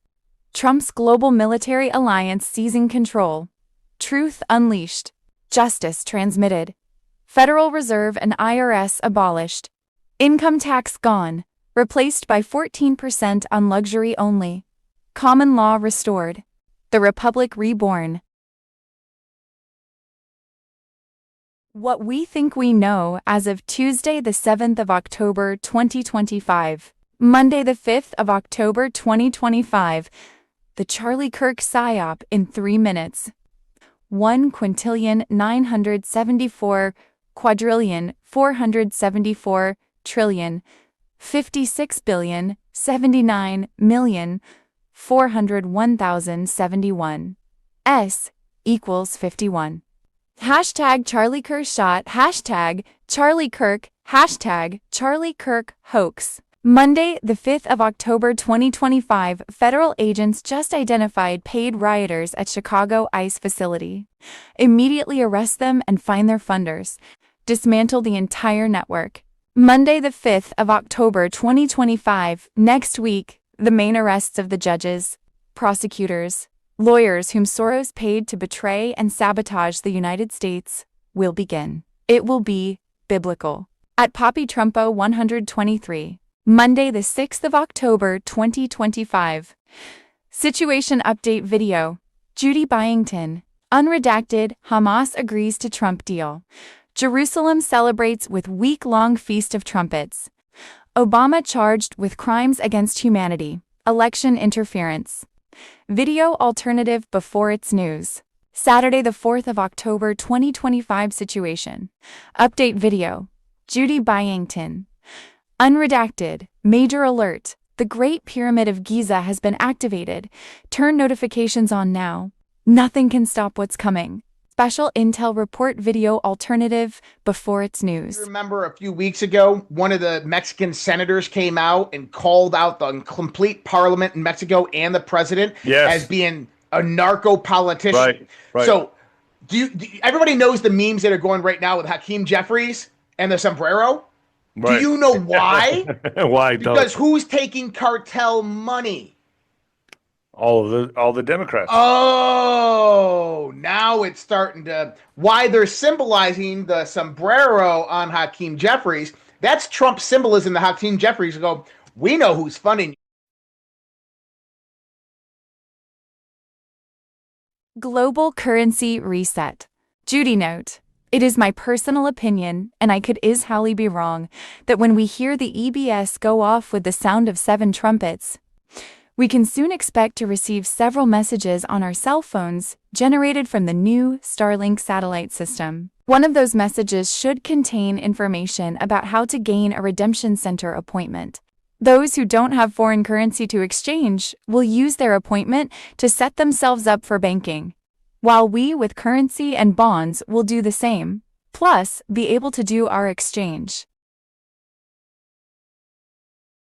Trump's global military alliance seizing control. Truth unleashed. Justice transmitted. Federal Reserve and IRS abolished. Income tax gone, replaced by 14% on luxury only. Common law restored. The Republic reborn. What we think we know as of Tuesday the 7th of October 2025. Monday the 5th of October 2025. The Charlie Kirk PSYOP in 3 minutes. 1,974,474,000,000,401,071. S equals 51. Hashtag Charlie Kirk shot, hashtag Charlie Kirk, hashtag Charlie Kirk hoax. Monday, the 5th of October 2025, federal agents just identified paid rioters at Chicago ICE facility. Immediately arrest them and find their funders. Dismantle the entire network. Monday, the 5th of October 2025, next week, the main arrests of the judges, prosecutors, lawyers whom Soros paid to betray and sabotage the United States will begin. It will be biblical. At Poppy Trumpo 123. Monday, the 6th of October 2025. Situation update video. Judy Byington. Unredacted, Hamas agrees to Trump deal. Jerusalem celebrates with week-long Feast of Trumpets. Obama charged with crimes against humanity. Election interference. Video alternative before its news. Saturday, the 4th of October 2025 situation. Update video. Judy Byington. Unredacted. Major alert. The Great Pyramid of Giza has been activated. Turn notifications on now. Nothing can stop what's coming. Special Intel Report video alternative before its news. Remember a few weeks ago, one of the Mexican senators came out and called out the complete parliament in Mexico and the president as being a narco politician. Right. So everybody knows the memes that are going right now with Hakeem Jeffries and the sombrero? Right. Do you know why? Why? Because who's taking cartel money? All the Democrats. Oh, now it's starting to. Why they're symbolizing the sombrero on Hakeem Jeffries? That's Trump symbolism. The Hakeem Jeffries go. We know who's funding. Global currency reset. Judy note. It is my personal opinion, and I could ishowly be wrong, that when we hear the EBS go off with the sound of 7 trumpets, we can soon expect to receive several messages on our cell phones generated from the new Starlink satellite system. One of those messages should contain information about how to gain a redemption center appointment. Those who don't have foreign currency to exchange will use their appointment to set themselves up for banking, while we with currency and bonds will do the same, plus be able to do our exchange.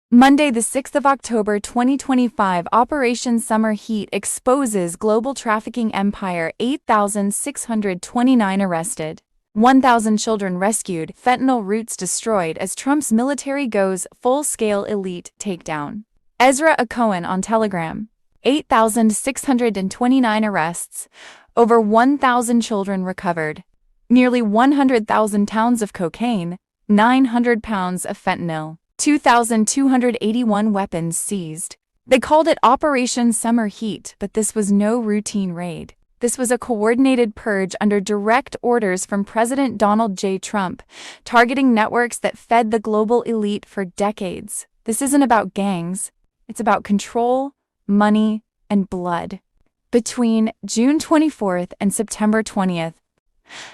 Monday, the 6th of October 2025, Operation Summer Heat exposes global trafficking empire. 8,629 arrested. 1,000 children rescued. Fentanyl routes destroyed as Trump's military goes full-scale elite takedown. Ezra Cohen on Telegram. 8,629 arrests. Over 1,000 children recovered. Nearly 100,000 pounds of cocaine. 900 pounds of fentanyl. 2,281 weapons seized. They called it Operation Summer Heat, but this was no routine raid. This was a coordinated purge under direct orders from President Donald J. Trump, targeting networks that fed the global elite for decades. This isn't about gangs. It's about control, money, and blood. Between June 24th and September 20th,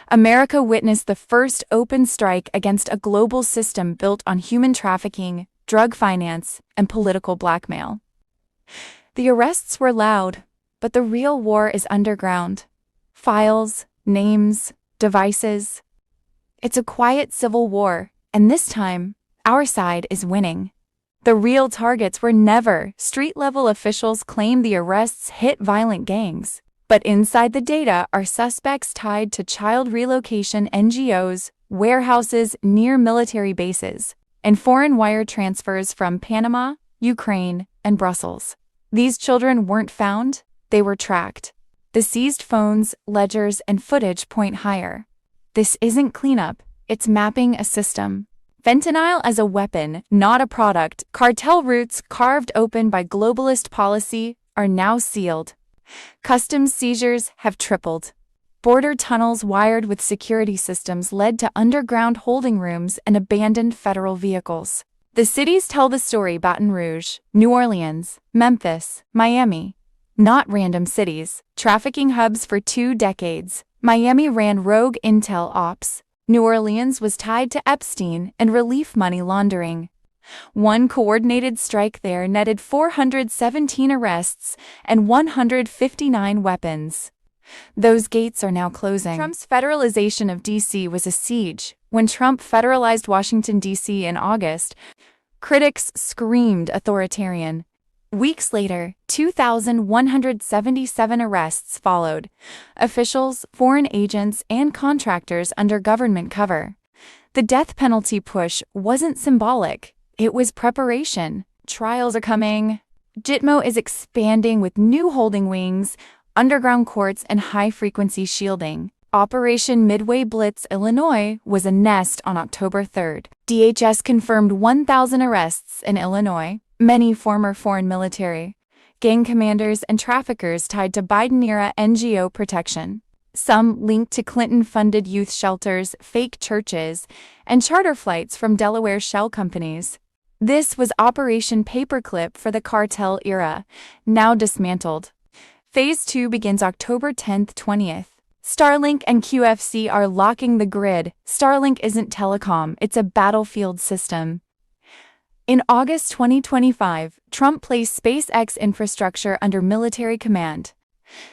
America witnessed the first open strike against a global system built on human trafficking, drug finance, and political blackmail. The arrests were loud, but the real war is underground. Files, names, devices. It's a quiet civil war, and this time, our side is winning. The real targets were never. Street-level officials claim the arrests hit violent gangs. But inside the data are suspects tied to child relocation NGOs, warehouses near military bases. and foreign wire transfers from Panama, Ukraine, and Brussels. These children weren't found, they were tracked. The seized phones, ledgers, and footage point higher. This isn't cleanup, it's mapping a system. Fentanyl as a weapon, not a product, cartel routes carved open by globalist policy are now sealed. Customs seizures have tripled. Border tunnels wired with security systems led to underground holding rooms and abandoned federal vehicles. The cities tell the story: Baton Rouge, New Orleans, Memphis, Miami. Not random cities, trafficking hubs for 2 decades. Miami ran rogue intel ops. New Orleans was tied to Epstein and relief money laundering. One coordinated strike there netted 417 arrests and 159 weapons. Those gates are now closing. Trump's federalization of D.C. was a siege. When Trump federalized Washington, D.C. in August, critics screamed authoritarian. Weeks later, 2,177 arrests followed. Officials, foreign agents, and contractors under government cover. The death penalty push wasn't symbolic. It was preparation. Trials are coming. Gitmo is expanding with new holding wings, underground courts, and high-frequency shielding. Operation Midway Blitz, Illinois, was a nest on October 3rd. DHS confirmed 1,000 arrests in Illinois. Many former foreign military, gang commanders, and traffickers tied to Biden-era NGO protection. Some linked to Clinton-funded youth shelters, fake churches, and charter flights from Delaware shell companies. This was Operation Paperclip for the cartel era, now dismantled. Phase 2 begins October 10th, 20th. Starlink and QFC are locking the grid. Starlink isn't telecom, it's a battlefield system. In August 2025, Trump placed SpaceX infrastructure under military command.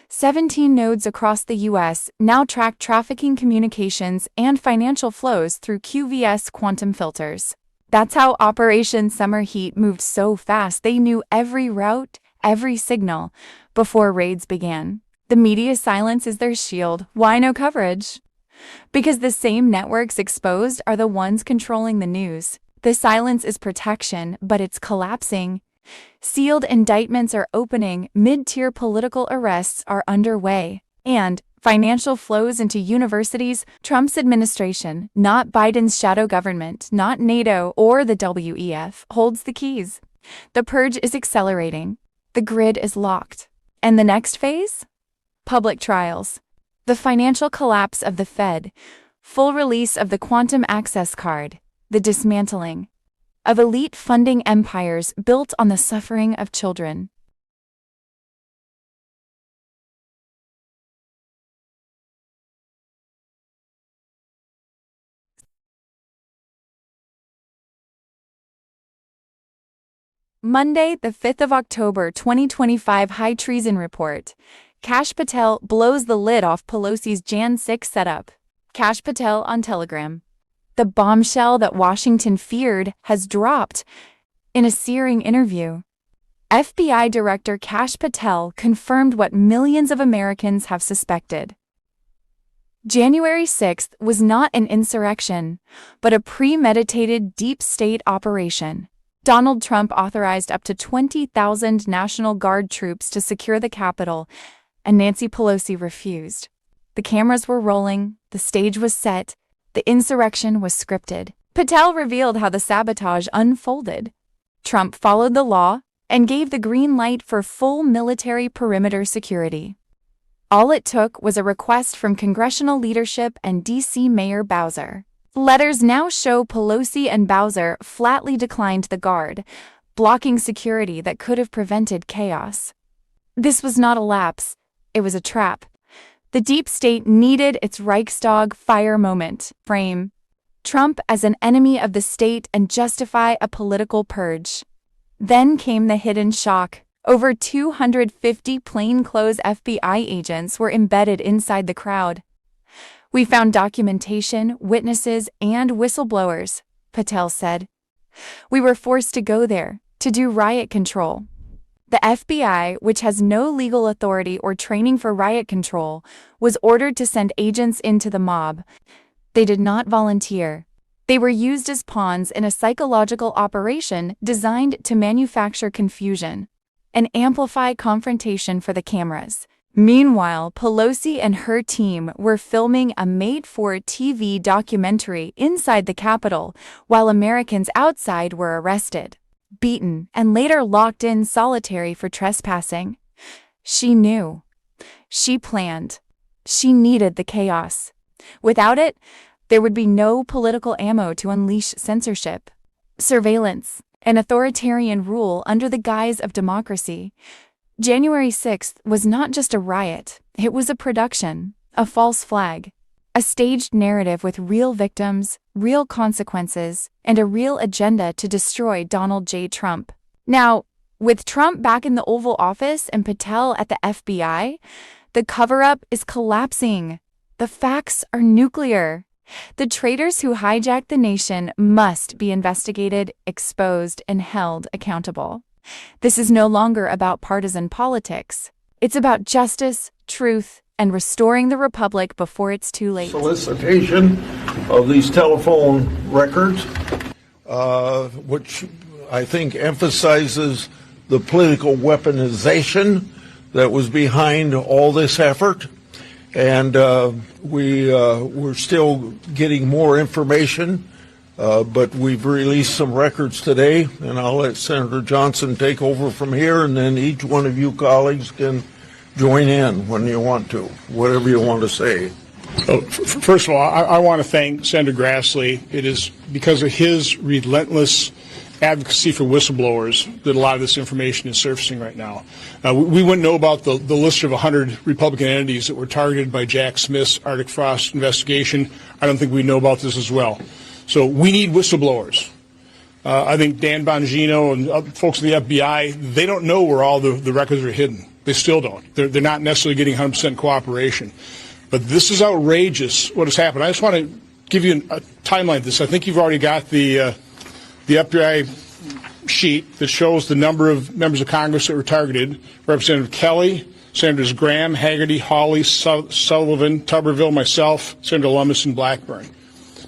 17 nodes across the U.S. now track trafficking communications and financial flows through QVS quantum filters. That's how Operation Summer Heat moved so fast they knew every route, every signal, before raids began. The media silence is their shield. Why no coverage? Because the same networks exposed are the ones controlling the news. The silence is protection, but it's collapsing. Sealed indictments are opening, mid-tier political arrests are underway, and financial flows into universities. Trump's administration, not Biden's shadow government, not NATO or the WEF, holds the keys. The purge is accelerating. The grid is locked. And the next phase? Public trials. The financial collapse of the Fed, full release of the quantum access card, the dismantling of elite funding empires built on the suffering of children. Monday, the 5th of October, 2025 High Treason Report. Kash Patel blows the lid off Pelosi's Jan 6 setup. Kash Patel on Telegram. The bombshell that Washington feared has dropped. In a searing interview, FBI Director Kash Patel confirmed what millions of Americans have suspected. January 6th was not an insurrection, but a premeditated deep state operation. Donald Trump authorized up to 20,000 National Guard troops to secure the Capitol, and Nancy Pelosi refused. The cameras were rolling, the stage was set, the insurrection was scripted. Patel revealed how the sabotage unfolded. Trump followed the law and gave the green light for full military perimeter security. All it took was a request from congressional leadership and D.C. Mayor Bowser. Letters now show Pelosi and Bowser flatly declined the guard, blocking security that could have prevented chaos. This was not a lapse, it was a trap. The deep state needed its Reichstag fire moment frame Trump as an enemy of the state and justify a political purge. Then came the hidden shock. Over 250 plainclothes FBI agents were embedded inside the crowd. We found documentation, witnesses, and whistleblowers, Patel said. We were forced to go there, to do riot control. The FBI, which has no legal authority or training for riot control, was ordered to send agents into the mob. They did not volunteer. They were used as pawns in a psychological operation designed to manufacture confusion and amplify confrontation for the cameras. Meanwhile, Pelosi and her team were filming a made-for-TV documentary inside the Capitol while Americans outside were arrested, beaten, and later locked in solitary for trespassing. She knew. She planned. She needed the chaos. Without it, there would be no political ammo to unleash censorship, surveillance, and authoritarian rule under the guise of democracy. January 6th was not just a riot, it was a production, a false flag, a staged narrative with real victims, real consequences, and a real agenda to destroy Donald J. Trump. Now, with Trump back in the Oval Office and Patel at the FBI, the cover-up is collapsing. The facts are nuclear. The traitors who hijacked the nation must be investigated, exposed, and held accountable. This is no longer about partisan politics. It's about justice, truth, and restoring the republic before it's too late. Solicitation of these telephone records, which I think emphasizes the political weaponization that was behind all this effort. And we're still getting more information. But we've released some records today, and I'll let Senator Johnson take over from here, and then each one of you colleagues can join in when you want to, whatever you want to say. First of all, I want to thank Senator Grassley. It is because of his relentless advocacy for whistleblowers that a lot of this information is surfacing right now. We wouldn't know about the list of 100 Republican entities that were targeted by Jack Smith's Arctic Frost investigation. I don't think we'd know about this as well. So we need whistleblowers. I think Dan Bongino and other folks in the FBI, they don't know where all the records are hidden. They still don't. They're not necessarily getting 100% cooperation. But this is outrageous what has happened. I just want to give you a timeline of this. I think you've already got the FBI sheet that shows the number of members of Congress that were targeted. Representative Kelly, Senators Graham, Haggerty, Hawley, Sullivan, Tuberville, myself, Senator Lummis, and Blackburn.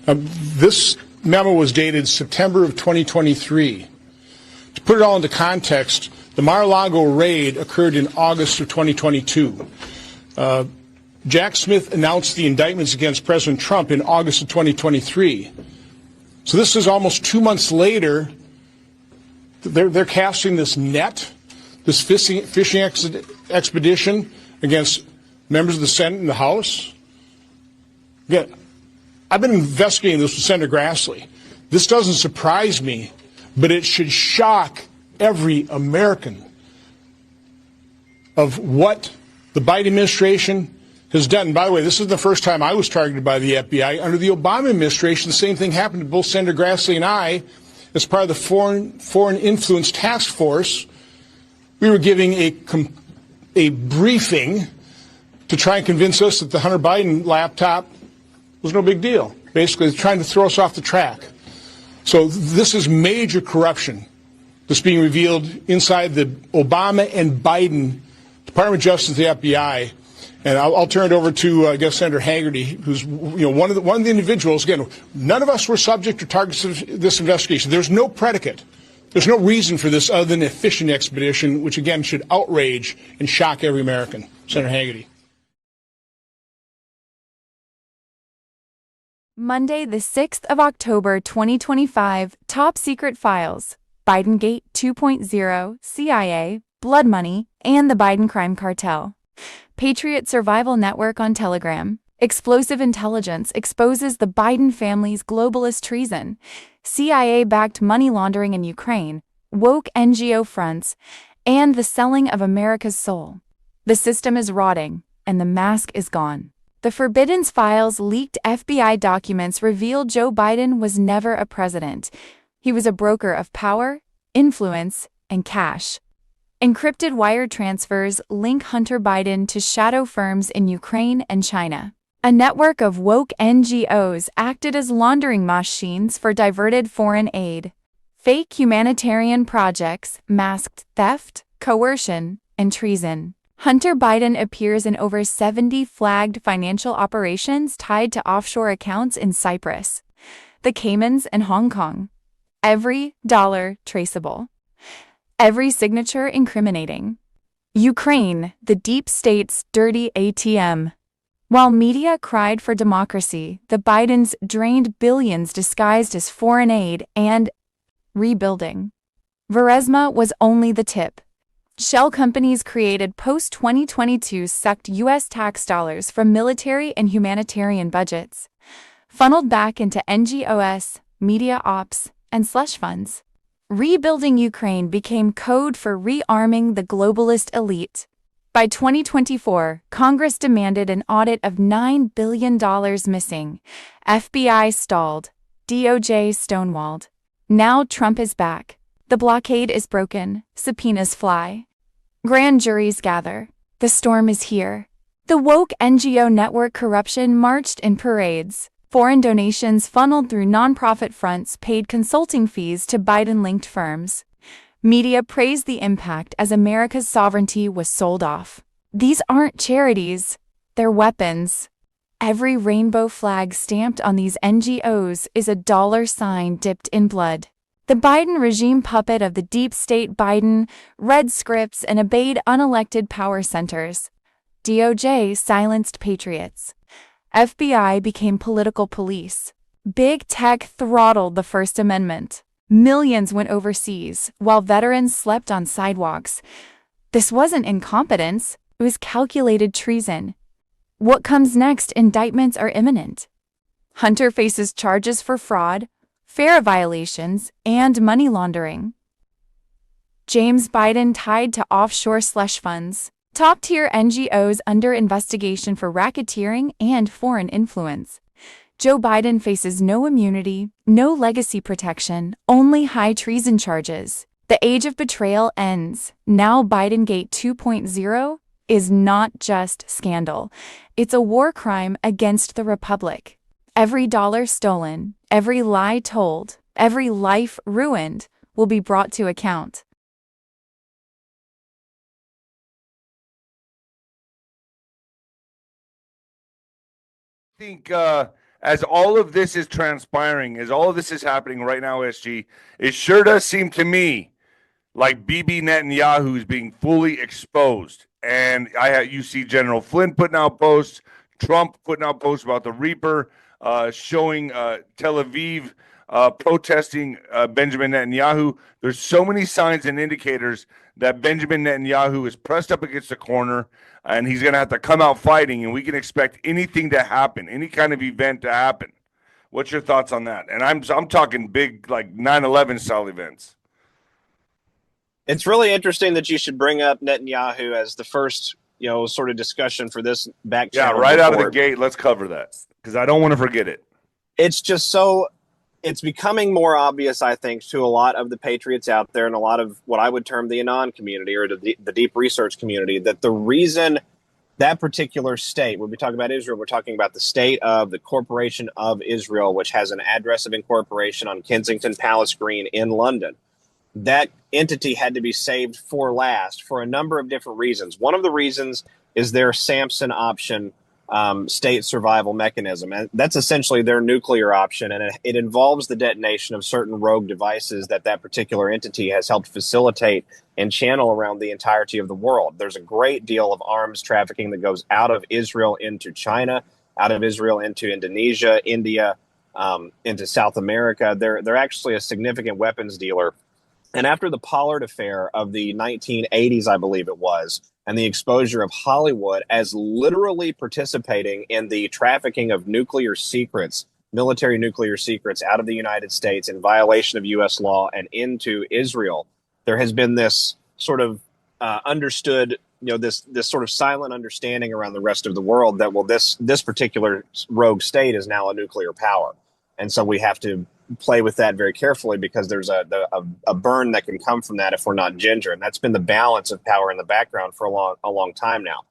This memo was dated September of 2023. To put it all into context, the Mar-a-Lago raid occurred in August of 2022. Jack Smith announced the indictments against President Trump in August of 2023. So this is almost 2 months later. They're casting this net, this fishing expedition against members of the Senate and the House. Again, I've been investigating this with Senator Grassley. This doesn't surprise me, but it should shock every American of what the Biden administration has done. And by the way, this is the first time I was targeted by the FBI. Under the Obama administration, the same thing happened to both Senator Grassley and I. As part of the Foreign Influence Task Force, we were giving a briefing to try and convince us that the Hunter Biden laptop was no big deal. Basically, trying to throw us off the track. So this is major corruption that's being revealed inside the Obama and Biden Department of Justice, the FBI. And I'll turn it over to, I guess, Senator Haggerty, who's one of the individuals. Again, none of us were subject to targets of this investigation. There's no predicate. There's no reason for this other than a fishing expedition, which, again, should outrage and shock every American. Senator Haggerty. Monday, the 6th of October, 2025, Top Secret Files, Bidengate 2.0, CIA, Blood Money, and the Biden Crime Cartel. Patriot Survival Network on Telegram. Explosive intelligence exposes the Biden family's globalist treason. CIA-backed money laundering in Ukraine, woke NGO fronts, and the selling of America's soul. The system is rotting, and the mask is gone. The Forbidden Files leaked FBI documents revealed Joe Biden was never a president. He was a broker of power, influence, and cash. Encrypted wire transfers link Hunter Biden to shadow firms in Ukraine and China. A network of woke NGOs acted as laundering machines for diverted foreign aid. Fake humanitarian projects masked theft, coercion, and treason. Hunter Biden appears in over 70 flagged financial operations tied to offshore accounts in Cyprus. the Caymans, and Hong Kong. Every dollar traceable. Every signature incriminating. Ukraine, the deep state's dirty ATM. While media cried for democracy, the Bidens drained billions disguised as foreign aid and rebuilding. Verizma was only the tip. Shell companies created post-2022 sucked U.S. tax dollars from military and humanitarian budgets, funneled back into NGOs, media ops, and slush funds. Rebuilding Ukraine became code for rearming the globalist elite. By 2024, Congress demanded an audit of $9 billion missing. FBI stalled. DOJ stonewalled. Now Trump is back. The blockade is broken. Subpoenas fly. Grand juries gather. The storm is here. The woke NGO network corruption marched in parades. Foreign donations funneled through nonprofit fronts paid consulting fees to Biden-linked firms. Media praised the impact as America's sovereignty was sold off. These aren't charities, they're weapons. Every rainbow flag stamped on these NGOs is a dollar sign dipped in blood. The Biden regime puppet of the deep state Biden read scripts and obeyed unelected power centers. DOJ silenced patriots. FBI became political police. Big tech throttled the First Amendment. Millions went overseas, while veterans slept on sidewalks. This wasn't incompetence, it was calculated treason. What comes next? Indictments are imminent. Hunter faces charges for fraud, FARA violations, and money laundering. James Biden tied to offshore slush funds. Top-tier NGOs under investigation for racketeering and foreign influence. Joe Biden faces no immunity, no legacy protection, only high treason charges. The age of betrayal ends. Now Bidengate 2.0 is not just scandal. It's a war crime against the Republic. Every dollar stolen, every lie told, every life ruined will be brought to account. I think as all of this is transpiring, as all of this is happening right now, SG, it sure does seem to me like Bibi Netanyahu is being fully exposed. And you see General Flynn putting out posts, Trump putting out posts about the Reaper, showing Tel Aviv protesting Benjamin Netanyahu. There's so many signs and indicators that Benjamin Netanyahu is pressed up against the corner, and he's going to have to come out fighting, and we can expect anything to happen, any kind of event to happen. What's your thoughts on that? And I'm talking big, like 9/11 style events. It's really interesting that you should bring up Netanyahu as the first, sort of discussion for this back channel. Yeah, right out of the gate, let's cover that because I don't want to forget it. It's just it's becoming more obvious, I think, to a lot of the patriots out there and a lot of what I would term the Anon community or the deep research community, that the reason that particular state, when we talk about Israel, we're talking about the state of the Corporation of Israel, which has an address of incorporation on Kensington Palace Green in London. That entity had to be saved for last for a number of different reasons. One of the reasons is their Samson option state survival mechanism. And that's essentially their nuclear option. And it involves the detonation of certain rogue devices that particular entity has helped facilitate and channel around the entirety of the world. There's a great deal of arms trafficking that goes out of Israel into China, out of Israel into Indonesia, India, into South America. They're actually a significant weapons dealer. And after the Pollard affair of the 1980s, I believe it was, and the exposure of Hollywood as literally participating in the trafficking of nuclear secrets, military nuclear secrets out of the United States in violation of U.S. law and into Israel, there has been this sort of understood, this sort of silent understanding around the rest of the world that, well, this particular rogue state is now a nuclear power. And so we have to play with that very carefully because there's a burn that can come from that if we're not ginger. And that's been the balance of power in the background for a long time now.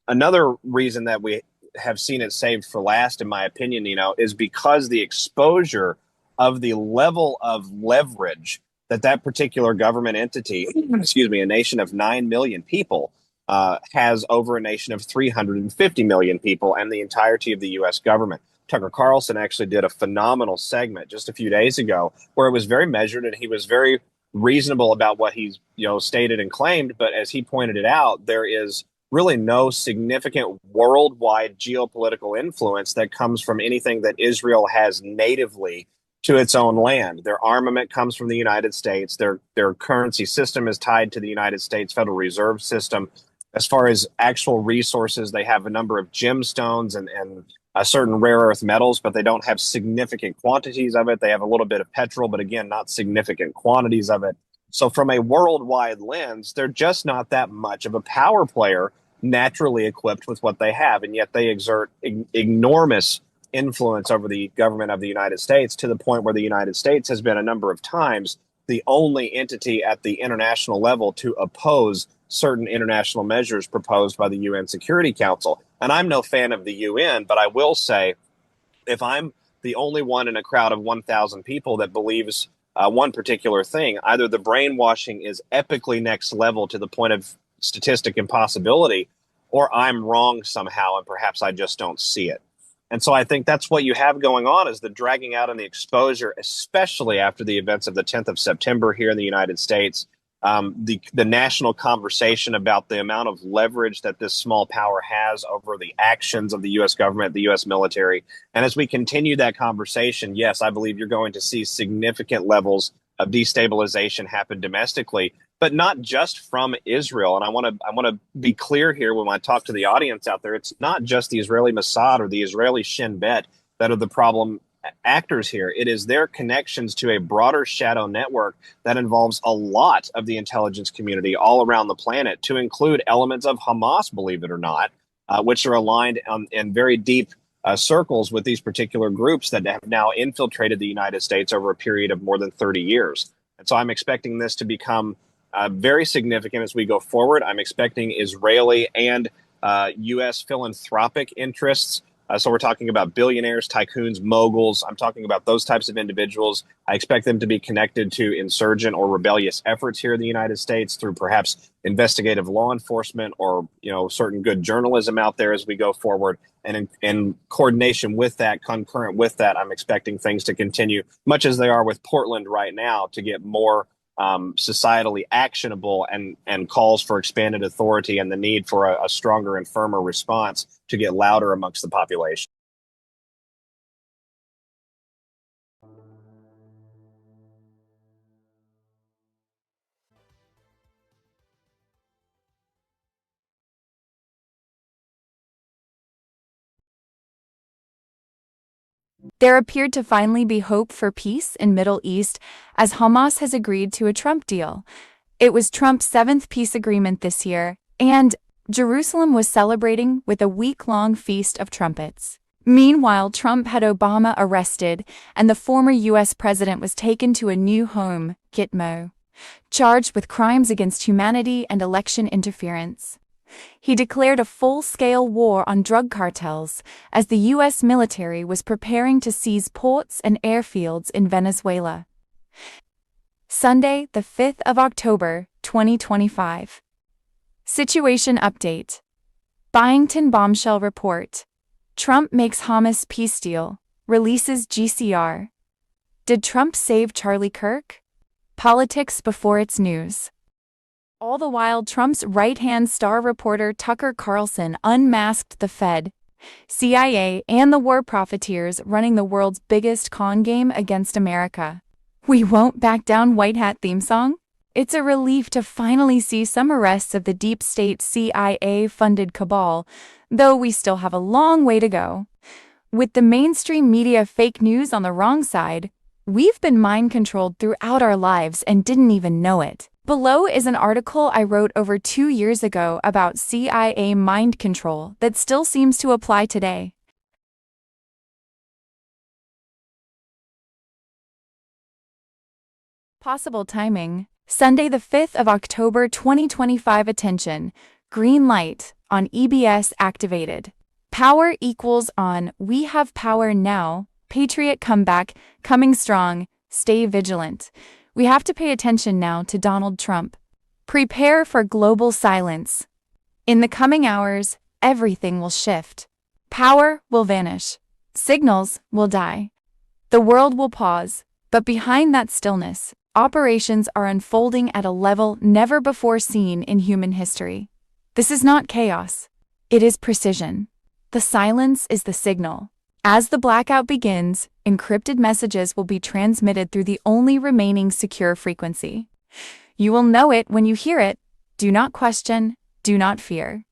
Another reason that we have seen it saved for last, in my opinion, is because the exposure of the level of leverage that particular government entity, a nation of 9 million people, has over a nation of 350 million people and the entirety of the U.S. government. Tucker Carlson actually did a phenomenal segment just a few days ago where it was very measured and he was very reasonable about what he's stated and claimed. But as he pointed it out, there is really no significant worldwide geopolitical influence that comes from anything that Israel has natively to its own land. Their armament comes from the United States. Their currency system is tied to the United States Federal Reserve System. As far as actual resources, they have a number of gemstones and certain rare earth metals, but they don't have significant quantities of it. They have a little bit of petrol, but again, not significant quantities of it. So from a worldwide lens, they're just not that much of a power player naturally equipped with what they have. And yet they exert enormous influence over the government of the United States, to the point where the United States has been a number of times the only entity at the international level to oppose certain international measures proposed by the UN Security Council. And I'm no fan of the UN, but I will say, if I'm the only one in a crowd of 1,000 people that believes one particular thing, either the brainwashing is epically next level to the point of statistic impossibility, or I'm wrong somehow and perhaps I just don't see it. And so I think that's what you have going on, is the dragging out and the exposure, especially after the events of the 10th of September here in the United States. The national conversation about the amount of leverage that this small power has over the actions of the U.S. government, the U.S. military. And as we continue that conversation, yes, I believe you're going to see significant levels of destabilization happen domestically, but not just from Israel. And I want to be clear here when I talk to the audience out there. It's not just the Israeli Mossad or the Israeli Shin Bet that are the problem actors here. It is their connections to a broader shadow network that involves a lot of the intelligence community all around the planet, to include elements of Hamas, believe it or not, which are aligned in very deep circles with these particular groups that have now infiltrated the United States over a period of more than 30 years. And so I'm expecting this to become very significant as we go forward. I'm expecting Israeli and U.S. philanthropic interests. So we're talking about billionaires, tycoons, moguls. I'm talking about those types of individuals. I expect them to be connected to insurgent or rebellious efforts here in the United States through perhaps investigative law enforcement or, certain good journalism out there as we go forward. And in coordination with that, concurrent with that, I'm expecting things to continue, much as they are with Portland right now, to get more societally actionable and calls for expanded authority and the need for a stronger and firmer response to get louder amongst the population. There appeared to finally be hope for peace in Middle East as Hamas has agreed to a Trump deal. It was Trump's 7th peace agreement this year, and Jerusalem was celebrating with a week-long feast of trumpets. Meanwhile, Trump had Obama arrested, and the former U.S. president was taken to a new home, Gitmo, charged with crimes against humanity and election interference. He declared a full-scale war on drug cartels as the U.S. military was preparing to seize ports and airfields in Venezuela. Sunday, the 5th of October, 2025. Situation update. Byington bombshell report. Trump makes Hamas peace deal, releases GCR. Did Trump save Charlie Kirk? Politics before it's news. All the while, Trump's right-hand star reporter Tucker Carlson unmasked the Fed, CIA, and the war profiteers running the world's biggest con game against America. We won't back down white hat theme song? It's a relief to finally see some arrests of the deep state CIA-funded cabal, though we still have a long way to go. With the mainstream media fake news on the wrong side, we've been mind-controlled throughout our lives and didn't even know it. Below is an article I wrote over 2 years ago about CIA mind control that still seems to apply today. Possible timing. Sunday the 5th of October 2025. Attention. Green light on EBS activated. Power equals on We Have Power Now. Patriot comeback. Coming strong. Stay vigilant. We have to pay attention now to Donald Trump. Prepare for global silence. In the coming hours, everything will shift. Power will vanish. Signals will die. The world will pause, but behind that stillness, operations are unfolding at a level never before seen in human history. This is not chaos. It is precision. The silence is the signal. As the blackout begins, encrypted messages will be transmitted through the only remaining secure frequency. You will know it when you hear it. Do not question, do not fear.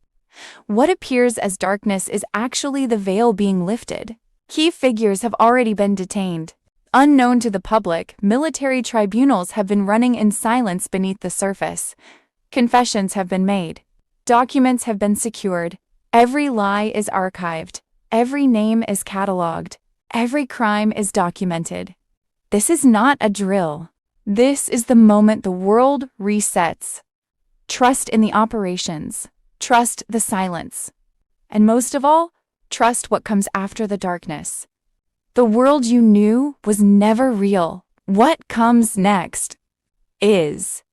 What appears as darkness is actually the veil being lifted. Key figures have already been detained. Unknown to the public, military tribunals have been running in silence beneath the surface. Confessions have been made. Documents have been secured. Every lie is archived. Every name is cataloged. Every crime is documented. This is not a drill. This is the moment the world resets. Trust in the operations. Trust the silence. And most of all, trust what comes after the darkness. The world you knew was never real. What comes next is.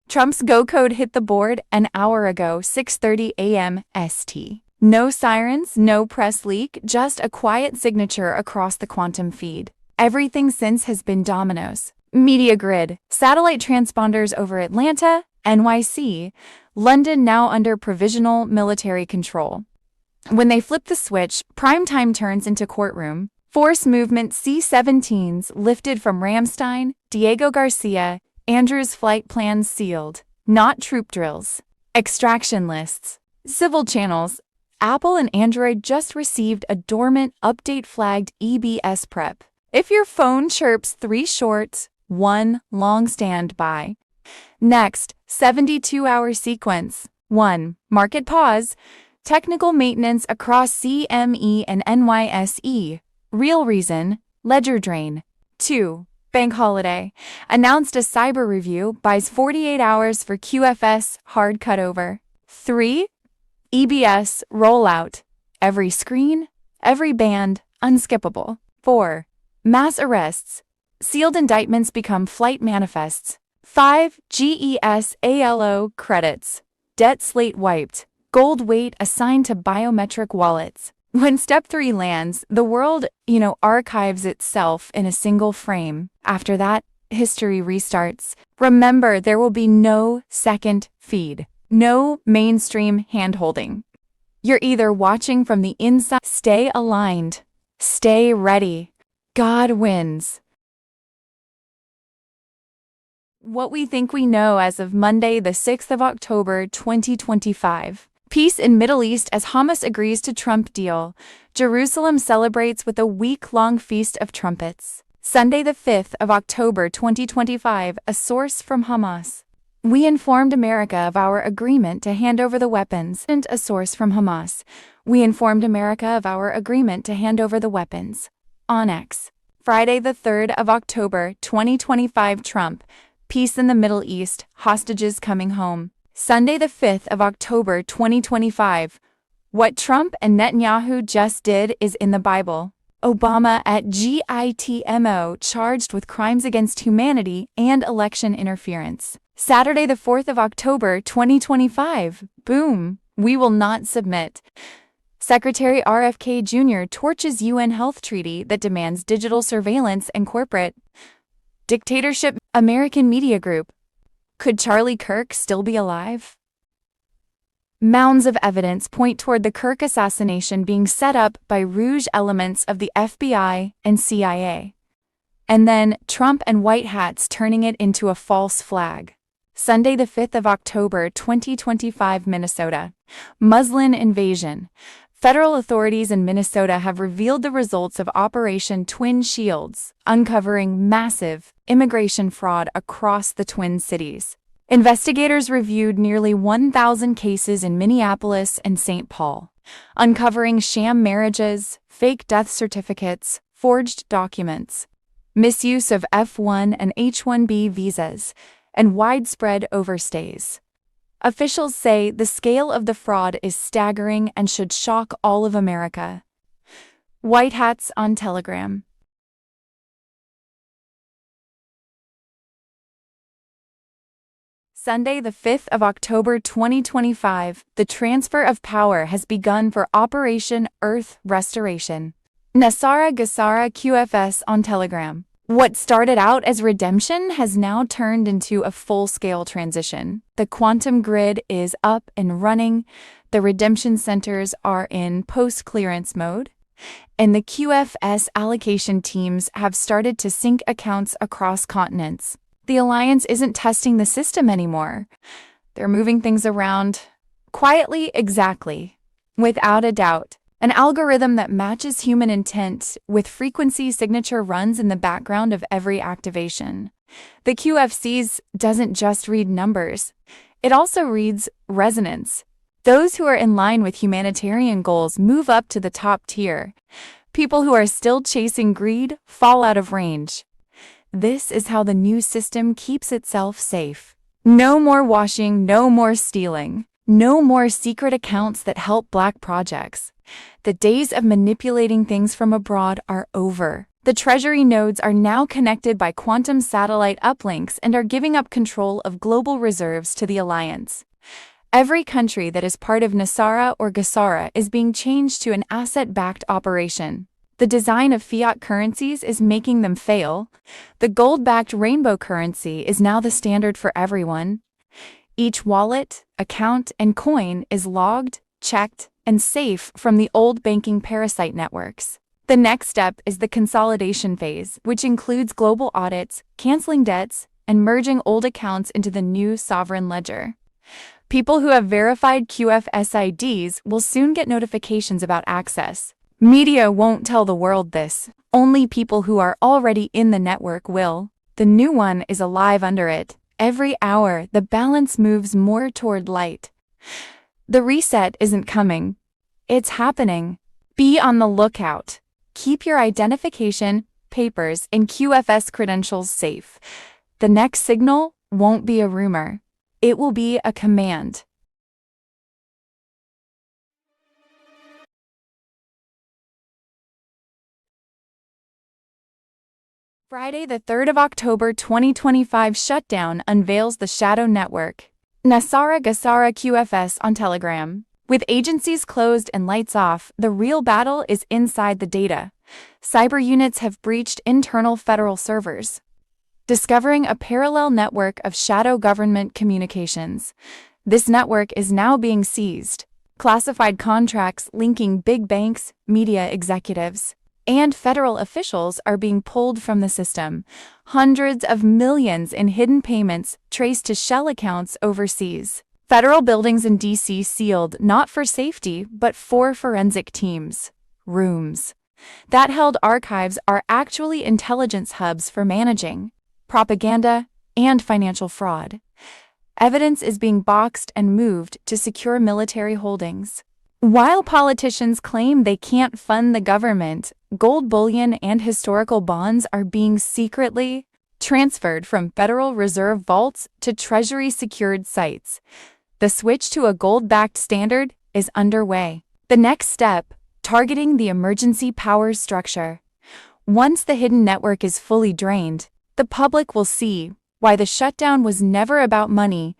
Trump's Go code hit the board an hour ago, 6:30 a.m. ST. No sirens, no press leak, just a quiet signature across the quantum feed. Everything since has been dominoes. Media grid, satellite transponders over Atlanta, NYC, London now under provisional military control. When they flip the switch, primetime turns into courtroom. Force movement C-17s lifted from Ramstein, Diego Garcia, Andrews flight plans sealed. Not troop drills. Extraction lists. Civil channels. Apple and Android just received a dormant update-flagged EBS prep. If your phone chirps 3 short, 1 long standby. Next, 72-hour sequence. 1. Market pause. Technical maintenance across CME and NYSE. Real reason. Ledger drain. 2. Bank holiday. Announced a cyber review, buys 48 hours for QFS hard cutover. 3. EBS rollout. Every screen, every band, unskippable. 4. Mass arrests. Sealed indictments become flight manifests. 5. GES ALO credits. Debt slate wiped. Gold weight assigned to biometric wallets. When step 3 lands, the world, archives itself in a single frame. After that, history restarts. Remember, there will be no second feed. No mainstream handholding. You're either watching from the inside. Stay aligned. Stay ready. God wins. What we think we know as of Monday, the 6th of October, 2025. Peace in Middle East as Hamas agrees to Trump deal. Jerusalem celebrates with a week-long feast of trumpets. Sunday, the 5th of October, 2025, a source from Hamas. We informed America of our agreement to hand over the weapons. And a source from Hamas. We informed America of our agreement to hand over the weapons. On X. Friday, the 3rd of October, 2025, Trump. Peace in the Middle East, hostages coming home. Sunday, the 5th of October, 2025. What Trump and Netanyahu just did is in the Bible. Obama at GITMO charged with crimes against humanity and election interference. Saturday, the 4th of October, 2025. Boom. We will not submit. Secretary RFK Jr. torches UN health treaty that demands digital surveillance and corporate dictatorship. American Media Group. Could Charlie Kirk still be alive? Mounds of evidence point toward the Kirk assassination being set up by Rouge elements of the FBI and CIA. And then Trump and white hats turning it into a false flag. Sunday, the 5th of October, 2025, Minnesota. Muslim invasion. Federal authorities in Minnesota have revealed the results of Operation Twin Shields, uncovering massive immigration fraud across the Twin Cities. Investigators reviewed nearly 1,000 cases in Minneapolis and St. Paul, uncovering sham marriages, fake death certificates, forged documents, misuse of F-1 and H-1B visas, and widespread overstays. Officials say the scale of the fraud is staggering and should shock all of America. White hats on Telegram. Sunday, the 5th of October 2025, the transfer of power has begun for Operation Earth Restoration. Nasara Gassara QFS on Telegram. What started out as redemption has now turned into a full-scale transition. The quantum grid is up and running, the redemption centers are in post-clearance mode, and the QFS allocation teams have started to sync accounts across continents. The Alliance isn't testing the system anymore. They're moving things around quietly, exactly, without a doubt. An algorithm that matches human intent with frequency signature runs in the background of every activation. The QFCs doesn't just read numbers. It also reads resonance. Those who are in line with humanitarian goals move up to the top tier. People who are still chasing greed fall out of range. This is how the new system keeps itself safe. No more washing, no more stealing. No more secret accounts that help Black projects. The days of manipulating things from abroad are over. The Treasury nodes are now connected by quantum satellite uplinks and are giving up control of global reserves to the Alliance. Every country that is part of Nasara or Gassara is being changed to an asset-backed operation. The design of fiat currencies is making them fail. The gold-backed rainbow currency is now the standard for everyone. Each wallet, account, and coin is logged, checked, and safe from the old banking parasite networks. The next step is the consolidation phase, which includes global audits, canceling debts, and merging old accounts into the new sovereign ledger. People who have verified QFSIDs will soon get notifications about access. Media won't tell the world this. Only people who are already in the network will. The new one is alive under it. Every hour, the balance moves more toward light. The reset isn't coming. It's happening. Be on the lookout. Keep your identification, papers, and QFS credentials safe. The next signal won't be a rumor. It will be a command. Friday, the 3rd of October 2025 shutdown unveils the Shadow Network. Nasara Gassara QFS on Telegram. With agencies closed and lights off, the real battle is inside the data. Cyber units have breached internal federal servers, discovering a parallel network of shadow government communications. This network is now being seized. Classified contracts linking big banks, media executives, and federal officials are being pulled from the system. Hundreds of millions in hidden payments traced to shell accounts overseas. Federal buildings in D.C. sealed not for safety, but for forensic teams. Rooms that held archives are actually intelligence hubs for managing propaganda and financial fraud. Evidence is being boxed and moved to secure military holdings. While politicians claim they can't fund the government, gold bullion and historical bonds are being secretly transferred from Federal Reserve vaults to Treasury-secured sites. The switch to a gold-backed standard is underway. The next step, targeting the emergency powers structure. Once the hidden network is fully drained, the public will see why the shutdown was never about money.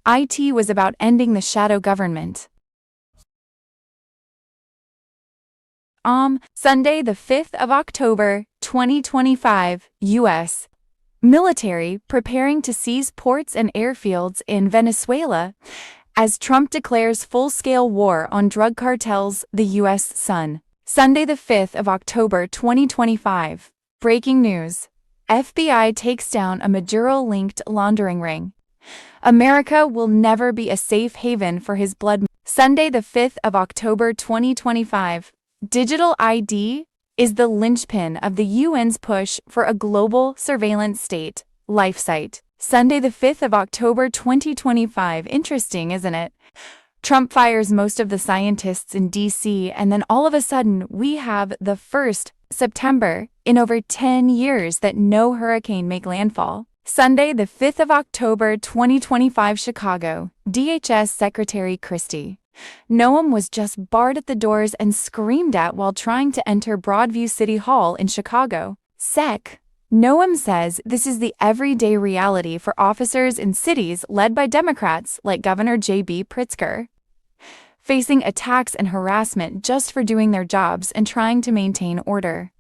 IT was about ending the shadow government. Sunday, the 5th of October, 2025, U.S. military preparing to seize ports and airfields in Venezuela as Trump declares full-scale war on drug cartels, the U.S. Sun. Sunday, the 5th of October, 2025. Breaking news. FBI takes down a Maduro-linked laundering ring. America will never be a safe haven for his blood. Sunday, the 5th of October, 2025. Digital ID is the linchpin of the UN's push for a global surveillance state, LifeSite. Sunday, the 5th of October, 2025. Interesting, isn't it? Trump fires most of the scientists in D.C., and then all of a sudden, we have the first September in over 10 years that no hurricane make landfall. Sunday, the 5th of October, 2025, Chicago. DHS Secretary Christie. Noam was just barred at the doors and screamed at while trying to enter Broadview City Hall in Chicago. Noam says this is the everyday reality for officers in cities led by Democrats like Governor J.B. Pritzker, facing attacks and harassment just for doing their jobs and trying to maintain order.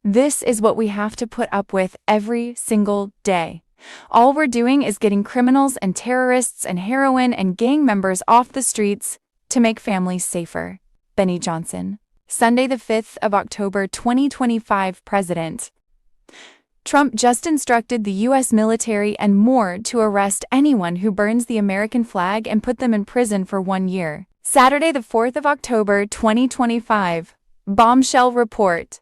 This is what we have to put up with every single day. All we're doing is getting criminals and terrorists and heroin and gang members off the streets to make families safer. Benny Johnson. Sunday, the 5th of October, 2025, President Trump just instructed the U.S. military and more to arrest anyone who burns the American flag and put them in prison for 1 year. Saturday, the 4th of October, 2025. Bombshell report.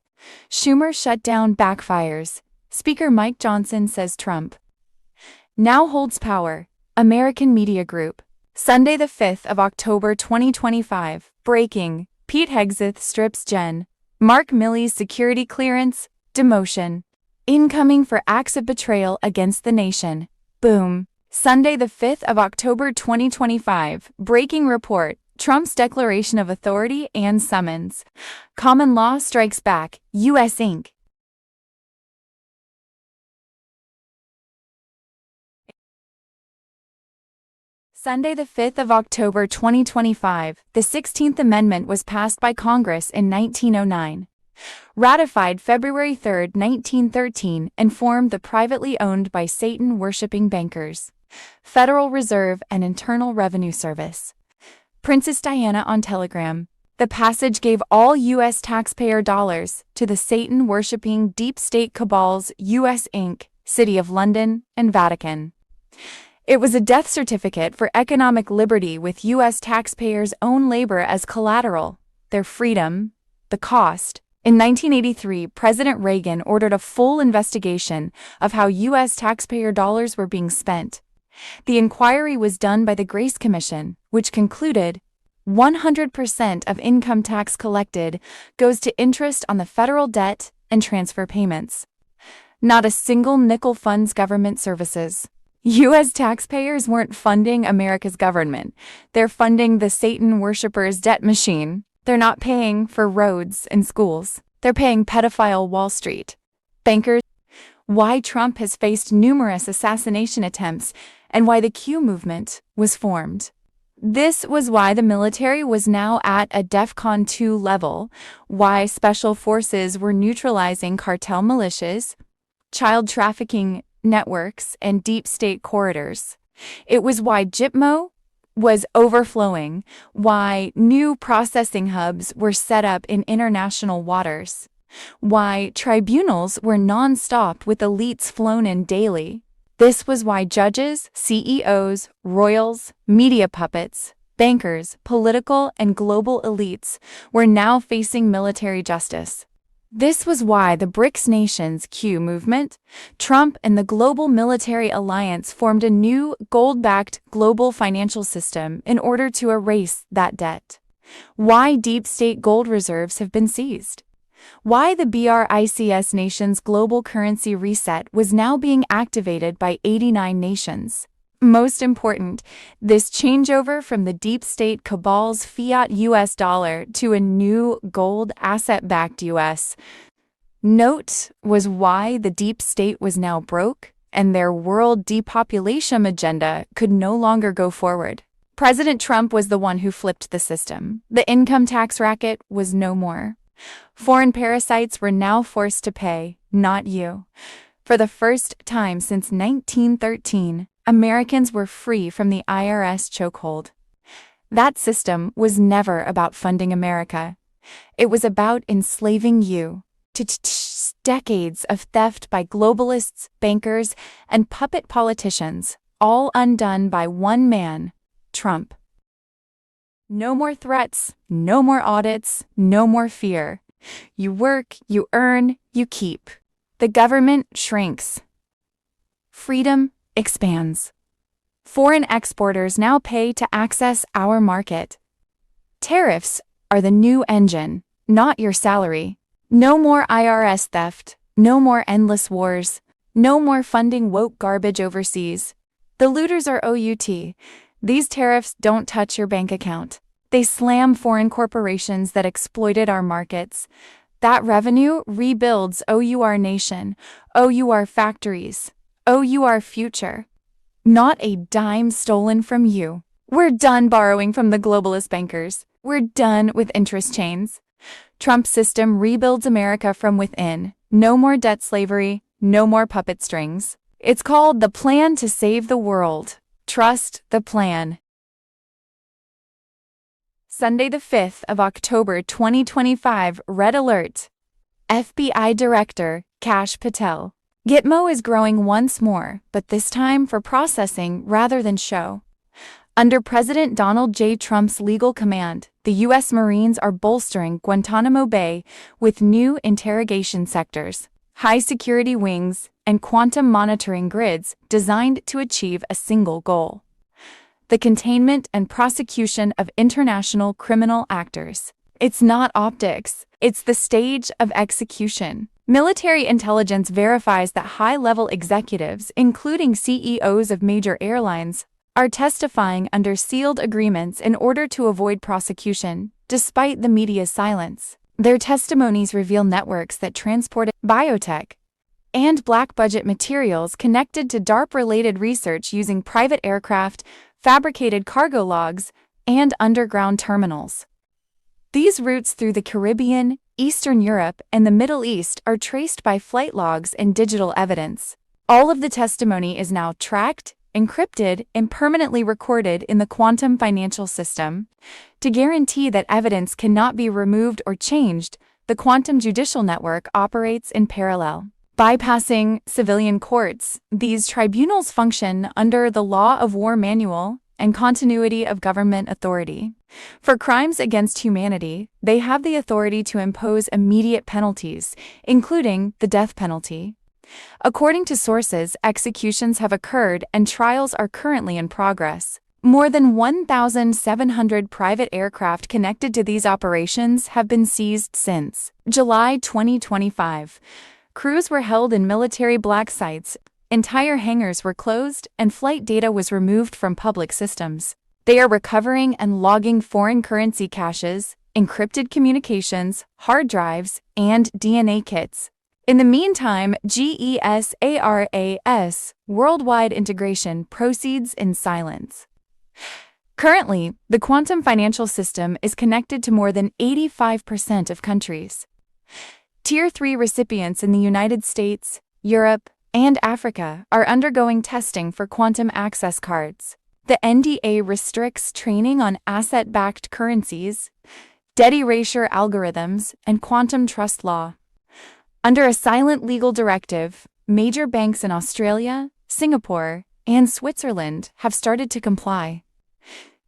Schumer shutdown backfires. Speaker Mike Johnson says Trump now holds power. American Media Group. Sunday, the 5th of October, 2025. Breaking. Pete Hegseth strips Jen. Mark Milley's security clearance. Demotion. Incoming for acts of betrayal against the nation. Boom. Sunday, the 5th of October, 2025. Breaking report. Trump's declaration of authority and summons. Common law strikes back. U.S. Inc. Sunday, the 5th of October, 2025, the 16th Amendment was passed by Congress in 1909, ratified February 3, 1913, and formed the privately owned by Satan-worshipping bankers, Federal Reserve and Internal Revenue Service. Princess Diana on Telegram. The passage gave all U.S. taxpayer dollars to the Satan-worshipping deep state cabals U.S. Inc., City of London, and Vatican. It was a death certificate for economic liberty with U.S. taxpayers' own labor as collateral, their freedom, the cost. In 1983, President Reagan ordered a full investigation of how U.S. taxpayer dollars were being spent. The inquiry was done by the Grace Commission, which concluded 100% of income tax collected goes to interest on the federal debt and transfer payments. Not a single nickel funds government services. U.S. taxpayers weren't funding America's government. They're funding the Satan worshippers' debt machine. They're not paying for roads and schools. They're paying pedophile Wall Street bankers. Why Trump has faced numerous assassination attempts and why the Q movement was formed. This was why the military was now at a DEFCON 2 level, why special forces were neutralizing cartel militias, child trafficking networks, and deep state corridors. It was why JIPMO was overflowing, why new processing hubs were set up in international waters, why tribunals were non-stop with elites flown in daily. This was why judges, CEOs, royals, media puppets, bankers, political and global elites were now facing military justice. This was why the BRICS nations Q movement, Trump and the Global Military Alliance formed a new gold-backed global financial system in order to erase that debt. Why deep state gold reserves have been seized. Why the BRICS nations global currency reset was now being activated by 89 nations. Most important, this changeover from the deep state cabal's fiat US dollar to a new gold asset-backed US note was why the deep state was now broke and their world depopulation agenda could no longer go forward. President Trump was the one who flipped the system. The income tax racket was no more. Foreign parasites were now forced to pay, not you. For the first time since 1913, Americans were free from the IRS chokehold. That system was never about funding America. It was about enslaving you to decades of theft by globalists, bankers, and puppet politicians, all undone by one man, Trump. No more threats, no more audits, no more fear. You work, you earn, you keep. The government shrinks. Freedom expands. Foreign exporters now pay to access our market. Tariffs are the new engine, not your salary. No more IRS theft, no more endless wars, no more funding woke garbage overseas. The looters are OUT. These tariffs don't touch your bank account. They slam foreign corporations that exploited our markets. That revenue rebuilds OUR nation, OUR factories, OUR future. Not a dime stolen from you. We're done borrowing from the globalist bankers. We're done with interest chains. Trump's system rebuilds America from within. No more debt slavery, no more puppet strings. It's called the Plan to Save the World. Trust the plan. Sunday the 5th of October 2025, Red Alert. FBI Director Kash Patel. Gitmo is growing once more, but this time for processing rather than show. Under President Donald J. Trump's legal command, the U.S. Marines are bolstering Guantanamo Bay with new interrogation sectors, high-security wings, and quantum monitoring grids designed to achieve a single goal: the containment and prosecution of international criminal actors. It's not optics, it's the stage of execution. Military intelligence verifies that high-level executives, including CEOs of major airlines, are testifying under sealed agreements in order to avoid prosecution, despite the media's silence. Their testimonies reveal networks that transported biotech and black-budget materials connected to DARPA-related research using private aircraft, fabricated cargo logs, and underground terminals. These routes through the Caribbean, Eastern Europe, and the Middle East are traced by flight logs and digital evidence. All of the testimony is now tracked, encrypted, and permanently recorded in the quantum financial system. To guarantee that evidence cannot be removed or changed, the quantum judicial network operates in parallel. Bypassing civilian courts, these tribunals function under the Law of War Manual and continuity of government authority. For crimes against humanity, they have the authority to impose immediate penalties, including the death penalty. According to sources, executions have occurred and trials are currently in progress. More than 1,700 private aircraft connected to these operations have been seized since July 2025. Crews were held in military black sites, entire hangars were closed, and flight data was removed from public systems. They are recovering and logging foreign currency caches, encrypted communications, hard drives, and DNA kits. In the meantime, GESARAS, worldwide integration, proceeds in silence. Currently, the quantum financial system is connected to more than 85% of countries. Tier 3 recipients in the United States, Europe, and Africa are undergoing testing for quantum access cards. The NDA restricts training on asset-backed currencies, debt erasure algorithms, and quantum trust law. Under a silent legal directive, major banks in Australia, Singapore, and Switzerland have started to comply.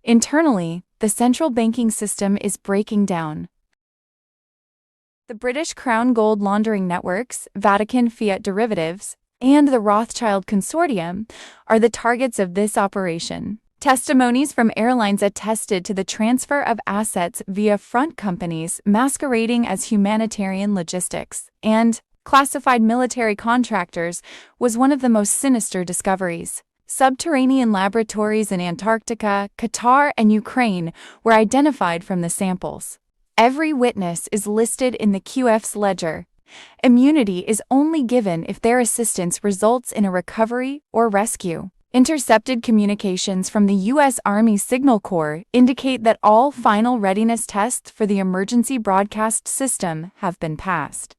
Internally, the central banking system is breaking down. The British Crown gold laundering networks, Vatican fiat derivatives, and the Rothschild Consortium are the targets of this operation. Testimonies from airlines attested to the transfer of assets via front companies masquerading as humanitarian logistics, and classified military contractors was one of the most sinister discoveries. Subterranean laboratories in Antarctica, Qatar, and Ukraine were identified from the samples. Every witness is listed in the QF's ledger. Immunity is only given if their assistance results in a recovery or rescue. Intercepted communications from the U.S. Army Signal Corps indicate that all final readiness tests for the emergency broadcast system have been passed.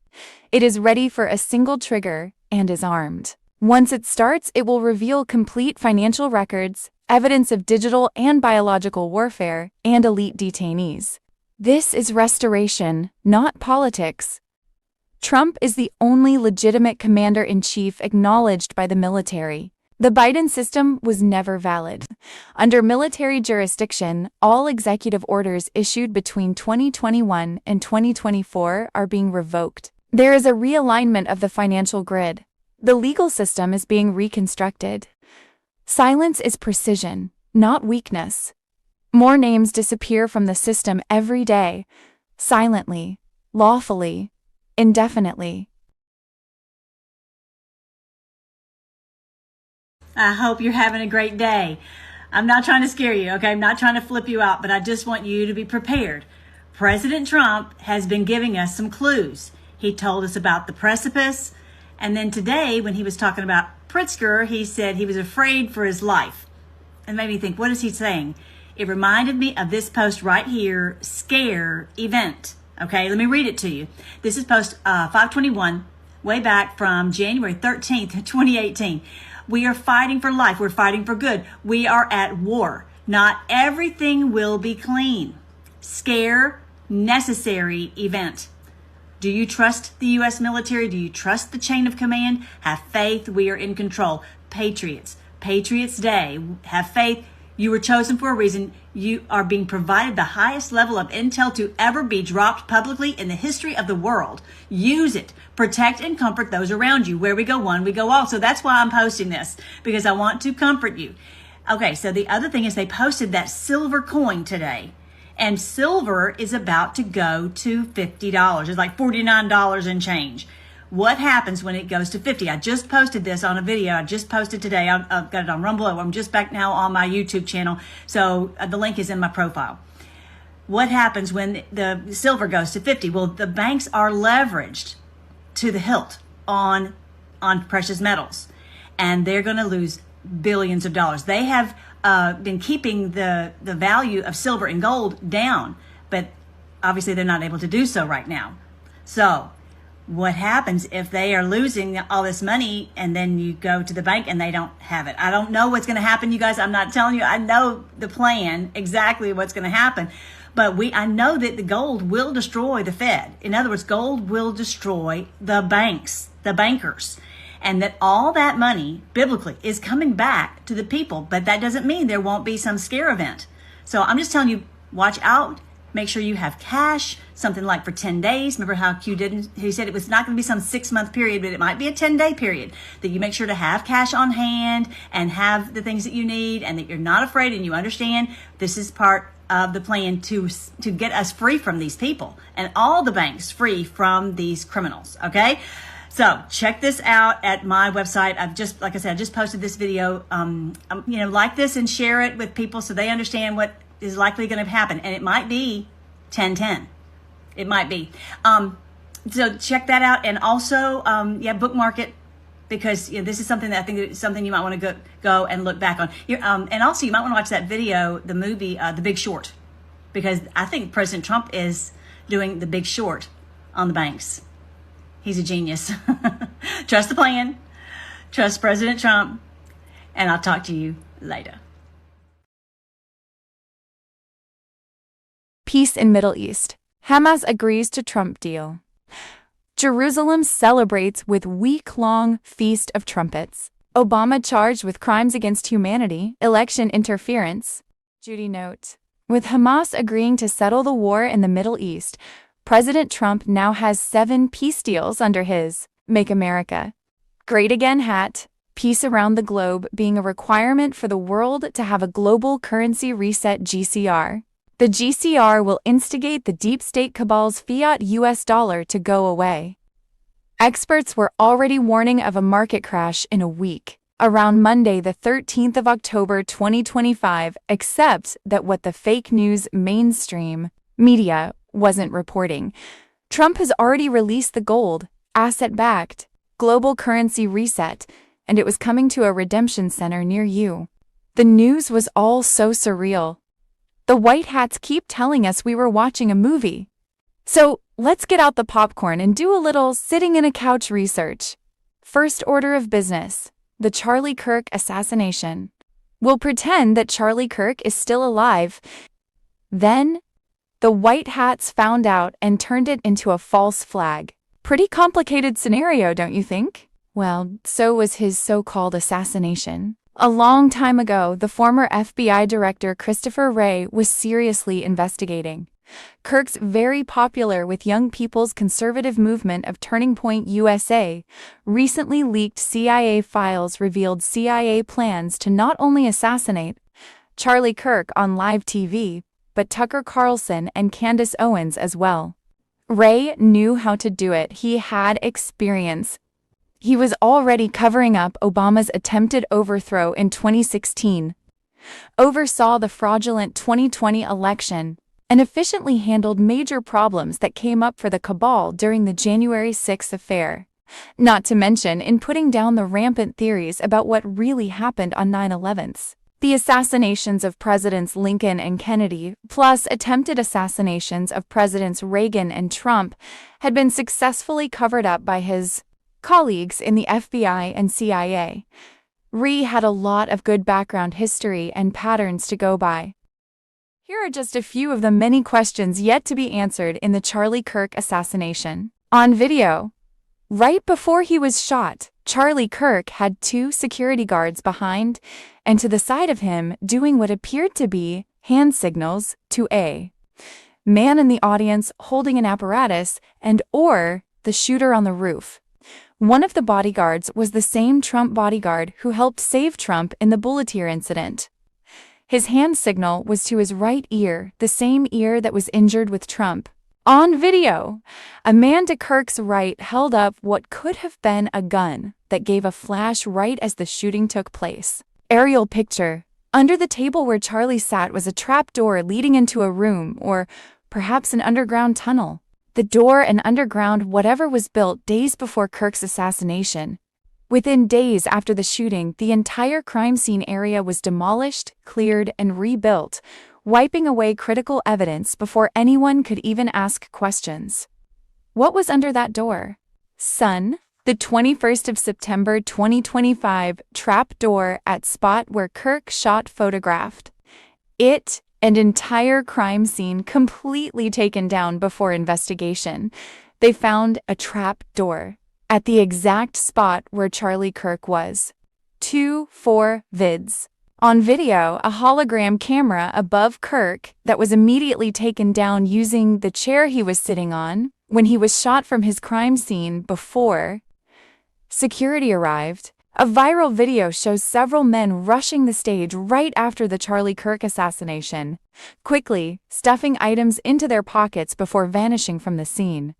It is ready for a single trigger and is armed. Once it starts, it will reveal complete financial records, evidence of digital and biological warfare, and elite detainees. This is restoration, not politics. Trump is the only legitimate commander-in-chief acknowledged by the military. The Biden system was never valid. Under military jurisdiction, all executive orders issued between 2021 and 2024 are being revoked. There is a realignment of the financial grid. The legal system is being reconstructed. Silence is precision, not weakness. More names disappear from the system every day, silently, lawfully, indefinitely. I hope you're having a great day. I'm not trying to scare you, okay? I'm not trying to flip you out, but I just want you to be prepared President Trump has been giving us some clues. He told us about the precipice. And then today, when he was talking about Pritzker, he said he was afraid for his life. And made me think, what is he saying? It reminded me of this post right here, scare event. Okay, let me read it to you. This is post 521, way back from January 13th, 2018. We are fighting for life. We're fighting for good. We are at war. Not everything will be clean. Scare, necessary event. Do you trust the U.S. military? Do you trust the chain of command? Have faith. We are in control. Patriots. Patriots Day. Have faith. You were chosen for a reason. You are being provided the highest level of intel to ever be dropped publicly in the history of the world. Use it. Protect and comfort those around you. Where we go one, we go all. So that's why I'm posting this, because I want to comfort you. Okay, so the other thing is they posted that silver coin today. And silver is about to go to $50. It's like $49 and change. What happens when it goes to 50? I just posted this on a video. I just posted today. I've got it on Rumble. I'm just back now on my YouTube channel. So the link is in my profile. What happens when the silver goes to 50? Well, the banks are leveraged to the hilt on precious metals. And they're going to lose billions of dollars. They have been keeping the value of silver and gold down, but obviously they're not able to do so right now. So what happens if they are losing all this money and then you go to the bank and they don't have it? I don't know what's going to happen, you guys. I'm not telling you. I know the plan, exactly what's going to happen. But I know that the gold will destroy the Fed. In other words, gold will destroy the banks, the bankers. And that all that money, biblically, is coming back to the people. But that doesn't mean there won't be some scare event. So I'm just telling you, watch out. Make sure you have cash, something like for 10 days. Remember how he said it was not going to be some 6-month period, but it might be a 10-day period. That you make sure to have cash on hand and have the things that you need, and that you're not afraid and you understand this is part of the plan to get us free from these people and all the banks free from these criminals. Okay? So check this out at my website. Like I said, I just posted this video. Like this and share it with people so they understand what is likely going to happen. And it might be 10-10. It might be. So check that out. And also, bookmark it, because this is something that I think is something you might want to go and look back on. And also you might want to watch that video, the movie, The Big Short, because I think President Trump is doing The Big Short on the banks. He's a genius. Trust the plan. Trust President Trump. And I'll talk to you later. Peace in Middle East. Hamas agrees to Trump deal. Jerusalem celebrates with week-long Feast of Trumpets. Obama charged with crimes against humanity, election interference. Judy note. With Hamas agreeing to settle the war in the Middle East, President Trump now has 7 peace deals under his Make America Great Again hat, peace around the globe being a requirement for the world to have a global currency reset GCR. The GCR will instigate the deep state cabal's fiat US dollar to go away. Experts were already warning of a market crash in a week, around Monday the 13th of October 2025, except that what the fake news mainstream media wasn't reporting. Trump has already released the gold, asset-backed, global currency reset, and it was coming to a redemption center near you. The news was all so surreal. The white hats keep telling us we were watching a movie. So let's get out the popcorn and do a little sitting in a couch research. First order of business, the Charlie Kirk assassination. We'll pretend that Charlie Kirk is still alive. Then the white hats found out and turned it into a false flag. Pretty complicated scenario, don't you think? Well, so was his so-called assassination. A long time ago, the former FBI director Christopher Wray was seriously investigating. Kirk's very popular with young people's conservative movement of Turning Point USA recently leaked CIA files revealed CIA plans to not only assassinate Charlie Kirk on live TV, but Tucker Carlson and Candace Owens as well. Wray knew how to do it. He had experience. He was already covering up Obama's attempted overthrow in 2016, oversaw the fraudulent 2020 election, and efficiently handled major problems that came up for the cabal during the January 6th affair. Not to mention in putting down the rampant theories about what really happened on 9/11s. The assassinations of Presidents Lincoln and Kennedy, plus attempted assassinations of Presidents Reagan and Trump, had been successfully covered up by his colleagues in the FBI and CIA. Rhee had a lot of good background history and patterns to go by. Here are just a few of the many questions yet to be answered in the Charlie Kirk assassination. On video, right before he was shot, Charlie Kirk had 2 security guards behind and to the side of him doing what appeared to be hand signals to a man in the audience holding an apparatus or the shooter on the roof. One of the bodyguards was the same Trump bodyguard who helped save Trump in the Bulleteer incident. His hand signal was to his right ear, the same ear that was injured with Trump. On video, a man to Kirk's right held up what could have been a gun that gave a flash right as the shooting took place. Aerial picture. Under the table where Charlie sat was a trap door leading into a room or perhaps an underground tunnel. The door and underground whatever was built days before Kirk's assassination. Within days after the shooting, the entire crime scene area was demolished, cleared, and rebuilt, wiping away critical evidence before anyone could even ask questions. What was under that door? Sun, the 21st of September 2025 trap door at spot where Kirk shot photographed. It and entire crime scene completely taken down before investigation. They found a trap door at the exact spot where Charlie Kirk was. 4 vids. On video, a hologram camera above Kirk that was immediately taken down using the chair he was sitting on when he was shot from his crime scene before security arrived. A viral video shows several men rushing the stage right after the Charlie Kirk assassination, quickly stuffing items into their pockets before vanishing from the scene.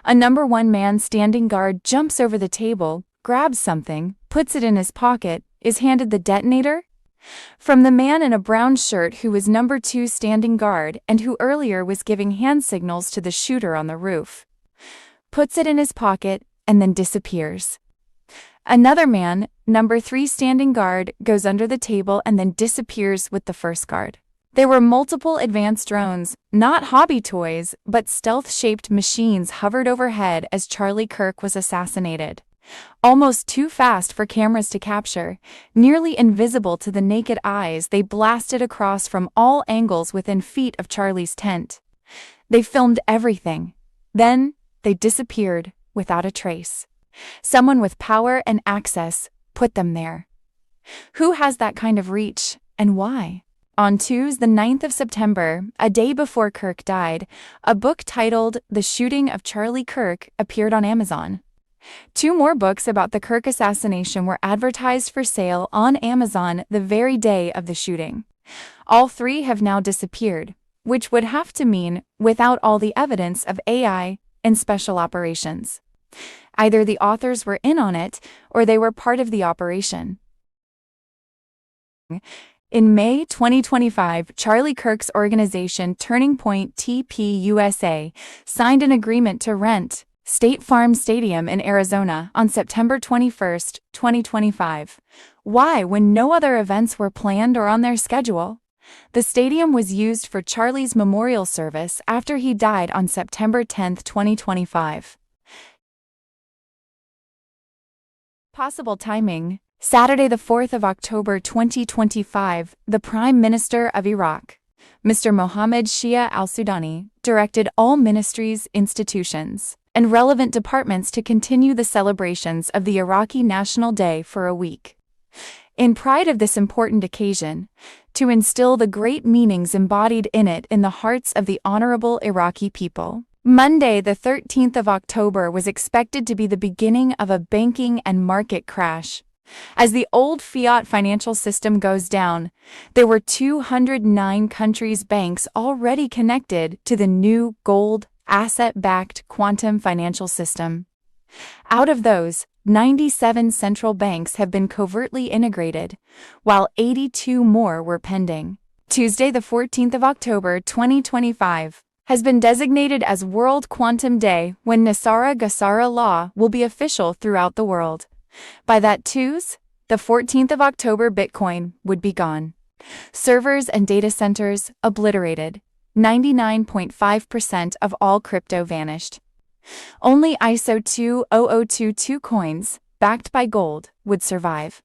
A number 1 man standing guard jumps over the table, grabs something, puts it in his pocket, is handed the detonator. From the man in a brown shirt who was number 2 standing guard and who earlier was giving hand signals to the shooter on the roof. Puts it in his pocket and then disappears. Another man, number 3 standing guard, goes under the table and then disappears with the first guard. There were multiple advanced drones, not hobby toys, but stealth-shaped machines hovered overhead as Charlie Kirk was assassinated. Almost too fast for cameras to capture, nearly invisible to the naked eyes, they blasted across from all angles within feet of Charlie's tent. They filmed everything. Then, they disappeared without a trace. Someone with power and access put them there. Who has that kind of reach, and why? On Tuesday, the 9th of September, a day before Kirk died, a book titled The Shooting of Charlie Kirk appeared on Amazon. 2 more books about the Kirk assassination were advertised for sale on Amazon the very day of the shooting. All 3 have now disappeared, which would have to mean without all the evidence of AI and special operations. Either the authors were in on it, or they were part of the operation. In May 2025, Charlie Kirk's organization Turning Point TPUSA signed an agreement to rent State Farm Stadium in Arizona on September 21, 2025. Why, when no other events were planned or on their schedule? The stadium was used for Charlie's memorial service after he died on September 10, 2025. Possible timing. Saturday, the 4th of October 2025, the Prime Minister of Iraq, Mr. Mohammed Shia al-Sudani, directed all ministries, institutions, and relevant departments to continue the celebrations of the Iraqi National Day for a week. In pride of this important occasion, to instill the great meanings embodied in it in the hearts of the honorable Iraqi people. Monday, the 13th of October was expected to be the beginning of a banking and market crash. As the old fiat financial system goes down, there were 209 countries' banks already connected to the new gold, asset-backed quantum financial system. Out of those, 97 central banks have been covertly integrated, while 82 more were pending. Tuesday, the 14th of October, 2025, has been designated as World Quantum Day when Nasara Gassara law will be official throughout the world. By that Tuesday, the 14th of October, Bitcoin would be gone. Servers and data centers obliterated. 99.5% of all crypto vanished. Only ISO 20022 coins, backed by gold, would survive.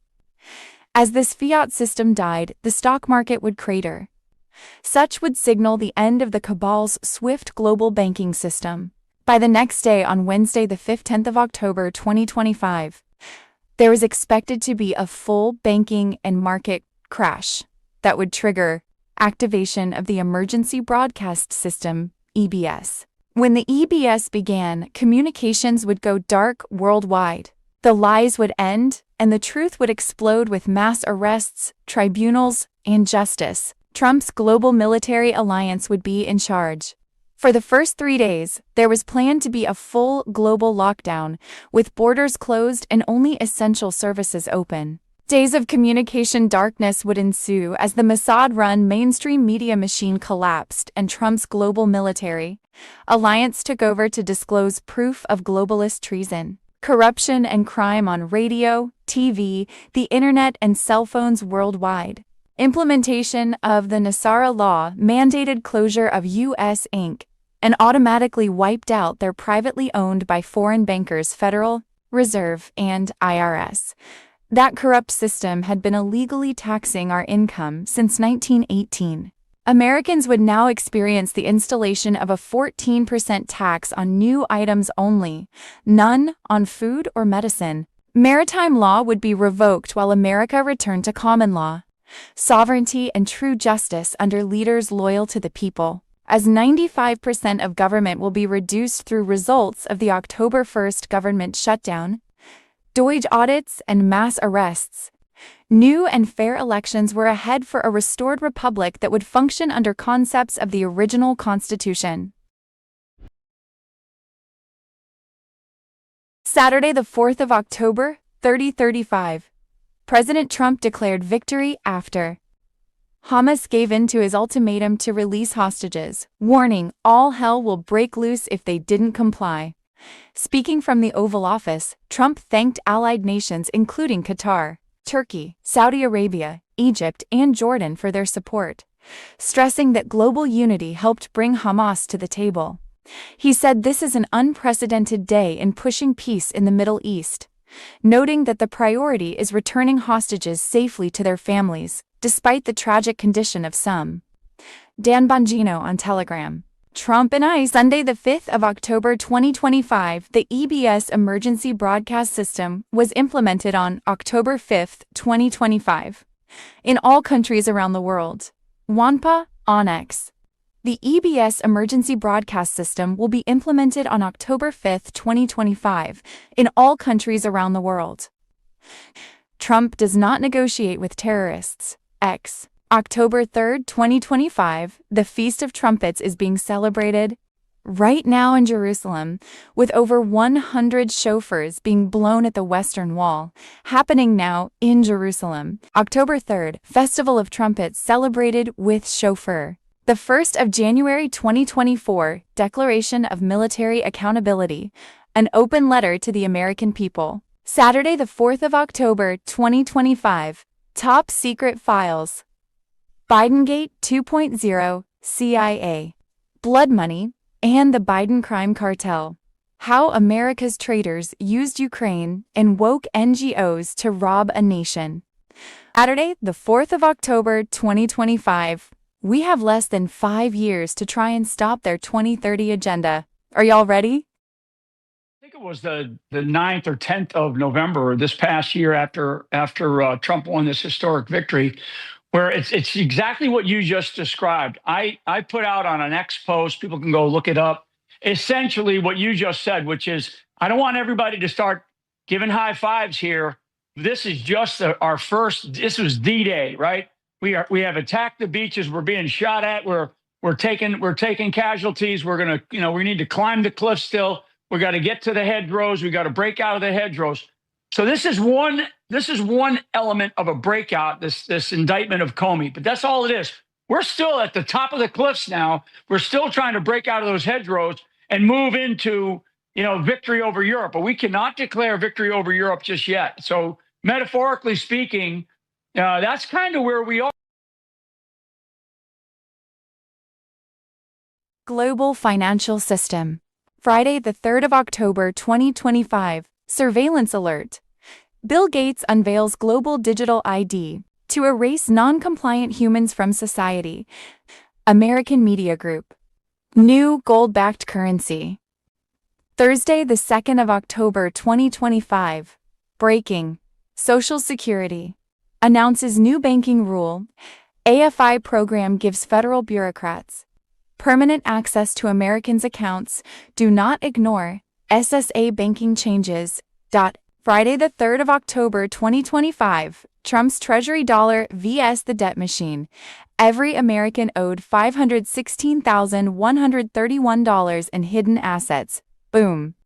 As this fiat system died, the stock market would crater. Such would signal the end of the cabal's swift global banking system. By the next day, on Wednesday, the 15th of October, 2025, there was expected to be a full banking and market crash that would trigger activation of the Emergency Broadcast System, EBS. When the EBS began, communications would go dark worldwide. The lies would end, and the truth would explode with mass arrests, tribunals, and justice. Trump's global military alliance would be in charge. For the first 3 days, there was planned to be a full global lockdown, with borders closed and only essential services open. Days of communication darkness would ensue as the Mossad-run mainstream media machine collapsed and Trump's global military alliance took over to disclose proof of globalist treason, corruption, and crime on radio, TV, the internet, and cell phones worldwide. Implementation of the Nasara law mandated closure of U.S. Inc. and automatically wiped out their privately owned by foreign bankers Federal Reserve and IRS. That corrupt system had been illegally taxing our income since 1918. Americans would now experience the installation of a 14% tax on new items only, none on food or medicine. Maritime law would be revoked while America returned to common law, sovereignty, and true justice under leaders loyal to the people. As 95% of government will be reduced through results of the October 1st government shutdown, Doge audits, and mass arrests. New and fair elections were ahead for a restored republic that would function under concepts of the original Constitution. Saturday, the 4th of October, 2035. President Trump declared victory after Hamas gave in to his ultimatum to release hostages, warning all hell will break loose if they didn't comply. Speaking from the Oval Office, Trump thanked allied nations including Qatar, Turkey, Saudi Arabia, Egypt, and Jordan for their support, stressing that global unity helped bring Hamas to the table. He said this is an unprecedented day in pushing peace in the Middle East, noting that the priority is returning hostages safely to their families, despite the tragic condition of some. Dan Bongino on Telegram. Trump and I. Sunday, the 5th of October 2025, the EBS emergency broadcast system was implemented on October 5th, 2025, in all countries around the world. WANPA, ONX. The EBS emergency broadcast system will be implemented on October 5th, 2025, in all countries around the world. Trump does not negotiate with terrorists. X. October 3rd, 2025, the Feast of Trumpets is being celebrated right now in Jerusalem, with over 100 shofars being blown at the Western Wall, happening now in Jerusalem. October 3rd, Festival of Trumpets celebrated with shofar. The 1st of January 2024, Declaration of Military Accountability, an open letter to the American people. Saturday, the 4th of October, 2025, Top Secret Files. Bidengate 2.0, CIA, blood money, and the Biden crime cartel. How America's traitors used Ukraine and woke NGOs to rob a nation. Saturday, the 4th of October, 2025. We have less than 5 years to try and stop their 2030 agenda. Are y'all ready? I think it was the 9th or 10th of November this past year after Trump won this historic victory, where it's exactly what you just described. I put out on an X post, people can go look it up, essentially what you just said, which is, I don't want everybody to start giving high fives here. This is just our first, this was D-Day, right? We have attacked the beaches, we're being shot at, we're taking casualties, we're gonna, we need to climb the cliff still, we got to get to the hedgerows, we got to break out of the hedgerows. So this is one element of a breakout, this indictment of Comey, but that's all it is. We're still at the top of the cliffs now. We're still trying to break out of those hedgerows and move into, victory over Europe. But we cannot declare victory over Europe just yet. So metaphorically speaking, that's kind of where we are. Global financial system. Friday, the 3rd of October, 2025. Surveillance alert. Bill Gates unveils global digital ID to erase non-compliant humans from society. American Media Group. New gold-backed currency. Thursday, the 2nd of October, 2025. Breaking. Social Security announces new banking rule. AFI program gives federal bureaucrats permanent access to Americans' accounts. Do not ignore SSA banking changes. Friday, the 3rd of October, 2025. Trump's Treasury dollar vs. the debt machine. Every American owed $516,131 in hidden assets. Boom.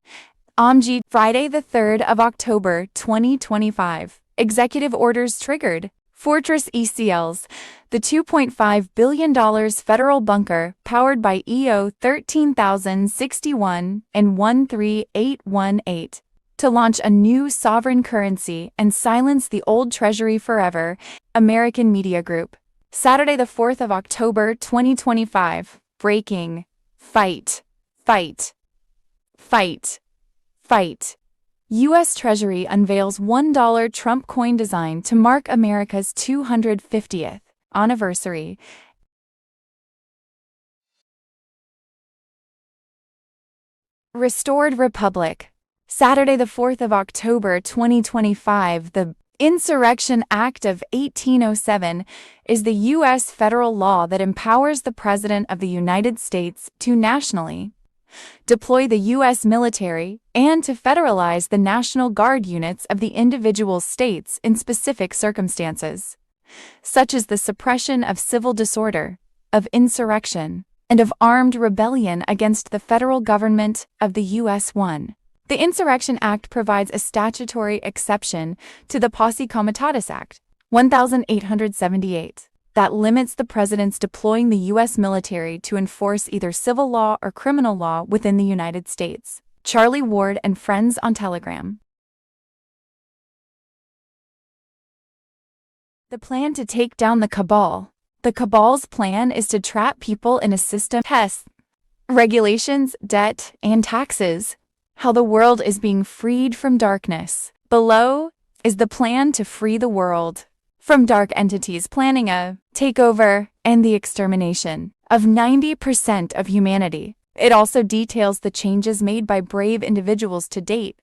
OMG. Friday, the 3rd of October, 2025. Executive orders triggered. Fortress ECLs. The $2.5 billion federal bunker, powered by EO 13061 and 13818, to launch a new sovereign currency and silence the old treasury forever. American Media Group. Saturday, the 4th of October, 2025. Breaking. Fight. Fight. Fight. Fight. U.S. Treasury unveils $1 Trump coin design to mark America's 250th anniversary. Restored Republic. Saturday, the 4th of October, 2025. The Insurrection Act of 1807 is the U.S. federal law that empowers the President of the United States to nationally deploy the U.S. military and to federalize the National Guard units of the individual states in specific circumstances, such as the suppression of civil disorder, of insurrection, and of armed rebellion against the federal government of the U.S. 1. The Insurrection Act provides a statutory exception to the Posse Comitatus Act, 1878, that limits the president's deploying the U.S. military to enforce either civil law or criminal law within the United States. Charlie Ward and Friends on Telegram. The plan to take down the cabal. The cabal's plan is to trap people in a system tests, regulations, debt, and taxes. How the world is being freed from darkness. Below is the plan to free the world from dark entities planning a takeover and the extermination of 90% of humanity. It also details the changes made by brave individuals to date.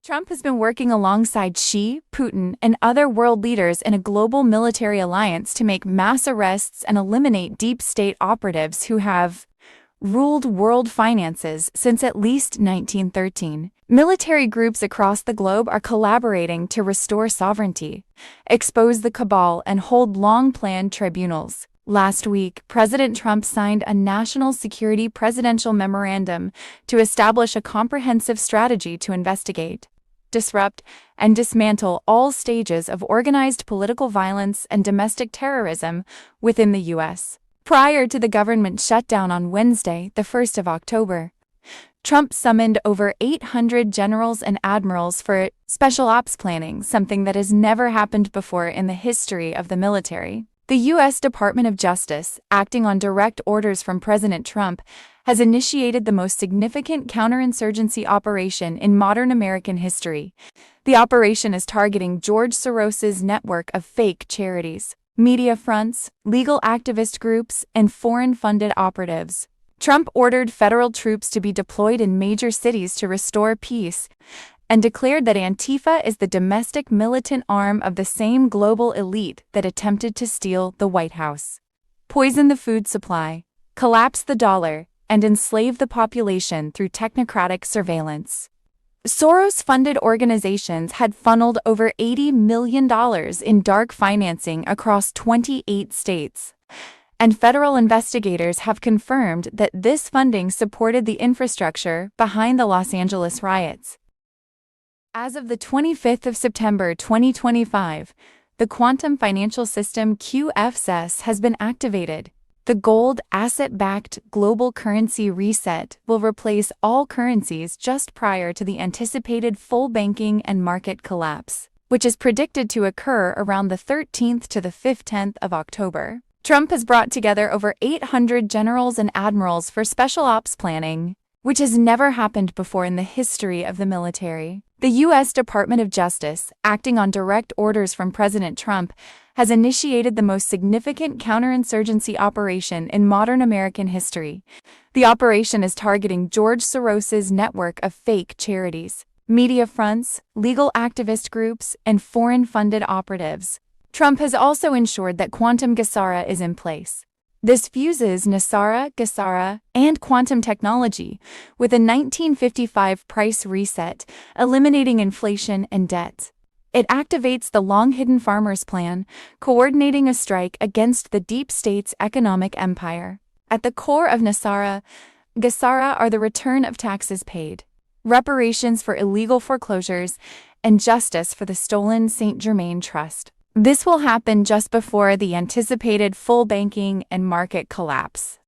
Trump has been working alongside Xi, Putin, and other world leaders in a global military alliance to make mass arrests and eliminate deep state operatives who have ruled world finances since at least 1913. Military groups across the globe are collaborating to restore sovereignty, expose the cabal, and hold long-planned tribunals. Last week, President Trump signed a national security presidential memorandum to establish a comprehensive strategy to investigate, disrupt, and dismantle all stages of organized political violence and domestic terrorism within the U.S. Prior to the government shutdown on Wednesday, the 1st of October, Trump summoned over 800 generals and admirals for special ops planning, something that has never happened before in the history of the military. The U.S. Department of Justice, acting on direct orders from President Trump, has initiated the most significant counterinsurgency operation in modern American history. The operation is targeting George Soros's network of fake charities, media fronts, legal activist groups, and foreign-funded operatives. Trump ordered federal troops to be deployed in major cities to restore peace, and declared that Antifa is the domestic militant arm of the same global elite that attempted to steal the White House, poison the food supply, collapse the dollar, and enslave the population through technocratic surveillance. Soros-funded organizations had funneled over $80 million in dark financing across 28 states, and federal investigators have confirmed that this funding supported the infrastructure behind the Los Angeles riots. As of the 25th of September 2025, The quantum financial system QFS has been activated. The gold asset-backed global currency reset will replace all currencies just prior to the anticipated full banking and market collapse, which is predicted to occur around the 13th to the 15th of October. Trump has brought together over 800 generals and admirals for special ops planning, which has never happened before in the history of the military. The U.S. Department of Justice, acting on direct orders from President Trump, has initiated the most significant counterinsurgency operation in modern American history. The operation is targeting George Soros's network of fake charities, media fronts, legal activist groups, and foreign-funded operatives. Trump has also ensured that quantum GESARA is in place. This fuses NESARA, GESARA, and quantum technology with a 1955 price reset, eliminating inflation and debt. It activates the long-hidden Farmers Plan, coordinating a strike against the deep state's economic empire. At the core of NESARA, GESARA are the return of taxes paid, reparations for illegal foreclosures, and justice for the stolen St. Germain Trust. This will happen just before the anticipated full banking and market collapse,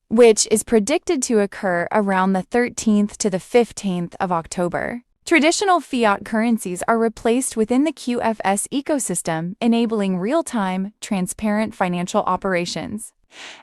which is predicted to occur around the 13th to the 15th of October. Traditional fiat currencies are replaced within the QFS ecosystem, enabling real-time, transparent financial operations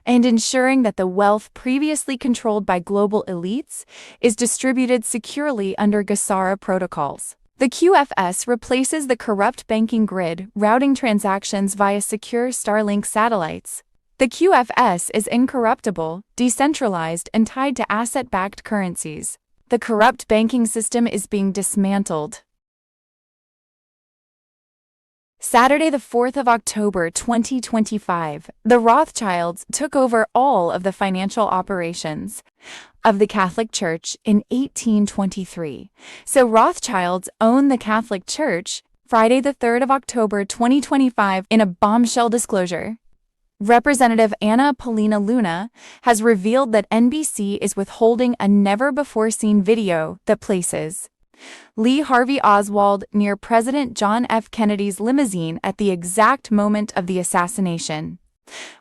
and ensuring that the wealth previously controlled by global elites is distributed securely under GESARA protocols. The QFS replaces the corrupt banking grid, routing transactions via secure Starlink satellites. The QFS is incorruptible, decentralized, and tied to asset-backed currencies. The corrupt banking system is being dismantled. Saturday, the 4th of October, 2025, the Rothschilds took over all of the financial operations of the Catholic Church in 1823. So Rothschilds own the Catholic Church. Friday, the 3rd of October, 2025, in a bombshell disclosure, Representative Anna Paulina Luna has revealed that NBC is withholding a never-before-seen video that places Lee Harvey Oswald near President John F. Kennedy's limousine at the exact moment of the assassination,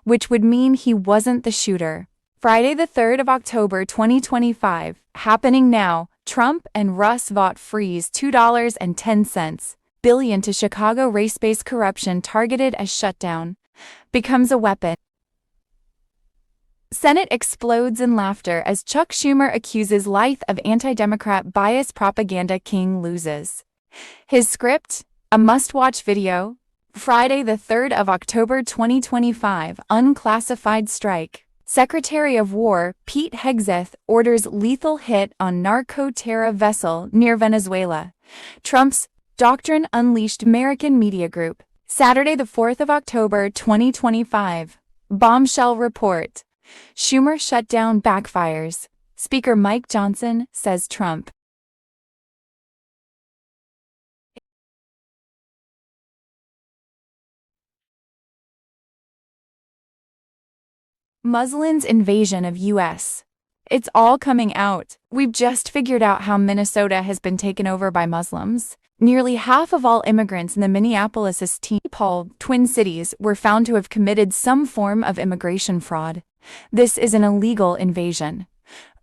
which would mean he wasn't the shooter. Friday, the 3rd of October, 2025, happening now, Trump and Russ Vought freeze $2.10 billion to Chicago race-based corruption targeted as shutdown becomes a weapon. Senate explodes in laughter as Chuck Schumer accuses Lithe of anti-Democrat bias propaganda. King loses his script, a must-watch video. Friday, the 3rd of October, 2025, unclassified strike. Secretary of War Pete Hegseth orders lethal hit on narco-terror vessel near Venezuela. Trump's doctrine unleashed American media group. Saturday, the 4th of October, 2025. Bombshell report. Schumer shutdown backfires. Speaker Mike Johnson says Trump Muslims' invasion of U.S. It's all coming out. We've just figured out how Minnesota has been taken over by Muslims. Nearly half of all immigrants in the Minneapolis-St. Paul Twin Cities were found to have committed some form of immigration fraud. This is an illegal invasion.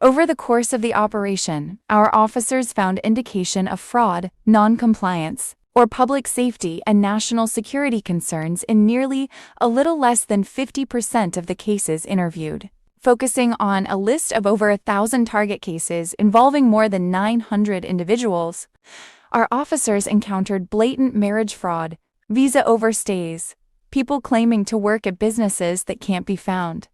Over the course of the operation, our officers found indication of fraud, non-compliance, or public safety and national security concerns in nearly a little less than 50% of the cases interviewed. Focusing on a list of over 1,000 target cases involving more than 900 individuals, our officers encountered blatant marriage fraud, visa overstays, people claiming to work at businesses that can't be found,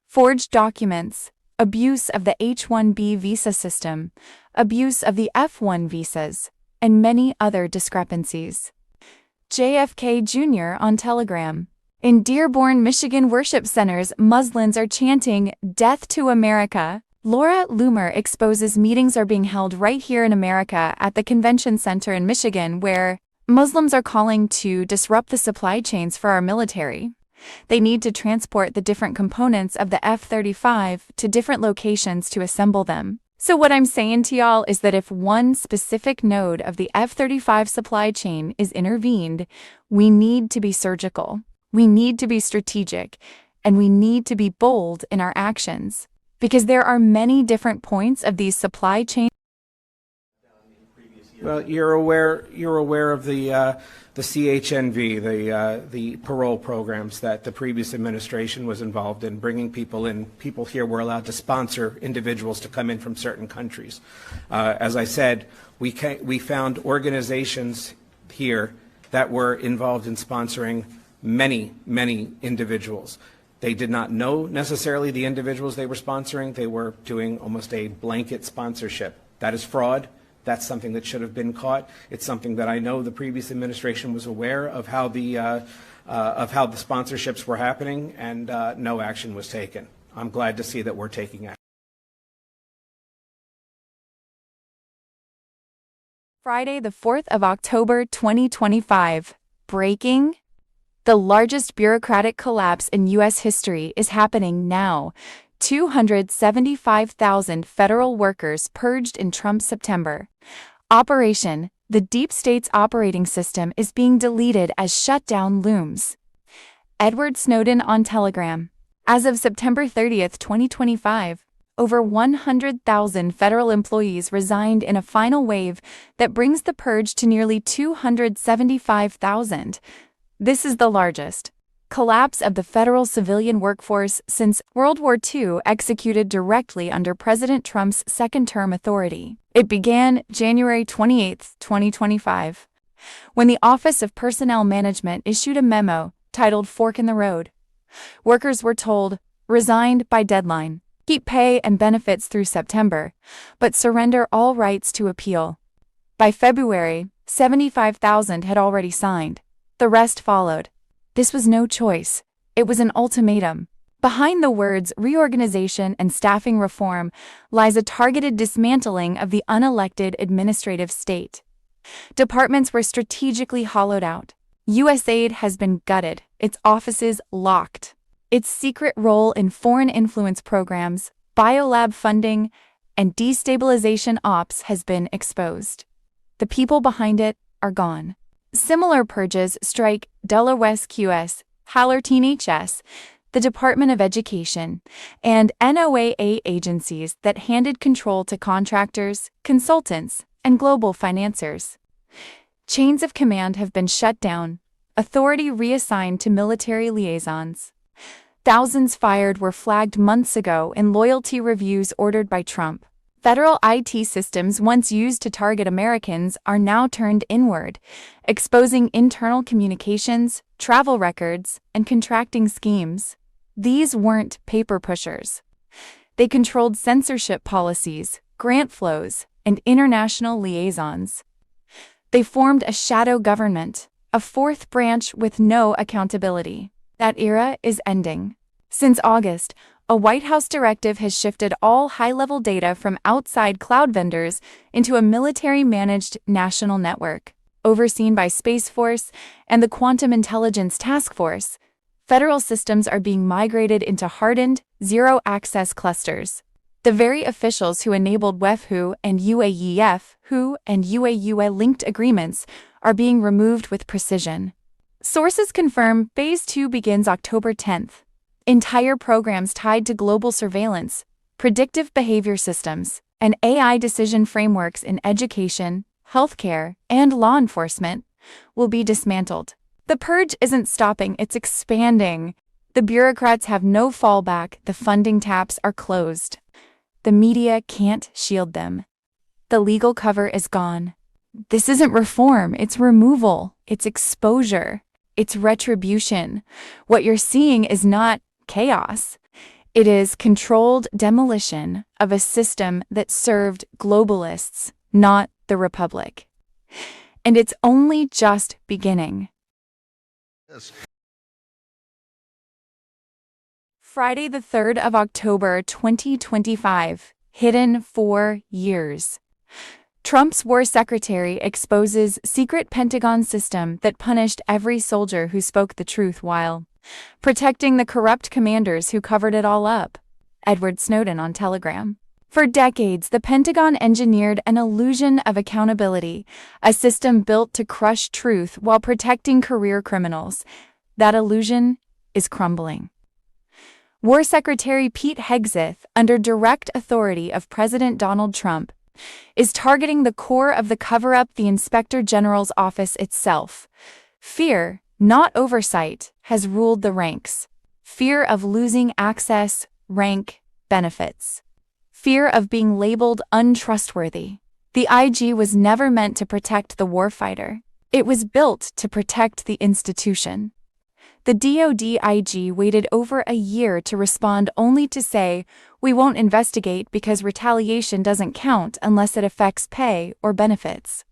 forged documents, abuse of the H-1B visa system, abuse of the F-1 visas, and many other discrepancies. JFK Jr. on Telegram. In Dearborn, Michigan worship centers, Muslims are chanting, "Death to America." Laura Loomer exposes meetings are being held right here in America at the convention center in Michigan where Muslims are calling to disrupt the supply chains for our military. They need to transport the different components of the F-35 to different locations to assemble them. So what I'm saying to y'all is that if one specific node of the F-35 supply chain is intervened, we need to be surgical, we need to be strategic, and we need to be bold in our actions, because there are many different points of these supply chains. Well, you're aware of the CHNV, the parole programs that the previous administration was involved in, bringing people in. People here were allowed to sponsor individuals to come in from certain countries. As I said, we found organizations here that were involved in sponsoring many individuals. They did not know necessarily the individuals they were sponsoring. They were doing almost a blanket sponsorship. That is fraud. That's something that should have been caught. It's something that I know the previous administration was aware of how the sponsorships were happening, and no action was taken. I'm glad to see that we're taking action. Friday, the 4th of October, 2025. Breaking. The largest bureaucratic collapse in U.S. history is happening now. 275,000 federal workers purged in Trump's September. Operation, the deep state's operating system is being deleted as shutdown looms. Edward Snowden on Telegram. As of September 30th, 2025, over 100,000 federal employees resigned in a final wave that brings the purge to nearly 275,000. This is the largest collapse of the federal civilian workforce since World War II, executed directly under President Trump's second-term authority. It began January 28, 2025, when the Office of Personnel Management issued a memo titled Fork in the Road. Workers were told, resigned by deadline, keep pay and benefits through September, but surrender all rights to appeal. By February, 75,000 had already signed. The rest followed. This was no choice. It was an ultimatum. Behind the words reorganization and staffing reform lies a targeted dismantling of the unelected administrative state. Departments were strategically hollowed out. USAID has been gutted, its offices locked. Its secret role in foreign influence programs, biolab funding, and destabilization ops has been exposed. The people behind it are gone. Similar purges strike Delaware QS, Hallertine HS, the Department of Education, and NOAA agencies that handed control to contractors, consultants, and global financiers. Chains of command have been shut down, authority reassigned to military liaisons. Thousands fired were flagged months ago in loyalty reviews ordered by Trump. Federal IT systems once used to target Americans are now turned inward, exposing internal communications, travel records, and contracting schemes. These weren't paper pushers. They controlled censorship policies, grant flows, and international liaisons. They formed a shadow government, a fourth branch with no accountability. That era is ending. Since August, a White House directive has shifted all high-level data from outside cloud vendors into a military-managed national network. Overseen by Space Force and the Quantum Intelligence Task Force, federal systems are being migrated into hardened, zero-access clusters. The very officials who enabled WEFHU and UAEF-WHO and UAUA-linked agreements are being removed with precision. Sources confirm Phase 2 begins October 10th. Entire programs tied to global surveillance, predictive behavior systems, and AI decision frameworks in education, healthcare, and law enforcement will be dismantled. The purge isn't stopping, it's expanding. The bureaucrats have no fallback, the funding taps are closed. The media can't shield them. The legal cover is gone. This isn't reform, it's removal, it's exposure, it's retribution. What you're seeing is not chaos. It is controlled demolition of a system that served globalists, not the Republic. And it's only just beginning. Yes. Friday, the 3rd of October, 2025. Hidden for years. Trump's war secretary exposes secret Pentagon system that punished every soldier who spoke the truth while protecting the corrupt commanders who covered it all up. Edward Snowden on Telegram. For decades, the Pentagon engineered an illusion of accountability, a system built to crush truth while protecting career criminals. That illusion is crumbling. War Secretary Pete Hegseth, under direct authority of President Donald Trump, is targeting the core of the cover-up, the Inspector General's office itself. Fear, not oversight, has ruled the ranks. Fear of losing access, rank, benefits. Fear of being labeled untrustworthy. The IG was never meant to protect the warfighter. It was built to protect the institution. The DoD IG waited over a year to respond, only to say, "We won't investigate because retaliation doesn't count unless it affects pay or benefits."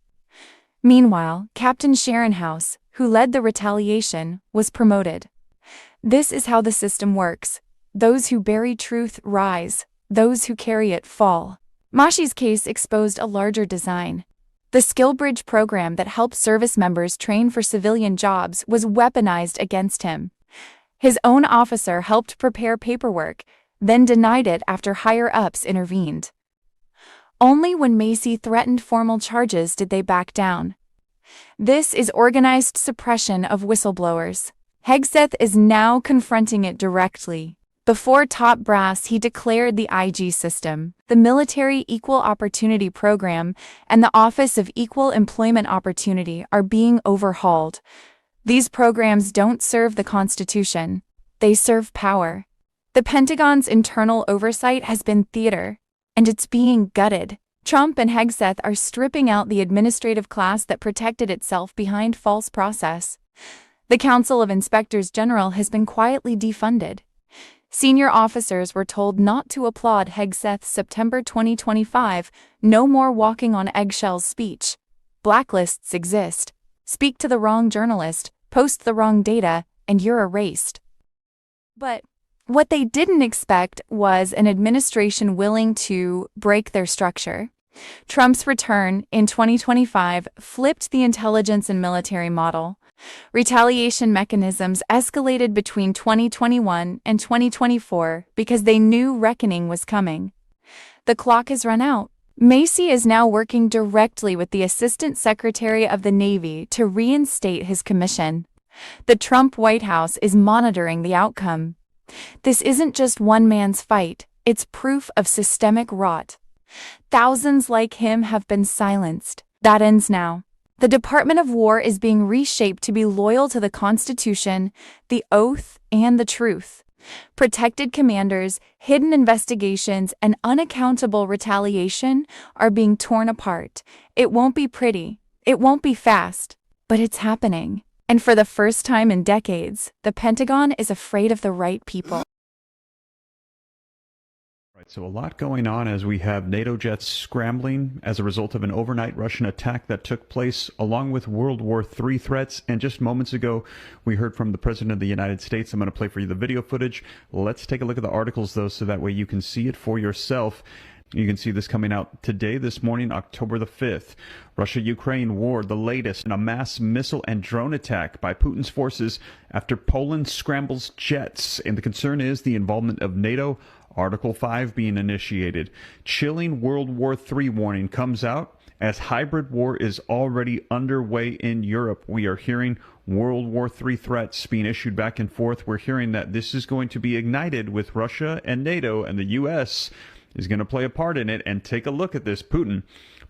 Meanwhile, Captain Sharonhouse, who led the retaliation, was promoted. This is how the system works. Those who bury truth rise. Those who carry it fall. Mashi's case exposed a larger design. The SkillBridge program that helped service members train for civilian jobs was weaponized against him. His own officer helped prepare paperwork, then denied it after higher-ups intervened. Only when Macy threatened formal charges did they back down. This is organized suppression of whistleblowers. Hegseth is now confronting it directly. Before top brass, he declared the IG system, the Military Equal Opportunity Program, and the Office of Equal Employment Opportunity are being overhauled. These programs don't serve the Constitution. They serve power. The Pentagon's internal oversight has been theater, and it's being gutted. Trump and Hegseth are stripping out the administrative class that protected itself behind false process. The Council of Inspectors General has been quietly defunded. Senior officers were told not to applaud Hegseth's September 2025 "no more walking on eggshells" speech. Blacklists exist. Speak to the wrong journalist, post the wrong data, and you're erased. But what they didn't expect was an administration willing to break their structure. Trump's return in 2025 flipped the intelligence and military model. Retaliation mechanisms escalated between 2021 and 2024 because they knew reckoning was coming. The clock has run out. Macy is now working directly with the Assistant Secretary of the Navy to reinstate his commission. The Trump White House is monitoring the outcome. This isn't just one man's fight, it's proof of systemic rot. Thousands like him have been silenced. That ends now. The Department of War is being reshaped to be loyal to the Constitution, the oath, and the truth. Protected commanders, hidden investigations, and unaccountable retaliation are being torn apart. It won't be pretty. It won't be fast. But it's happening. And for the first time in decades, the Pentagon is afraid of the right people. Right, so a lot going on as we have NATO jets scrambling as a result of an overnight Russian attack that took place, along with World War III threats. And just moments ago, we heard from the President of the United States. I'm going to play for you the video footage. Let's take a look at the articles, though, so that way you can see it for yourself. You can see this coming out today, this morning, October the 5th. Russia-Ukraine war, the latest in a mass missile and drone attack by Putin's forces after Poland scrambles jets. And the concern is the involvement of NATO, Article 5 being initiated. Chilling World War III warning comes out as hybrid war is already underway in Europe. We are hearing World War III threats being issued back and forth. We're hearing that this is going to be ignited with Russia and NATO, and the U.S. is going to play a part in it. And take a look at this. Putin,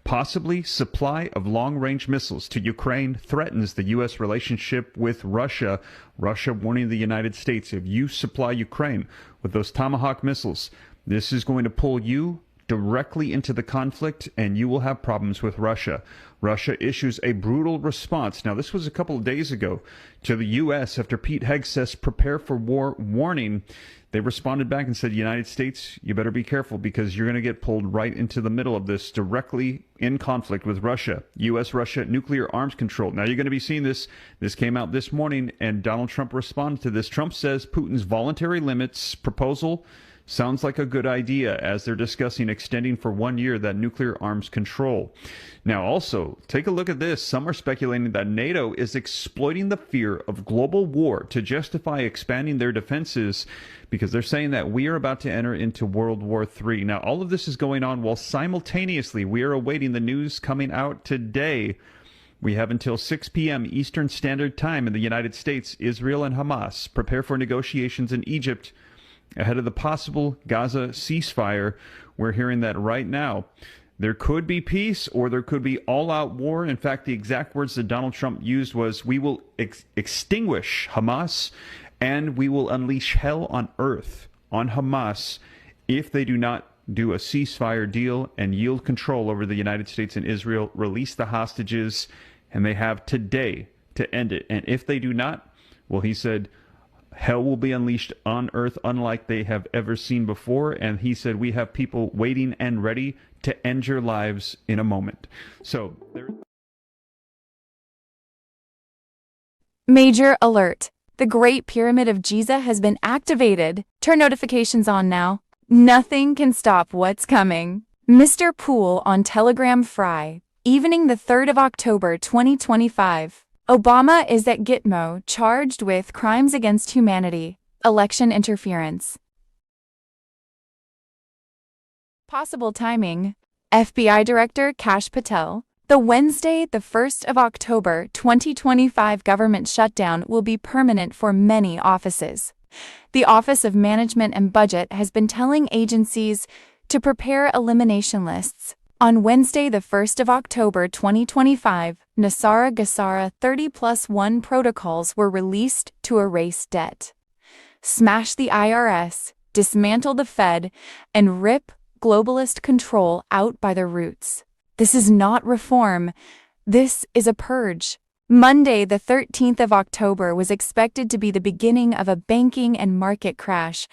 possibly supply of long-range missiles to Ukraine threatens the U.S. relationship with Russia. Russia warning the United States, if you supply Ukraine with those Tomahawk missiles, this is going to pull you directly into the conflict, and you will have problems with Russia. Russia issues a brutal response. Now, this was a couple of days ago to the U.S. after Pete Hegseth's prepare for war warning. They responded back and said, United States, you better be careful because you're going to get pulled right into the middle of this, directly in conflict with Russia. U.S.-Russia nuclear arms control. Now, you're going to be seeing this. This came out this morning, and Donald Trump responded to this. Trump says Putin's voluntary limits proposal Sounds like a good idea, as they're discussing extending for 1 year that nuclear arms control. Now, also, take a look at this. Some are speculating that NATO is exploiting the fear of global war to justify expanding their defenses, because they're saying that we are about to enter into World War III. Now, all of this is going on while simultaneously we are awaiting the news coming out today. We have until 6 p.m. Eastern Standard Time in the United States. Israel and Hamas prepare for negotiations in Egypt ahead of the possible Gaza ceasefire. We're hearing that right now. There could be peace or there could be all-out war. In fact, the exact words that Donald Trump used was, we will extinguish Hamas and we will unleash hell on earth on Hamas if they do not do a ceasefire deal and yield control over the United States and Israel, release the hostages, and they have today to end it. And if they do not, well, he said, hell will be unleashed on earth unlike they have ever seen before. And he said, we have people waiting and ready to end your lives in a moment. So there. Major alert. The Great Pyramid of Giza has been activated. Turn notifications on now. Nothing can stop what's coming. Mr. Poole on Telegram Fry. Evening the 3rd of October 2025. Obama is at Gitmo, charged with crimes against humanity, election interference. Possible timing. FBI Director Kash Patel. The Wednesday, the 1st of October 2025 government shutdown will be permanent for many offices. The Office of Management and Budget has been telling agencies to prepare elimination lists. On Wednesday, the 1st of October 2025, Nasara Gassara 30+1 protocols were released to erase debt, smash the IRS, dismantle the Fed, and rip globalist control out by the roots. This is not reform. This is a purge. Monday, the 13th of October, was expected to be the beginning of a banking and market crash.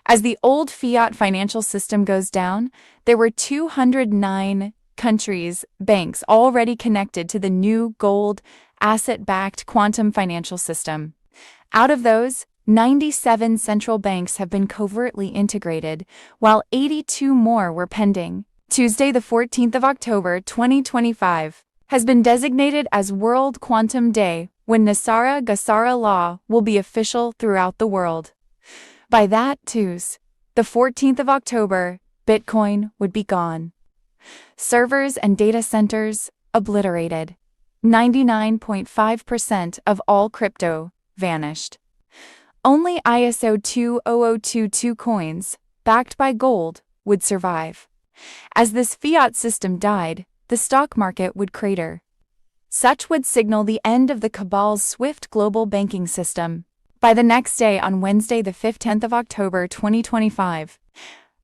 As the old fiat financial system goes down, there were 209 countries' banks already connected to the new gold, asset-backed quantum financial system. Out of those, 97 central banks have been covertly integrated, while 82 more were pending. Tuesday, the 14th of October, 2025, has been designated as World Quantum Day, when Nasara Gassara law will be official throughout the world. By that Tuesday, the 14th of October, Bitcoin would be gone. Servers and data centers obliterated. 99.5% of all crypto vanished. Only ISO 20022 coins, backed by gold, would survive. As this fiat system died, the stock market would crater. Such would signal the end of the cabal's swift global banking system. By the next day, on Wednesday, the 15th of October 2025,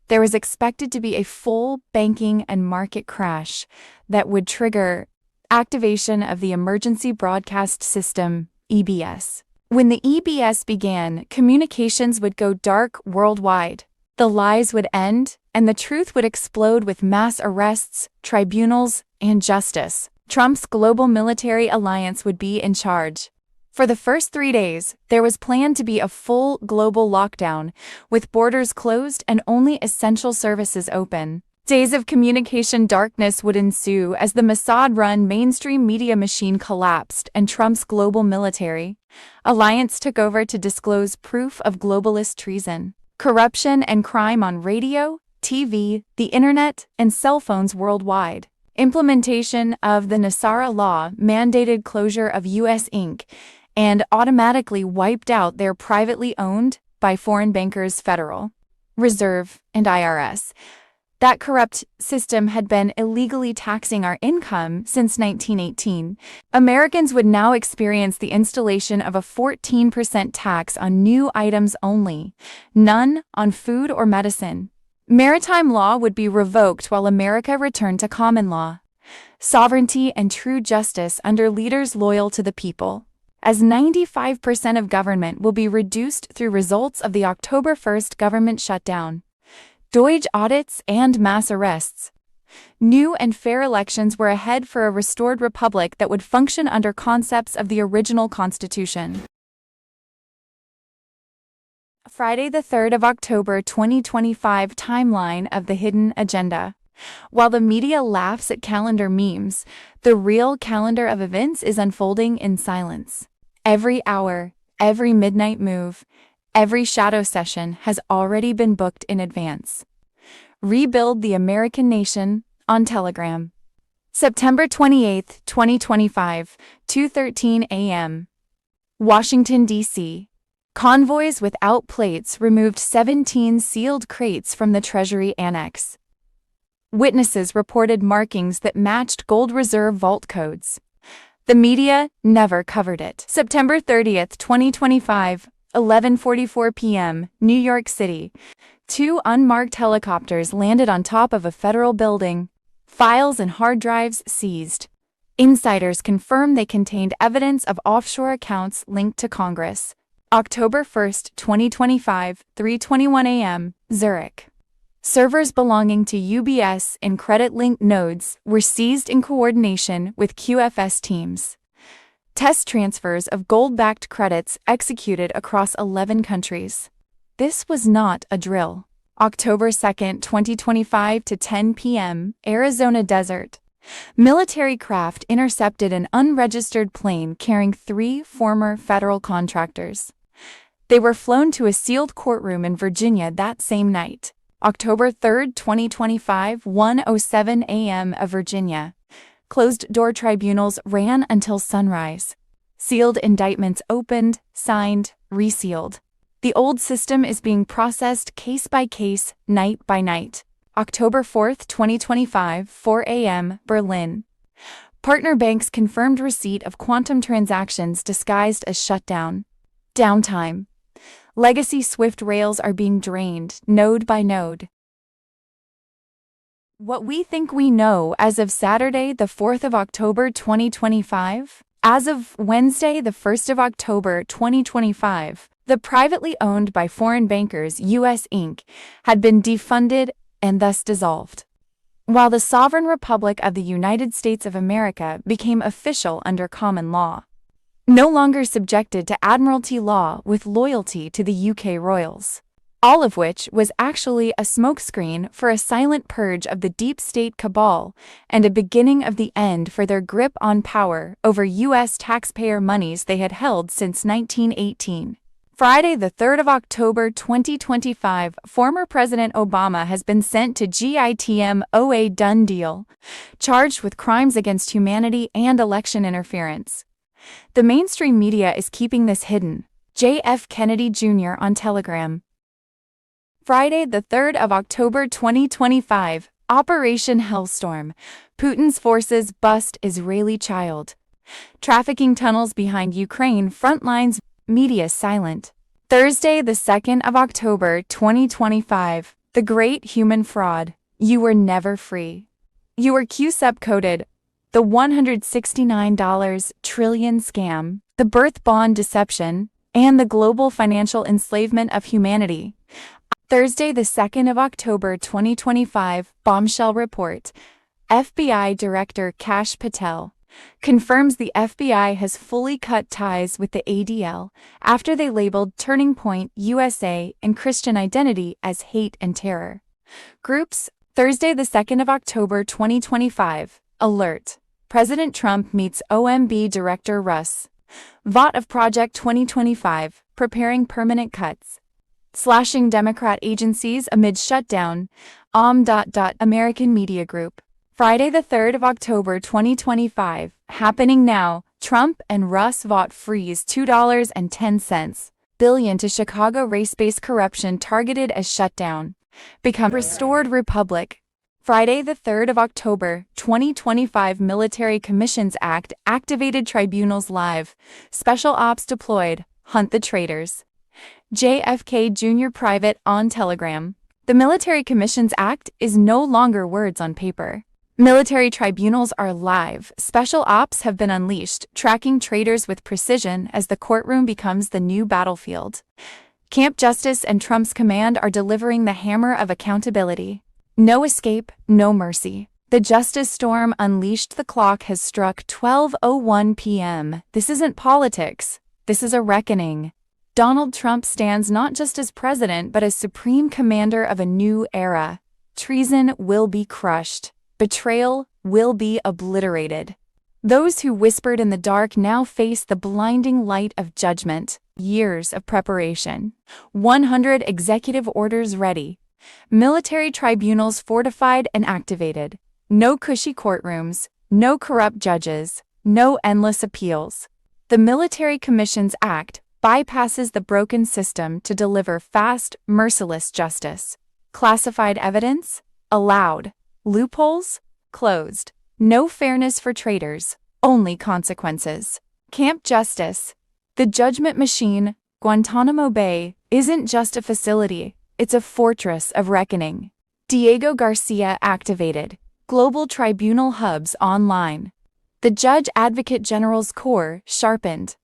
there was expected to be a full banking and market crash that would trigger activation of the Emergency Broadcast System, EBS. When the EBS began, communications would go dark worldwide. The lies would end, and the truth would explode with mass arrests, tribunals, and justice. Trump's global military alliance would be in charge. For the first 3 days, there was planned to be a full global lockdown, with borders closed and only essential services open. Days of communication darkness would ensue as the Mossad-run mainstream media machine collapsed and Trump's global military alliance took over to disclose proof of globalist treason, corruption, and crime on radio, TV, the internet, and cell phones worldwide. Implementation of the Nasara law mandated closure of U.S. Inc. and automatically wiped out their privately owned by foreign bankers Federal Reserve and IRS. That corrupt system had been illegally taxing our income since 1918. Americans would now experience the installation of a 14% tax on new items only, none on food or medicine. Maritime law would be revoked while America returned to common law, sovereignty, and true justice under leaders loyal to the people. As 95% of government will be reduced through results of the October 1st government shutdown, Doge audits, and mass arrests. New and fair elections were ahead for a restored republic that would function under concepts of the original Constitution. Friday, the 3rd of October 2025 timeline of the hidden agenda. While the media laughs at calendar memes, the real calendar of events is unfolding in silence. Every hour, every midnight move, every shadow session has already been booked in advance. Rebuild the American Nation on Telegram. September 28, 2025, 2:13 a.m. Washington, D.C. Convoys without plates removed 17 sealed crates from the Treasury Annex. Witnesses reported markings that matched gold reserve vault codes. The media never covered it. September 30th, 2025, 11:44 p.m., New York City. 2 unmarked helicopters landed on top of a federal building. Files and hard drives seized. Insiders confirm they contained evidence of offshore accounts linked to Congress. October 1st, 2025, 3:21 a.m., Zurich. Servers belonging to UBS and credit-linked nodes were seized in coordination with QFS teams. Test transfers of gold-backed credits executed across 11 countries. This was not a drill. October 2nd, 2025 to 10 p.m., Arizona desert. Military craft intercepted an unregistered plane carrying 3 former federal contractors. They were flown to a sealed courtroom in Virginia that same night. October 3rd, 2025, 1:07 a.m. of Virginia. Closed-door tribunals ran until sunrise. Sealed indictments opened, signed, resealed. The old system is being processed case by case, night by night. October 4th, 2025, 4 a.m., Berlin. Partner banks confirmed receipt of quantum transactions disguised as shutdown. Downtime. Legacy Swift rails are being drained, node by node. What we think we know as of Saturday, the 4th of October 2025. As of Wednesday, the 1st of October 2025, the privately owned by foreign bankers U.S. Inc. had been defunded and thus dissolved, while the Sovereign Republic of the United States of America became official under common law. No longer subjected to Admiralty law with loyalty to the UK royals. All of which was actually a smokescreen for a silent purge of the deep state cabal and a beginning of the end for their grip on power over U.S. taxpayer monies they had held since 1918. Friday, the 3rd of October 2025, former President Obama has been sent to GITM-OA done deal, charged with crimes against humanity and election interference. The mainstream media is keeping this hidden. J.F. Kennedy Jr. on Telegram. Friday, the 3rd of October 2025, Operation Hellstorm. Putin's forces bust Israeli child. Trafficking tunnels behind Ukraine front lines, media silent. Thursday, the 2nd of October 2025, the great human fraud. You were never free. You were QSEP coded. The $169 trillion scam, the birth bond deception, and the global financial enslavement of humanity. Thursday, the 2nd of October 2025, bombshell report. FBI Director Kash Patel confirms the FBI has fully cut ties with the ADL after they labeled Turning Point USA and Christian Identity as hate and terror groups. Thursday, the 2nd of October 2025, alert. President Trump meets OMB Director Russ Vought of Project 2025, preparing permanent cuts. Slashing Democrat agencies amid shutdown. American Media Group. Friday, the 3rd of October 2025, happening now. Trump and Russ Vought freeze $2.10 billion to Chicago race-based corruption targeted as shutdown. Become restored republic. Friday, the 3rd of October, 2025 Military Commissions Act activated tribunals live. Special ops deployed. Hunt the traitors. JFK Jr. Private on Telegram. The Military Commissions Act is no longer words on paper. Military tribunals are live. Special ops have been unleashed, tracking traitors with precision as the courtroom becomes the new battlefield. Camp Justice and Trump's command are delivering the hammer of accountability. No escape, no mercy. The Justice Storm unleashed. The clock has struck 12:01 p.m. This isn't politics. This is a reckoning. Donald Trump stands not just as president, but as supreme commander of a new era. Treason will be crushed. Betrayal will be obliterated. Those who whispered in the dark now face the blinding light of judgment. Years of preparation. 100 executive orders ready. Military tribunals fortified and activated. No cushy courtrooms. No corrupt judges. No endless appeals. The Military Commissions Act bypasses the broken system to deliver fast, merciless justice. Classified evidence? Allowed. Loopholes? Closed. No fairness for traitors, only consequences. Camp Justice. The judgment machine, Guantanamo Bay, isn't just a facility, it's a fortress of reckoning. Diego Garcia activated. Global tribunal hubs online. The Judge Advocate General's Corps sharpened.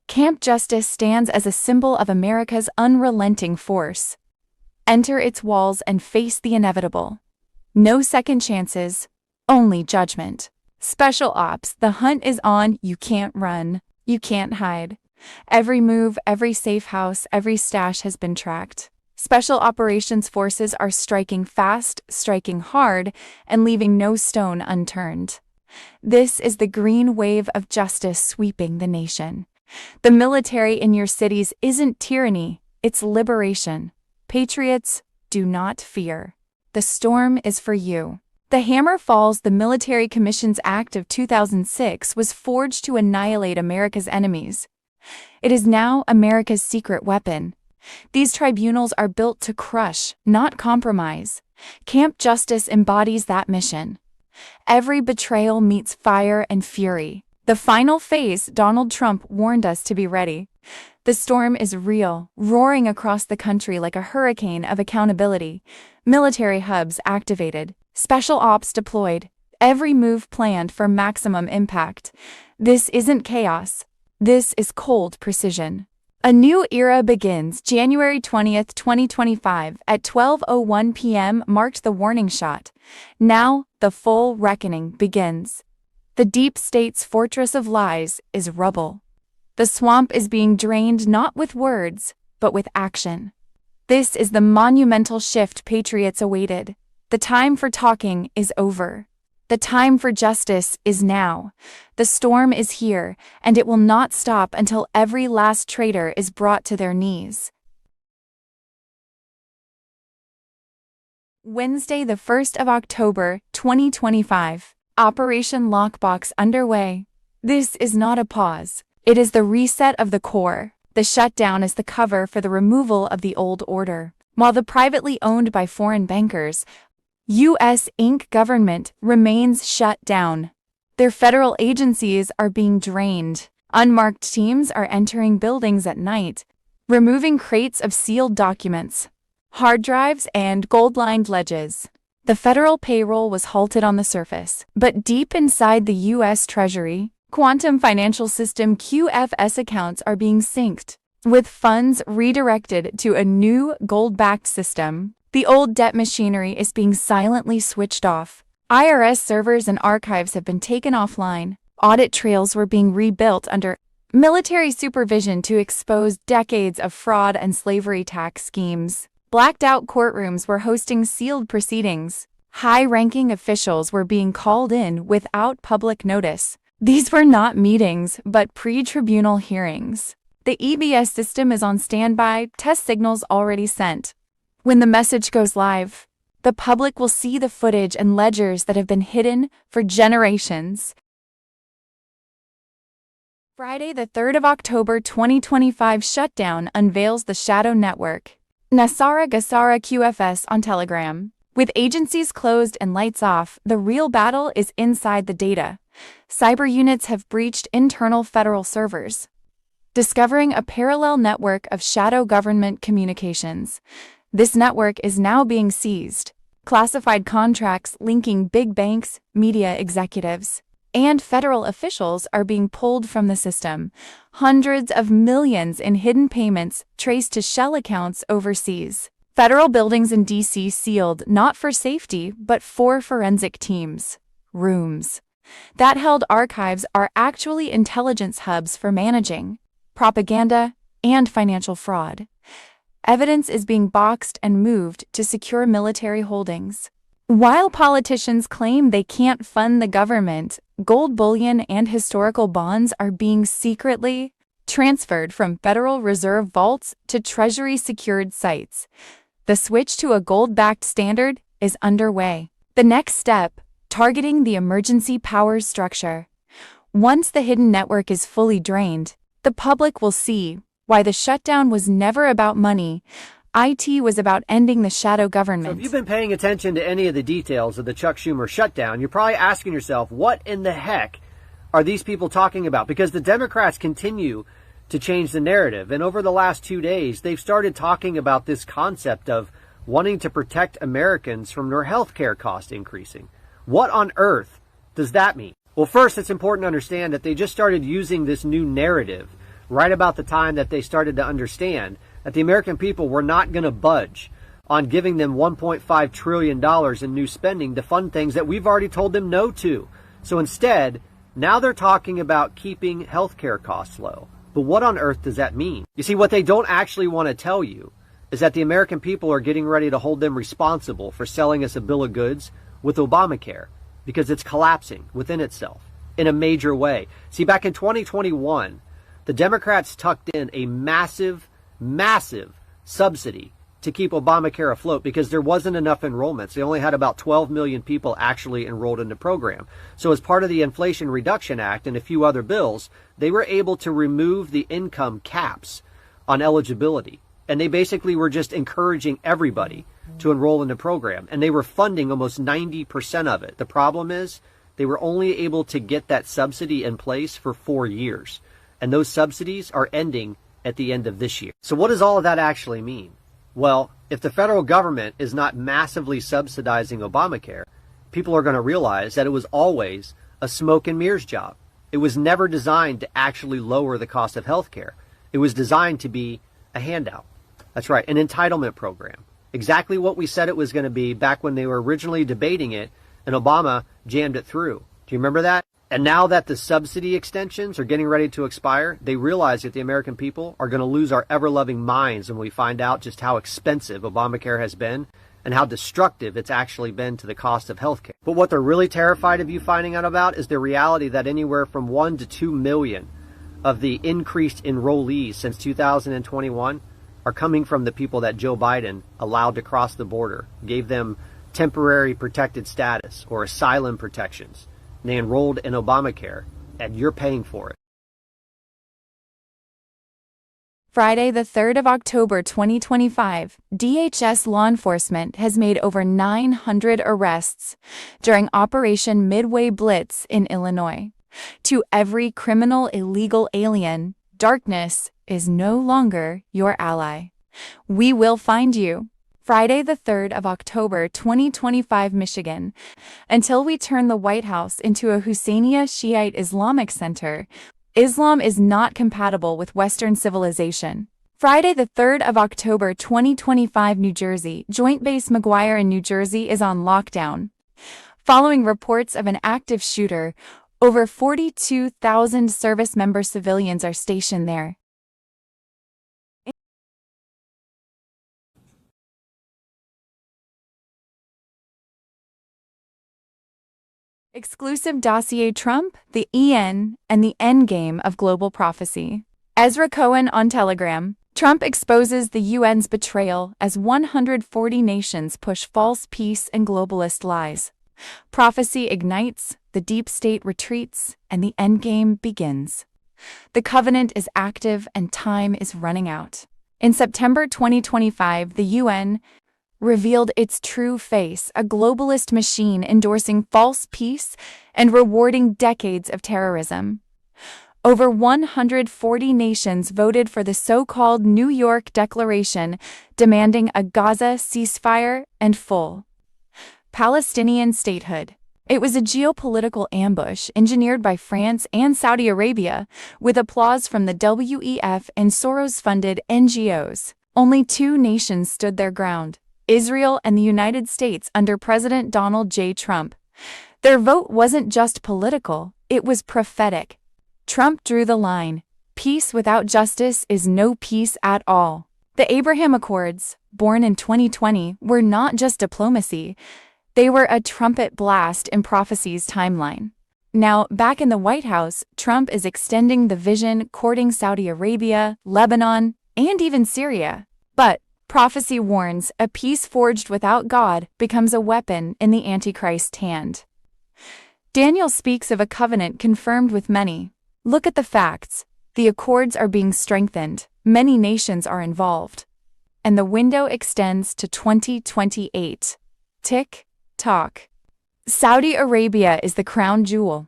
Camp Justice stands as a symbol of America's unrelenting force. Enter its walls and face the inevitable. No second chances, only judgment. Special Ops, the hunt is on, you can't run, you can't hide. Every move, every safe house, every stash has been tracked. Special Operations Forces are striking fast, striking hard, and leaving no stone unturned. This is the green wave of justice sweeping the nation. The military in your cities isn't tyranny, it's liberation. Patriots, do not fear. The storm is for you. The hammer falls. The Military Commissions Act of 2006 was forged to annihilate America's enemies. It is now America's secret weapon. These tribunals are built to crush, not compromise. Camp Justice embodies that mission. Every betrayal meets fire and fury. The final phase, Donald Trump warned us to be ready. The storm is real, roaring across the country like a hurricane of accountability. Military hubs activated, special ops deployed, every move planned for maximum impact. This isn't chaos. This is cold precision. A new era begins. January 20th, 2025, at 12:01 p.m. marked the warning shot. Now, the full reckoning begins. The deep state's fortress of lies is rubble. The swamp is being drained not with words, but with action. This is the monumental shift patriots awaited. The time for talking is over. The time for justice is now. The storm is here, and it will not stop until every last traitor is brought to their knees. Wednesday, the 1st of October, 2025. Operation Lockbox underway. This is not a pause. It is the reset of the core. The shutdown is the cover for the removal of the old order. While the privately owned by foreign bankers, U.S. Inc. government remains shut down. Their federal agencies are being drained. Unmarked teams are entering buildings at night, removing crates of sealed documents, hard drives, and gold-lined ledges. The federal payroll was halted on the surface, but deep inside the U.S. Treasury, quantum financial system QFS accounts are being synced, with funds redirected to a new gold-backed system. The old debt machinery is being silently switched off. IRS servers and archives have been taken offline. Audit trails were being rebuilt under military supervision to expose decades of fraud and slavery tax schemes. Blacked-out courtrooms were hosting sealed proceedings. High-ranking officials were being called in without public notice. These were not meetings, but pre-tribunal hearings. The EBS system is on standby, test signals already sent. When the message goes live, the public will see the footage and ledgers that have been hidden for generations. Friday, the 3rd of October 2025 shutdown unveils the Shadow Network. Nasara Gasara QFS on Telegram. With agencies closed and lights off, the real battle is inside the data. Cyber units have breached internal federal servers, discovering a parallel network of shadow government communications. This network is now being seized. Classified contracts linking big banks, media executives, and federal officials are being pulled from the system. Hundreds of millions in hidden payments traced to shell accounts overseas. Federal buildings in D.C. sealed not for safety, but for forensic teams. Rooms that held archives are actually intelligence hubs for managing propaganda, and financial fraud. Evidence is being boxed and moved to secure military holdings. While politicians claim they can't fund the government, gold bullion and historical bonds are being secretly transferred from Federal Reserve vaults to Treasury-secured sites. The switch to a gold-backed standard is underway. The next step, targeting the emergency powers structure. Once the hidden network is fully drained, the public will see why the shutdown was never about money. IT was about ending the shadow government. So if you've been paying attention to any of the details of the Chuck Schumer shutdown, you're probably asking yourself, what in the heck are these people talking about? Because the Democrats continue to change the narrative. And over the last 2 days, they've started talking about this concept of wanting to protect Americans from their health care costs increasing. What on earth does that mean? Well, first, it's important to understand that they just started using this new narrative right about the time that they started to understand that the American people were not going to budge on giving them $1.5 trillion in new spending to fund things that we've already told them no to. So instead, now they're talking about keeping healthcare costs low. But what on earth does that mean? You see, what they don't actually want to tell you is that the American people are getting ready to hold them responsible for selling us a bill of goods with Obamacare, because it's collapsing within itself in a major way. See, back in 2021, the Democrats tucked in a massive subsidy to keep Obamacare afloat because there wasn't enough enrollments. They only had about 12 million people actually enrolled in the program. So as part of the Inflation Reduction Act and a few other bills, they were able to remove the income caps on eligibility. And they basically were just encouraging everybody to enroll in the program. And they were funding almost 90% of it. The problem is they were only able to get that subsidy in place for 4 years. And those subsidies are ending at the end of this year. So what does all of that actually mean? Well, if the federal government is not massively subsidizing Obamacare, people are going to realize that it was always a smoke and mirrors job. It was never designed to actually lower the cost of health care. It was designed to be a handout. That's right, an entitlement program. Exactly what we said it was going to be back when they were originally debating it, and Obama jammed it through. Do you remember that? And now that the subsidy extensions are getting ready to expire, they realize that the American people are going to lose our ever-loving minds when we find out just how expensive Obamacare has been and how destructive it's actually been to the cost of health care. But what they're really terrified of you finding out about is the reality that anywhere from 1 to 2 million of the increased enrollees since 2021 are coming from the people that Joe Biden allowed to cross the border, gave them temporary protected status or asylum protections. They enrolled in Obamacare, and you're paying for it. Friday, the 3rd of October 2025, DHS law enforcement has made over 900 arrests during Operation Midway Blitz in Illinois. To every criminal illegal alien, darkness is no longer your ally. We will find you. Friday, the 3rd of October 2025, Michigan. Until we turn the White House into a Husseiniya Shiite Islamic center, Islam is not compatible with Western civilization. Friday, the 3rd of October 2025, New Jersey. Joint Base McGuire in New Jersey is on lockdown. Following reports of an active shooter, over 42,000 service member civilians are stationed there. Exclusive dossier Trump, the EN, and the Endgame of Global Prophecy. Ezra Cohen on Telegram. Trump exposes the UN's betrayal as 140 nations push false peace and globalist lies. Prophecy ignites, the deep state retreats, and the endgame begins. The covenant is active and time is running out. In September 2025, the UN revealed its true face, a globalist machine endorsing false peace and rewarding decades of terrorism. Over 140 nations voted for the so-called New York Declaration, demanding a Gaza ceasefire and full Palestinian statehood. It was a geopolitical ambush engineered by France and Saudi Arabia, with applause from the WEF and Soros-funded NGOs. Only 2 nations stood their ground: Israel and the United States under President Donald J. Trump. Their vote wasn't just political, it was prophetic. Trump drew the line. Peace without justice is no peace at all. The Abraham Accords, born in 2020, were not just diplomacy. They were a trumpet blast in prophecy's timeline. Now, back in the White House, Trump is extending the vision, courting Saudi Arabia, Lebanon, and even Syria. But prophecy warns a peace forged without God becomes a weapon in the Antichrist's hand. Daniel speaks of a covenant confirmed with many. Look at the facts. The accords are being strengthened. Many nations are involved. And the window extends to 2028. Tick, tock. Saudi Arabia is the crown jewel.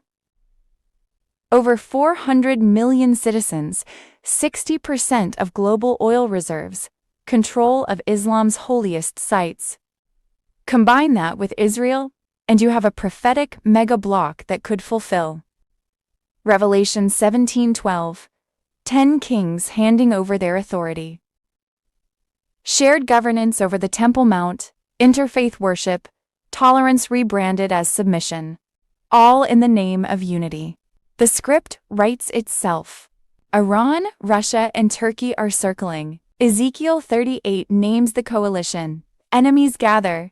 Over 400 million citizens, 60% of global oil reserves, control of Islam's holiest sites. Combine that with Israel, and you have a prophetic mega-block that could fulfill. Revelation 17:12, 10 kings handing over their authority. Shared governance over the Temple Mount, interfaith worship, tolerance rebranded as submission. All in the name of unity. The script writes itself. Iran, Russia, and Turkey are circling. Ezekiel 38 names the coalition. Enemies gather.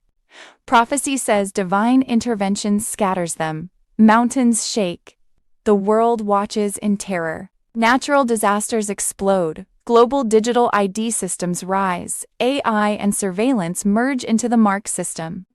Prophecy says divine intervention scatters them. Mountains shake. The world watches in terror. Natural disasters explode. Global digital ID systems rise. AI and surveillance merge into the mark system.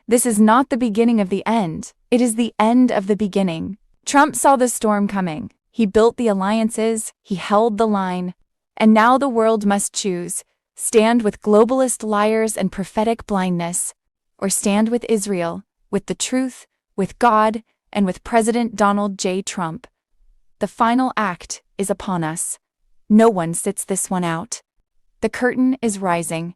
This is not the beginning of the end. It is the end of the beginning. Trump saw the storm coming. He built the alliances. He held the line. And now the world must choose. Stand with globalist liars and prophetic blindness, or stand with Israel, with the truth, with God, and with President Donald J. Trump. The final act is upon us. No one sits this one out. The curtain is rising.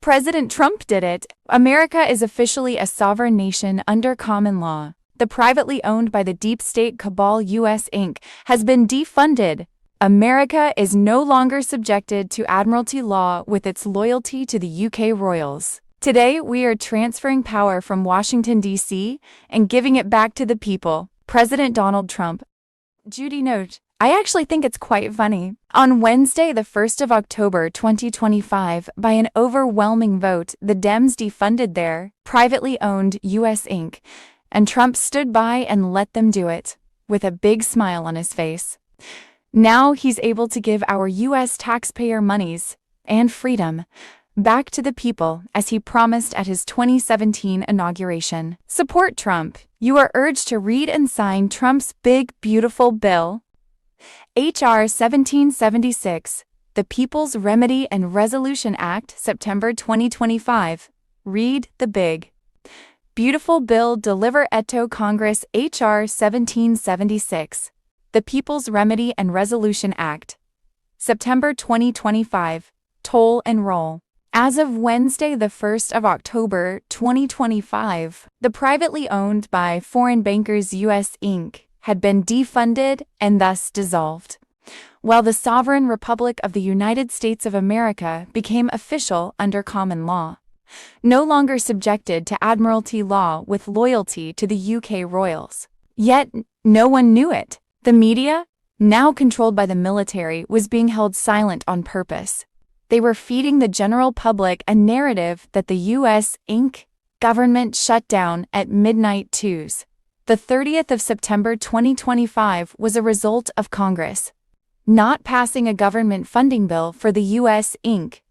President Trump did it. America is officially a sovereign nation under common law. The privately owned by the deep state cabal U.S. Inc. has been defunded. America is no longer subjected to admiralty law with its loyalty to the UK royals. Today, we are transferring power from Washington, D.C. and giving it back to the people. President Donald Trump. Judy note, I actually think it's quite funny. On Wednesday, the 1st of October 2025, by an overwhelming vote, the Dems defunded their privately owned U.S. Inc., and Trump stood by and let them do it, with a big smile on his face. Now he's able to give our U.S. taxpayer monies and freedom back to the people as he promised at his 2017 inauguration. Support Trump. You are urged to read and sign Trump's big, beautiful bill. H.R. 1776, the People's Remedy and Resolution Act, September 2025. Read the big, beautiful bill deliver eto Congress H.R. 1776, the People's Remedy and Resolution Act, September 2025. Toll and roll. As of Wednesday, the 1st of October 2025, the privately owned by foreign bankers U.S. Inc. had been defunded and thus dissolved, while the Sovereign Republic of the United States of America became official under common law, no longer subjected to admiralty law with loyalty to the UK royals. Yet, no one knew it. The media, now controlled by the military, was being held silent on purpose. They were feeding the general public a narrative that the U.S. Inc. government shut down at midnight Tuesday. The 30th of September 2025 was a result of Congress not passing a government funding bill for the U.S. Inc.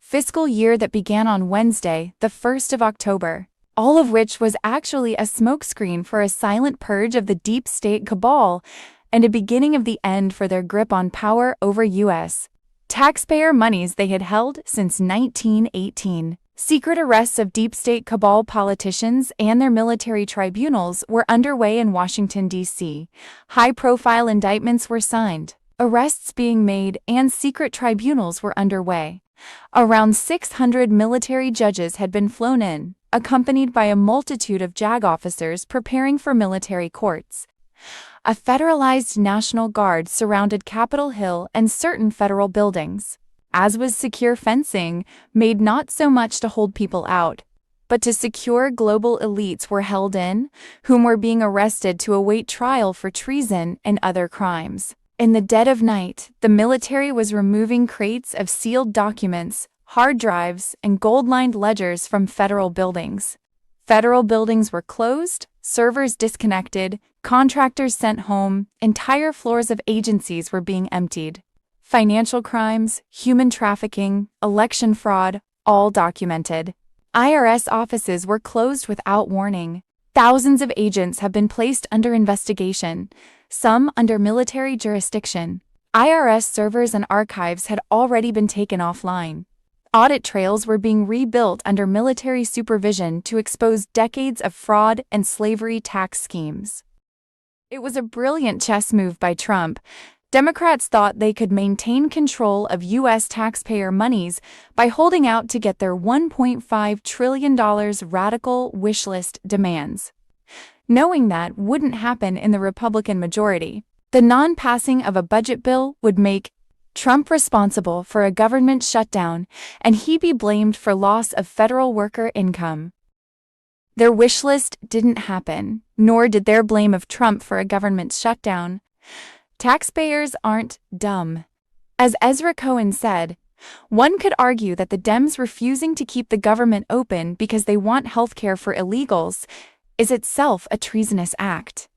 fiscal year that began on Wednesday, the 1st of October, all of which was actually a smokescreen for a silent purge of the deep state cabal and a beginning of the end for their grip on power over U.S. taxpayer monies they had held since 1918. Secret arrests of deep state cabal politicians and their military tribunals were underway in Washington, D.C. High-profile indictments were signed, arrests being made, and secret tribunals were underway. Around 600 military judges had been flown in, accompanied by a multitude of JAG officers preparing for military courts. A federalized National Guard surrounded Capitol Hill and certain federal buildings, as was secure fencing, made not so much to hold people out, but to secure global elites were held in, whom were being arrested to await trial for treason and other crimes. In the dead of night, the military was removing crates of sealed documents, hard drives, and gold-lined ledgers from federal buildings. Federal buildings were closed, servers disconnected, contractors sent home, entire floors of agencies were being emptied. Financial crimes, human trafficking, election fraud, all documented. IRS offices were closed without warning. Thousands of agents have been placed under investigation, some under military jurisdiction. IRS servers and archives had already been taken offline. Audit trails were being rebuilt under military supervision to expose decades of fraud and slavery tax schemes. It was a brilliant chess move by Trump. Democrats thought they could maintain control of U.S. taxpayer monies by holding out to get their $1.5 trillion radical wish list demands. Knowing that wouldn't happen in the Republican majority, the non-passing of a budget bill would make Trump responsible for a government shutdown, and he be blamed for loss of federal worker income. Their wish list didn't happen, nor did their blame of Trump for a government shutdown. Taxpayers aren't dumb. As Ezra Cohen said, one could argue that the Dems refusing to keep the government open because they want health care for illegals is itself a treasonous act.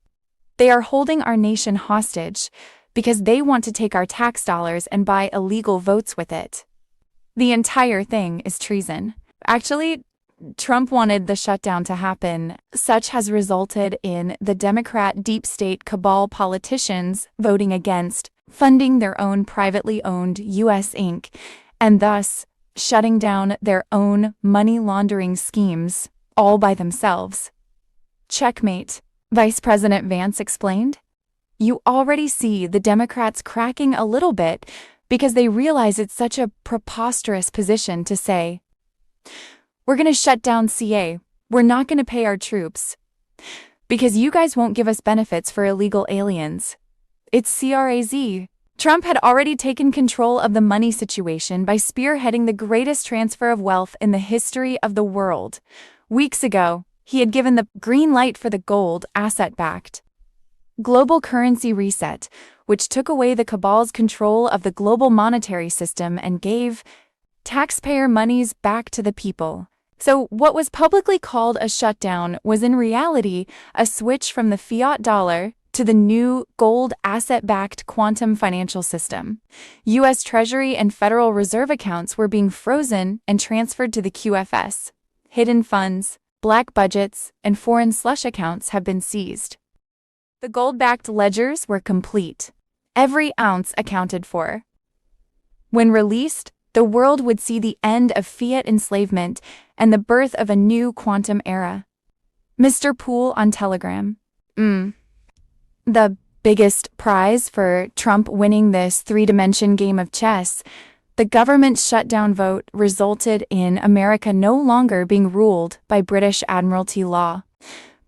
They are holding our nation hostage because they want to take our tax dollars and buy illegal votes with it. The entire thing is treason. Actually, Trump wanted the shutdown to happen. Such has resulted in the Democrat deep state cabal politicians voting against funding their own privately owned U.S. Inc., and thus shutting down their own money laundering schemes all by themselves. Checkmate, Vice President Vance explained. You already see the Democrats cracking a little bit because they realize it's such a preposterous position to say, we're going to shut down CA. We're not going to pay our troops because you guys won't give us benefits for illegal aliens. It's CRAZ. Trump had already taken control of the money situation by spearheading the greatest transfer of wealth in the history of the world. Weeks ago, he had given the green light for the gold asset-backed global currency reset, which took away the cabal's control of the global monetary system and gave taxpayer monies back to the people. So what was publicly called a shutdown was in reality a switch from the fiat dollar to the new gold asset-backed quantum financial system. U.S. Treasury and Federal Reserve accounts were being frozen and transferred to the QFS. Hidden funds, black budgets, and foreign slush accounts have been seized. The gold-backed ledgers were complete. Every ounce accounted for. When released, the world would see the end of fiat enslavement and the birth of a new quantum era. Mr. Poole on Telegram. The biggest prize for Trump winning this three-dimension game of chess, the government shutdown vote resulted in America no longer being ruled by British Admiralty law,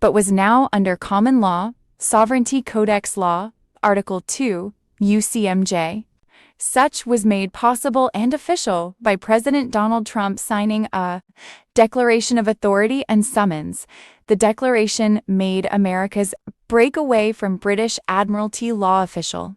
but was now under common law, Sovereignty Codex Law, Article 2, UCMJ. Such was made possible and official by President Donald Trump signing a Declaration of Authority and Summons. The declaration made America's breakaway from British Admiralty law official.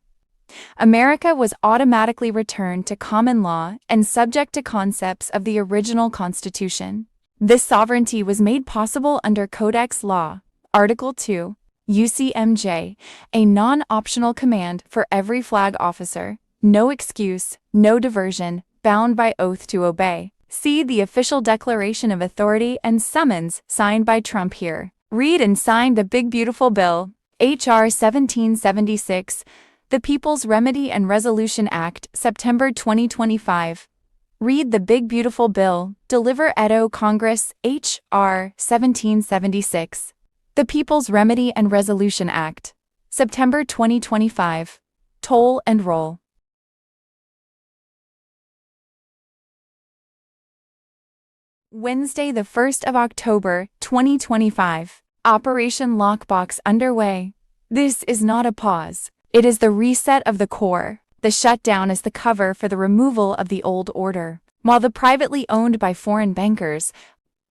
America was automatically returned to common law and subject to concepts of the original Constitution. This sovereignty was made possible under Codex Law, Article 2, UCMJ, a non-optional command for every flag officer. No excuse, no diversion, bound by oath to obey. See the official Declaration of Authority and Summons signed by Trump here. Read and sign the Big Beautiful Bill, H.R. 1776, the People's Remedy and Resolution Act, September 2025. Read the Big Beautiful Bill, Deliver Edo Congress, H.R. 1776. The People's Remedy and Resolution Act, September 2025. Toll and roll. Wednesday, the 1st of October, 2025. Operation Lockbox underway. This is not a pause. It is the reset of the core. The shutdown is the cover for the removal of the old order. While the privately owned by foreign bankers,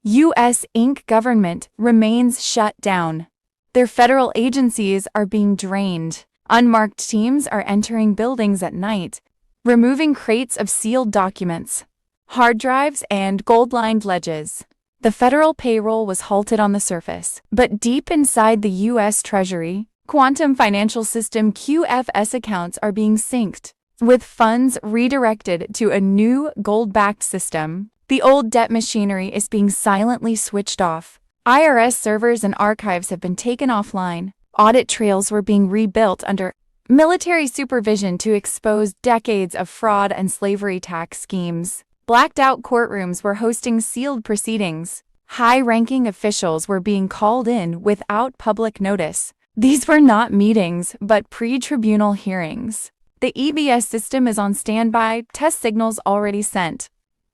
U.S. Inc. government remains shut down. Their federal agencies are being drained. Unmarked teams are entering buildings at night, removing crates of sealed documents, hard drives, and gold-lined ledges. The federal payroll was halted on the surface, but deep inside the U.S. Treasury, Quantum Financial System QFS accounts are being synced, with funds redirected to a new gold-backed system. The old debt machinery is being silently switched off. IRS servers and archives have been taken offline. Audit trails were being rebuilt under military supervision to expose decades of fraud and slavery tax schemes. Blacked-out courtrooms were hosting sealed proceedings. High-ranking officials were being called in without public notice. These were not meetings, but pre-tribunal hearings. The EBS system is on standby, test signals already sent.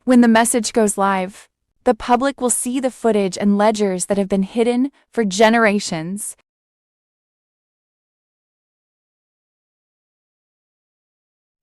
When the message goes live, the public will see the footage and ledgers that have been hidden for generations.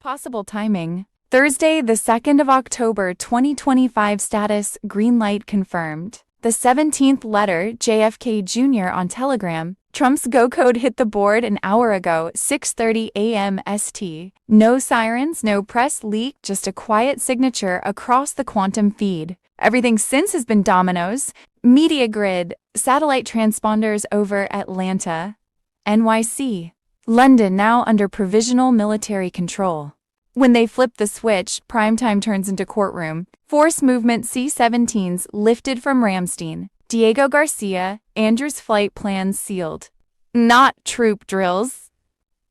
Possible timing. Thursday, the 2nd of October 2025 status, green light confirmed. The 17th letter, JFK Jr. on Telegram. Trump's go code hit the board an hour ago, 6:30 a.m. ST. No sirens, no press leak, just a quiet signature across the quantum feed. Everything since has been dominoes. Media grid, satellite transponders over Atlanta, NYC. London now under provisional military control. When they flip the switch, primetime turns into courtroom. Force movement C-17s lifted from Ramstein. Diego Garcia, Andrew's flight plans sealed. Not troop drills.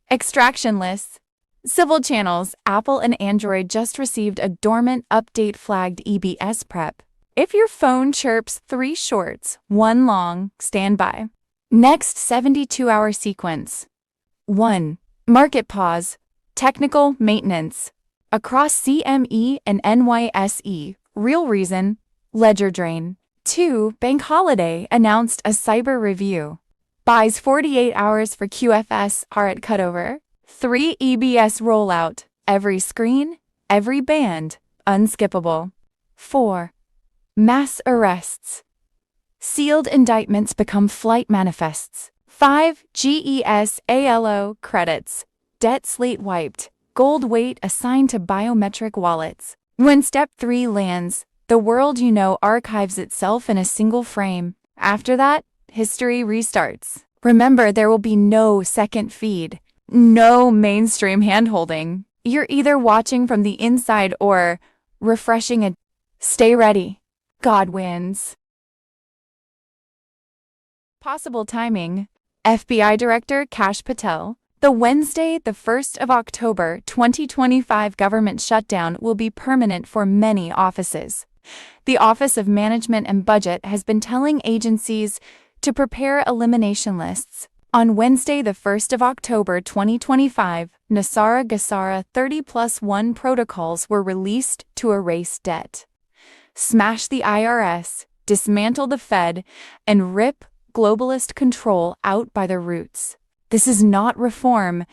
Extraction lists. Civil channels, Apple and Android just received a dormant update flagged EBS prep. If your phone chirps 3 shorts, 1 long, stand by. Next 72-hour sequence. 1. Market pause. Technical maintenance. Across CME and NYSE. Real reason. Ledger drain. 2. Bank holiday announced a cyber review. Buys 48 hours for QFS are at cutover. 3. EBS rollout. Every screen, every band, unskippable. 4. Mass arrests. Sealed indictments become flight manifests. 5. GES ALO credits. Debt slate wiped. Gold weight assigned to biometric wallets. When step 3 lands, the world you know archives itself in a single frame. After that, history restarts. Remember, there will be no second feed. No mainstream handholding. You're either watching from the inside or refreshing a... Stay ready. God wins. Possible timing. FBI Director Kash Patel. The Wednesday, the 1st of October 2025 government shutdown will be permanent for many offices. The Office of Management and Budget has been telling agencies to prepare elimination lists. On Wednesday, the 1st of October 2025, Nasara Gassara 30+1 protocols were released to erase debt, smash the IRS, dismantle the Fed, and rip globalist control out by the roots. This is not reform.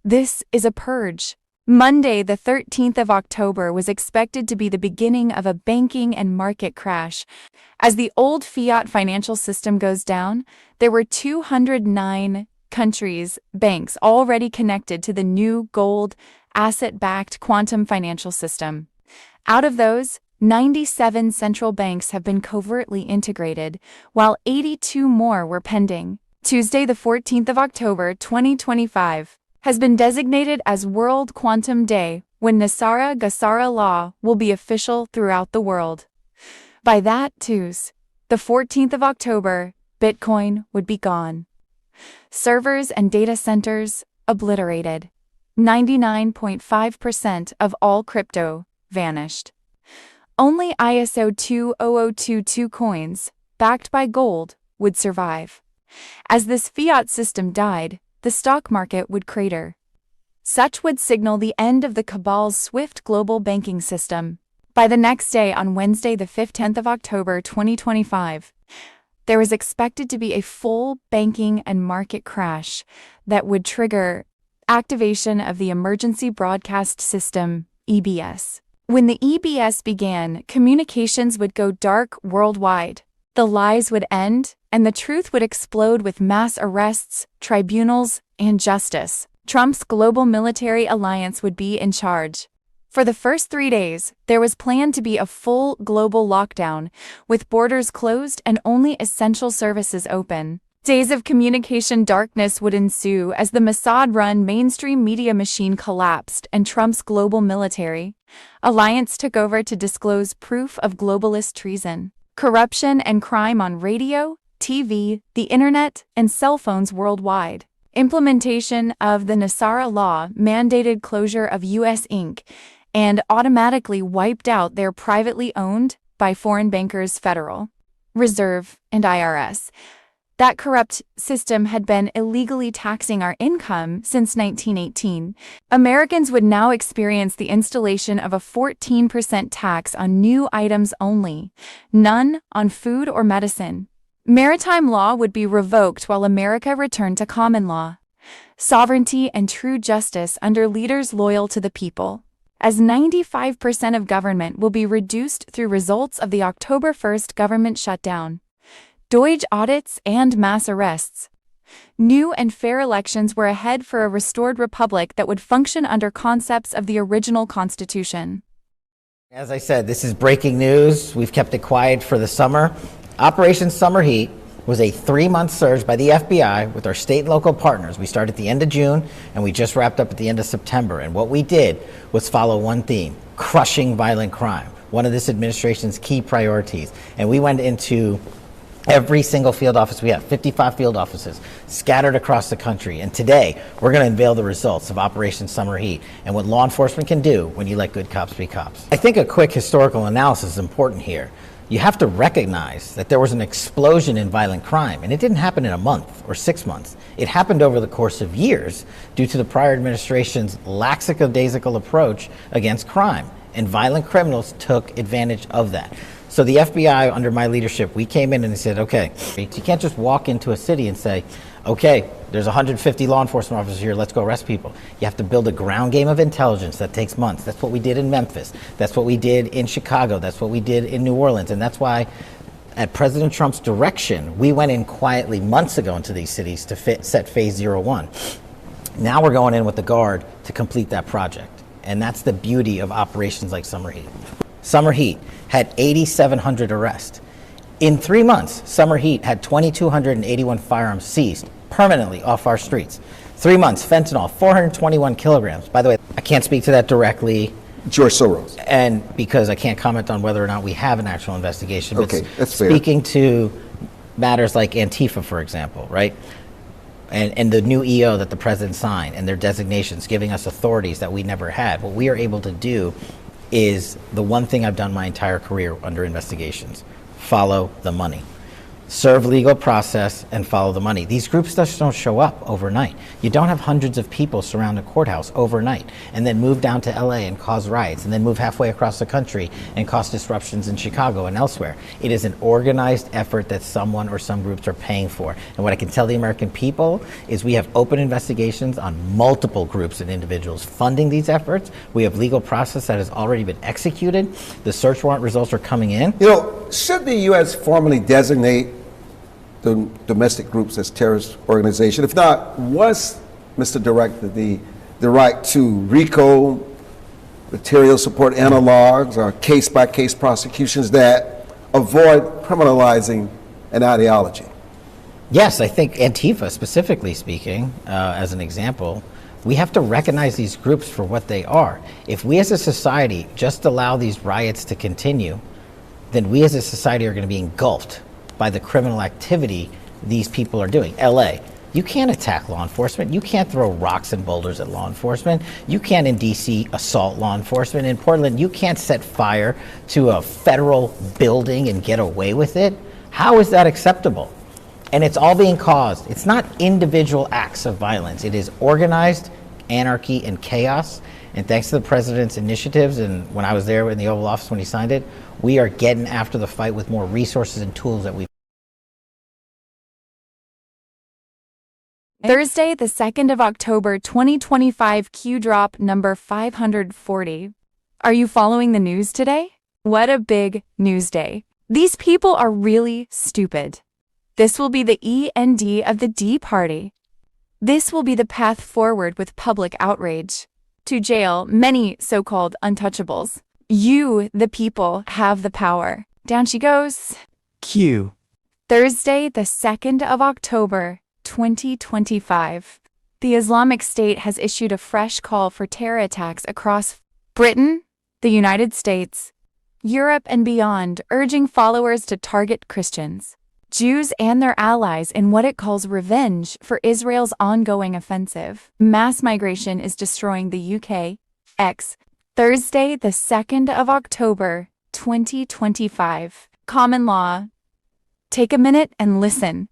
This is a purge. Monday, the 13th of October, was expected to be the beginning of a banking and market crash. As the old fiat financial system goes down, there were 209 countries' banks already connected to the new gold, asset-backed quantum financial system. Out of those, 97 central banks have been covertly integrated, while 82 more were pending. Tuesday, the 14th of October, 2025, has been designated as World Quantum Day, when Nasara Gassara law will be official throughout the world. By that Tuesday, the 14th of October, Bitcoin would be gone. Servers and data centers obliterated. 99.5% of all crypto vanished. Only ISO 20022 coins, backed by gold, would survive. As this fiat system died, the stock market would crater. Such would signal the end of the cabal's swift global banking system. By the next day, on Wednesday, the 15th of October 2025, there was expected to be a full banking and market crash that would trigger activation of the Emergency Broadcast System, EBS. When the EBS began, communications would go dark worldwide. The lies would end, and the truth would explode with mass arrests, tribunals, and justice. Trump's global military alliance would be in charge. For the first 3 days, there was planned to be a full global lockdown, with borders closed and only essential services open. Days of communication darkness would ensue as the Mossad-run mainstream media machine collapsed and Trump's global military alliance took over to disclose proof of globalist treason, corruption, and crime on radio, TV, the internet, and cell phones worldwide. Implementation of the Nassara Law mandated closure of U.S. Inc. and automatically wiped out their privately owned by foreign bankers Federal Reserve and IRS. That corrupt system had been illegally taxing our income since 1918. Americans would now experience the installation of a 14% tax on new items only, none on food or medicine. Maritime law would be revoked while America returned to common law, sovereignty, and true justice under leaders loyal to the people, as 95% of government will be reduced through results of the October 1st government shutdown, Doge audits, and mass arrests. New and fair elections were ahead for a restored republic that would function under concepts of the original Constitution. As I said, this is breaking news. We've kept it quiet for the summer. Operation Summer Heat was a 3-month surge by the FBI with our state and local partners. We started at the end of June, and we just wrapped up at the end of September. And what we did was follow one theme: crushing violent crime, one of this administration's key priorities. And we went into every single field office. We have 55 field offices scattered across the country. And today, we're going to unveil the results of Operation Summer Heat and what law enforcement can do when you let good cops be cops. I think a quick historical analysis is important here. You have to recognize that there was an explosion in violent crime, and it didn't happen in a month or 6 months. It happened over the course of years due to the prior administration's lackadaisical approach against crime, and violent criminals took advantage of that. So the FBI, under my leadership, we came in and said, okay, you can't just walk into a city and say, okay, there's 150 law enforcement officers here, let's go arrest people. You have to build a ground game of intelligence that takes months. That's what we did in Memphis. That's what we did in Chicago. That's what we did in New Orleans. And that's why, at President Trump's direction, we went in quietly months ago into these cities to set phase 01. Now we're going in with the Guard to complete that project. And that's the beauty of operations like Summer Heat. Summer Heat had 8,700 arrests. In 3 months, Summer Heat had 2,281 firearms seized permanently off our streets. 3 months, fentanyl, 421 kilograms. By the way, I can't speak to that directly. George Soros. And because I can't comment on whether or not we have an actual investigation. Okay, but that's fair. Speaking to matters like Antifa, for example, right? And the new EO that the president signed and their designations giving us authorities that we never had. What we are able to do is the one thing I've done my entire career under investigations: follow the money. Serve legal process and follow the money. These groups just don't show up overnight. You don't have hundreds of people surround a courthouse overnight and then move down to LA and cause riots and then move halfway across the country and cause disruptions in Chicago and elsewhere. It is an organized effort that someone or some groups are paying for. And what I can tell the American people is we have open investigations on multiple groups and individuals funding these efforts. We have legal process that has already been executed. The search warrant results are coming in. You know, should the U.S. formally designate the domestic groups as terrorist organization? If not, what's, Mr. Director, the right to RICO, material support analogs, or case-by-case prosecutions that avoid criminalizing an ideology? Yes, I think Antifa, specifically speaking, as an example, we have to recognize these groups for what they are. If we as a society just allow these riots to continue, then we as a society are going to be engulfed by the criminal activity these people are doing. LA, you can't attack law enforcement. You can't throw rocks and boulders at law enforcement. You can't in DC assault law enforcement. In Portland, you can't set fire to a federal building and get away with it. How is that acceptable? And it's all being caused. It's not individual acts of violence. It is organized anarchy and chaos. And thanks to the president's initiatives, and when I was there in the Oval Office when he signed it, we are getting after the fight with more resources and tools that we've. Thursday, the 2nd of October, 2025, Q drop number 540. Are you following the news today? What a big news day. These people are really stupid. This will be the END of the D Party. This will be the path forward with public outrage. To jail many so-called untouchables. You, the people, have the power. Down she goes. Q. Thursday, the 2nd of October, 2025. The Islamic State has issued a fresh call for terror attacks across Britain, the United States, Europe, and beyond, urging followers to target Christians, Jews, and their allies in what it calls revenge for Israel's ongoing offensive. Mass migration is destroying the UK. Thursday, the 2nd of October, 2025. Common law. Take a minute and listen.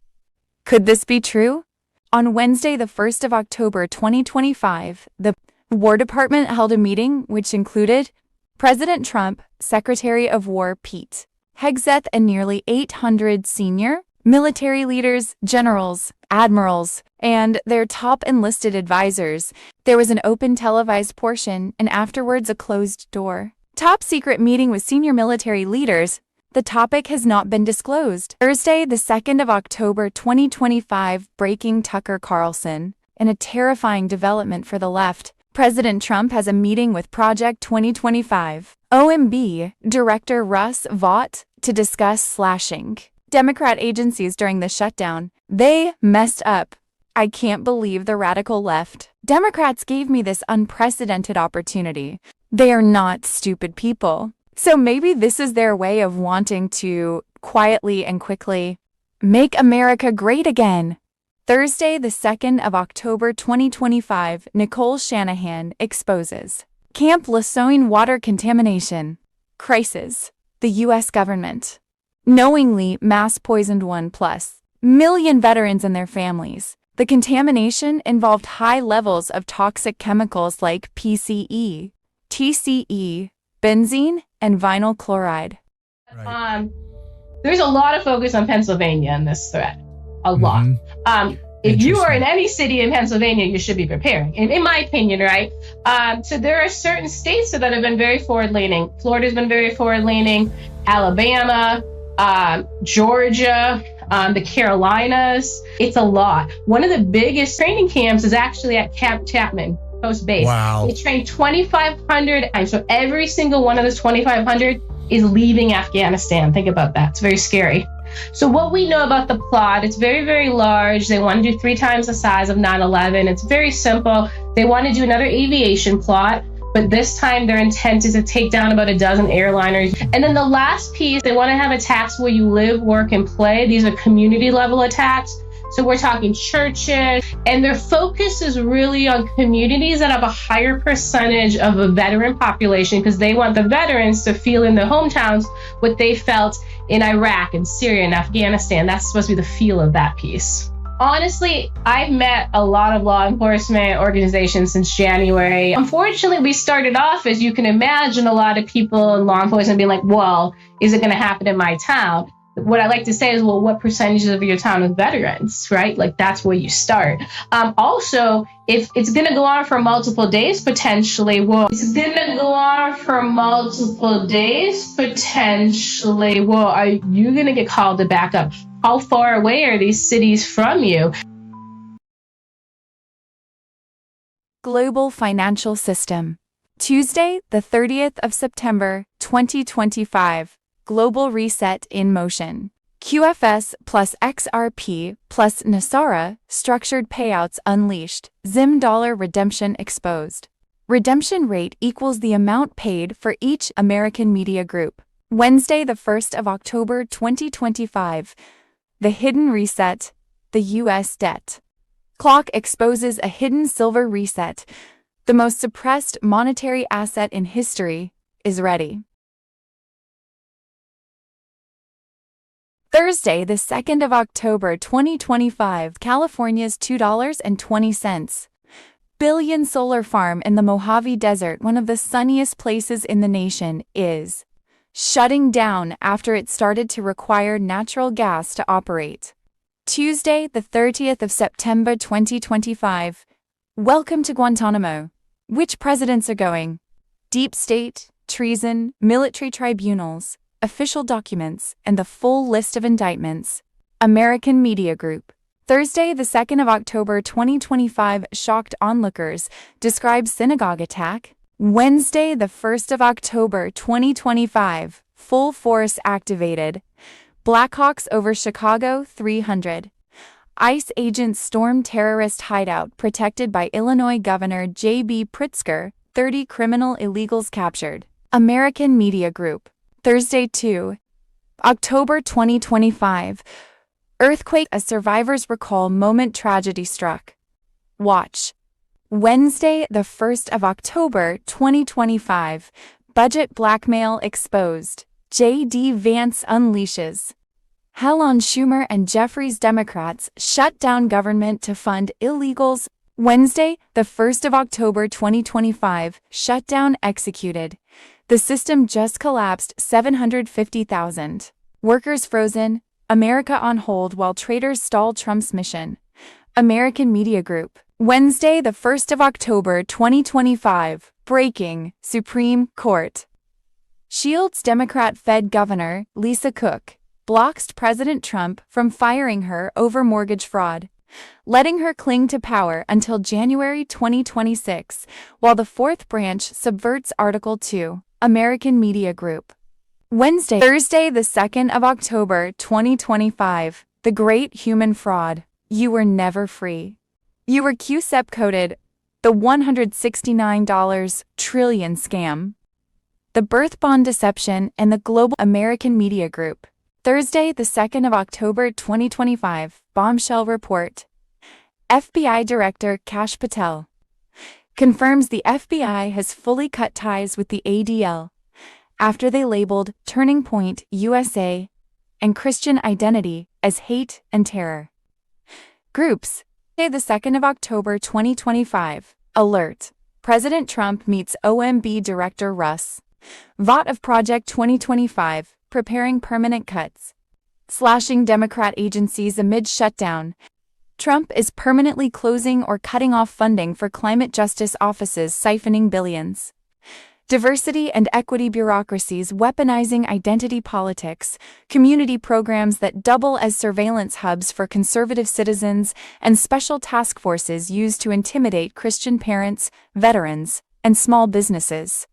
Could this be true? On Wednesday, the 1st of October, 2025, the War Department held a meeting which included President Trump, Secretary of War Pete Hegseth, and nearly 800 senior military leaders, generals, admirals, and their top enlisted advisors. There was an open televised portion and afterwards a closed door. Top secret meeting with senior military leaders. The topic has not been disclosed. Thursday, the 2nd of October, 2025, breaking Tucker Carlson. In a terrifying development for the left, President Trump has a meeting with Project 2025 OMB Director Russ Vought to discuss slashing Democrat agencies during the shutdown. They messed up. I can't believe the radical left. Democrats gave me this unprecedented opportunity. They are not stupid people. So maybe this is their way of wanting to quietly and quickly make America great again. Thursday, the 2nd of October, 2025, Nicole Shanahan exposes Camp Lejeune water contamination crisis. The U.S. government knowingly mass poisoned 1+ million veterans and their families. The contamination involved high levels of toxic chemicals like PCE, TCE, benzene, and vinyl chloride. There's a lot of focus on Pennsylvania in this thread. A lot. If you are in any city in Pennsylvania, you should be preparing, in my opinion, right? So there are certain states that have been very forward-leaning. Florida's been very forward-leaning. Alabama, Georgia, the Carolinas. It's a lot. One of the biggest training camps is actually at Camp Chapman Post Base. Wow. They train 2,500, and so every single one of those 2,500 is leaving Afghanistan. Think about that. It's very scary. So what we know about the plot, it's very, very large. They want to do 3 times the size of 9/11. It's very simple. They want to do another aviation plot, but this time their intent is to take down about a dozen airliners. And then the last piece, they want to have attacks where you live, work, and play. These are community level attacks. So we're talking churches, and their focus is really on communities that have a higher percentage of a veteran population, because they want the veterans to feel in their hometowns what they felt in Iraq and Syria and Afghanistan. That's supposed to be the feel of that piece. Honestly, I've met a lot of law enforcement organizations since January. Unfortunately, we started off, as you can imagine, a lot of people in law enforcement being like, well, is it going to happen in my town? What I like to say is, well, what percentage of your town is veterans, right? Like, that's where you start. Also, if it's going to go on for multiple days, potentially, well, are you going to get called to back up? How far away are these cities from you? Global financial system. Tuesday, the 30th of September, 2025. Global reset in motion. QFS plus XRP plus Nasara structured payouts unleashed. Zim dollar redemption exposed. Redemption rate equals the amount paid for each American media group. Wednesday, the 1st of October, 2025. The hidden reset. The U.S. debt clock exposes a hidden silver reset. The most suppressed monetary asset in history is ready. Thursday, the 2nd of October, 2025, California's $2.20 billion solar farm in the Mojave Desert, one of the sunniest places in the nation, is shutting down after it started to require natural gas to operate. Tuesday, the 30th of September, 2025. Welcome to Guantanamo. Which presidents are going? Deep state, treason, military tribunals. official documents, and the full list of indictments. American Media Group. Thursday, the 2nd of October 2025, shocked onlookers, describes synagogue attack. Wednesday, the 1st of October 2025, full force activated. Blackhawks over Chicago 300. ICE agents storm terrorist hideout protected by Illinois Governor J.B. Pritzker, 30 criminal illegals captured. American Media Group. Thursday, 2 October 2025. Earthquake, a survivor's recall moment, tragedy struck. Watch. Wednesday, the 1st of October 2025. Budget blackmail exposed. J.D. Vance unleashes hell on Schumer and Jeffries. Democrats shut down government to fund illegals. Wednesday, the 1st of October 2025. Shutdown executed. The system just collapsed. 750,000 workers frozen. America on hold while traitors stall Trump's mission. American Media Group. Wednesday, the 1st of October 2025. Breaking. Supreme Court. Shields Democrat Fed Governor Lisa Cook blocks President Trump from firing her over mortgage fraud, letting her cling to power until January 2026, while the fourth branch subverts Article 2. American Media Group. Thursday, the 2nd of October 2025. The Great Human Fraud. You were never free. You were QSEP coded. The $169 trillion scam. The birth bond deception and the global. American Media Group. Thursday, the 2nd of October 2025. Bombshell report. FBI Director Kash Patel confirms the FBI has fully cut ties with the ADL after they labeled Turning Point USA and Christian Identity as hate and terror groups. The 2nd of October 2025. Alert. President Trump meets OMB Director Russ Vought of Project 2025, preparing permanent cuts. Slashing Democrat agencies amid shutdown. Trump is permanently closing or cutting off funding for climate justice offices, siphoning billions. Diversity and equity bureaucracies weaponizing identity politics, community programs that double as surveillance hubs for conservative citizens, and special task forces used to intimidate Christian parents, veterans, and small businesses.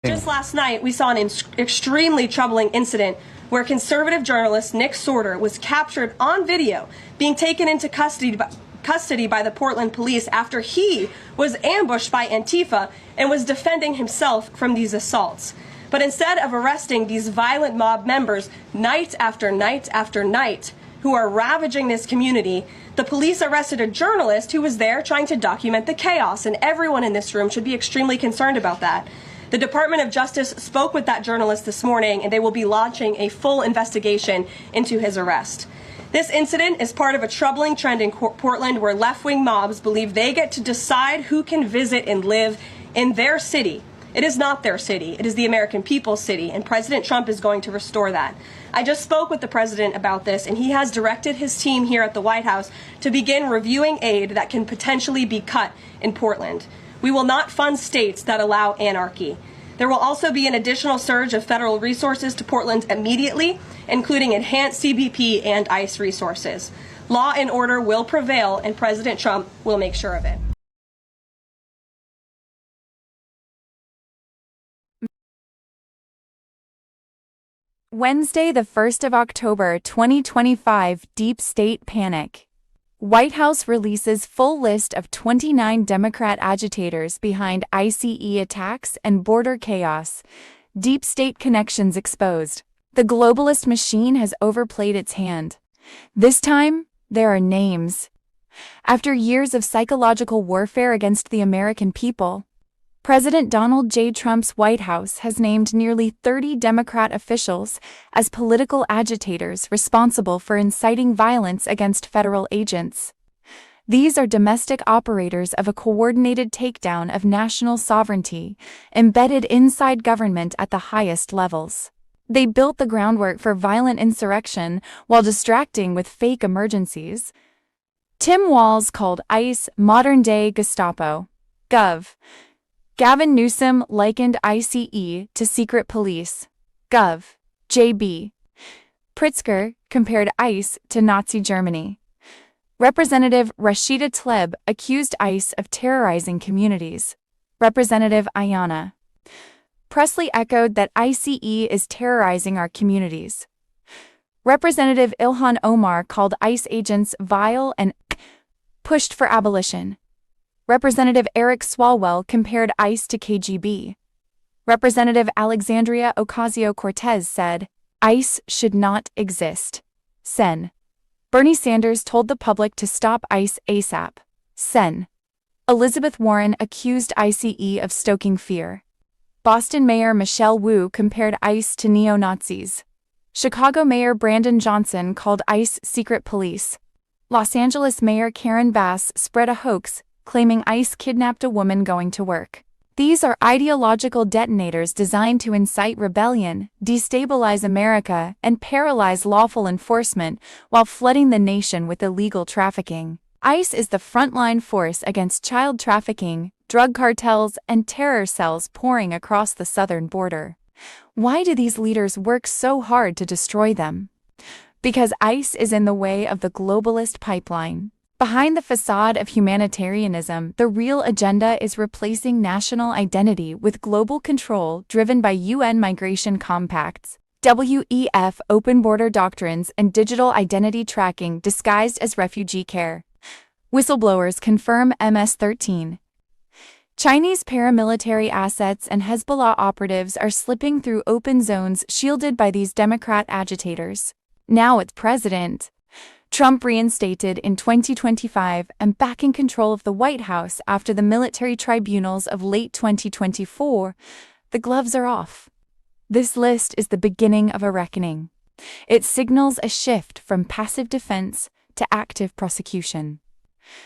Just last night, we saw an extremely troubling incident where conservative journalist Nick Sorter was captured on video being taken into custody by the Portland police after he was ambushed by Antifa and was defending himself from these assaults. But instead of arresting these violent mob members night after night after night who are ravaging this community, the police arrested a journalist who was there trying to document the chaos, and everyone in this room should be extremely concerned about that. The Department of Justice spoke with that journalist this morning, and they will be launching a full investigation into his arrest. This incident is part of a troubling trend in Portland where left-wing mobs believe they get to decide who can visit and live in their city. It is not their city. It is the American people's city, and President Trump is going to restore that. I just spoke with the president about this, and he has directed his team here at the White House to begin reviewing aid that can potentially be cut in Portland. We will not fund states that allow anarchy. There will also be an additional surge of federal resources to Portland immediately, including enhanced CBP and ICE resources. Law and order will prevail, and President Trump will make sure of it. Wednesday, the 1st of October 2025. Deep state panic. White House releases full list of 29 Democrat agitators behind ICE attacks and border chaos. Deep state connections exposed. The globalist machine has overplayed its hand. This time, there are names. After years of psychological warfare against the American people, President Donald J. Trump's White House has named nearly 30 Democrat officials as political agitators responsible for inciting violence against federal agents. These are domestic operators of a coordinated takedown of national sovereignty, embedded inside government at the highest levels. They built the groundwork for violent insurrection while distracting with fake emergencies. Tim Walz called ICE modern-day Gestapo. Gov. Gavin Newsom likened ICE to secret police. Gov. JB. Pritzker compared ICE to Nazi Germany. Representative Rashida Tlaib accused ICE of terrorizing communities. Representative Ayanna Presley echoed that ICE is terrorizing our communities. Representative Ilhan Omar called ICE agents vile and pushed for abolition. Representative Eric Swalwell compared ICE to KGB. Representative Alexandria Ocasio-Cortez said, ICE should not exist. Sen. Bernie Sanders told the public to stop ICE ASAP. Sen. Elizabeth Warren accused ICE of stoking fear. Boston Mayor Michelle Wu compared ICE to neo-Nazis. Chicago Mayor Brandon Johnson called ICE secret police. Los Angeles Mayor Karen Bass spread a hoax claiming ICE kidnapped a woman going to work. These are ideological detonators designed to incite rebellion, destabilize America, and paralyze lawful enforcement while flooding the nation with illegal trafficking. ICE is the frontline force against child trafficking, drug cartels, and terror cells pouring across the southern border. Why do these leaders work so hard to destroy them? Because ICE is in the way of the globalist pipeline. Behind the facade of humanitarianism, the real agenda is replacing national identity with global control driven by UN migration compacts, WEF open border doctrines, and digital identity tracking disguised as refugee care. Whistleblowers confirm MS-13. Chinese paramilitary assets and Hezbollah operatives are slipping through open zones shielded by these Democrat agitators. Now it's President Trump reinstated in 2025 and back in control of the White House after the military tribunals of late 2024, the gloves are off. This list is the beginning of a reckoning. It signals a shift from passive defense to active prosecution.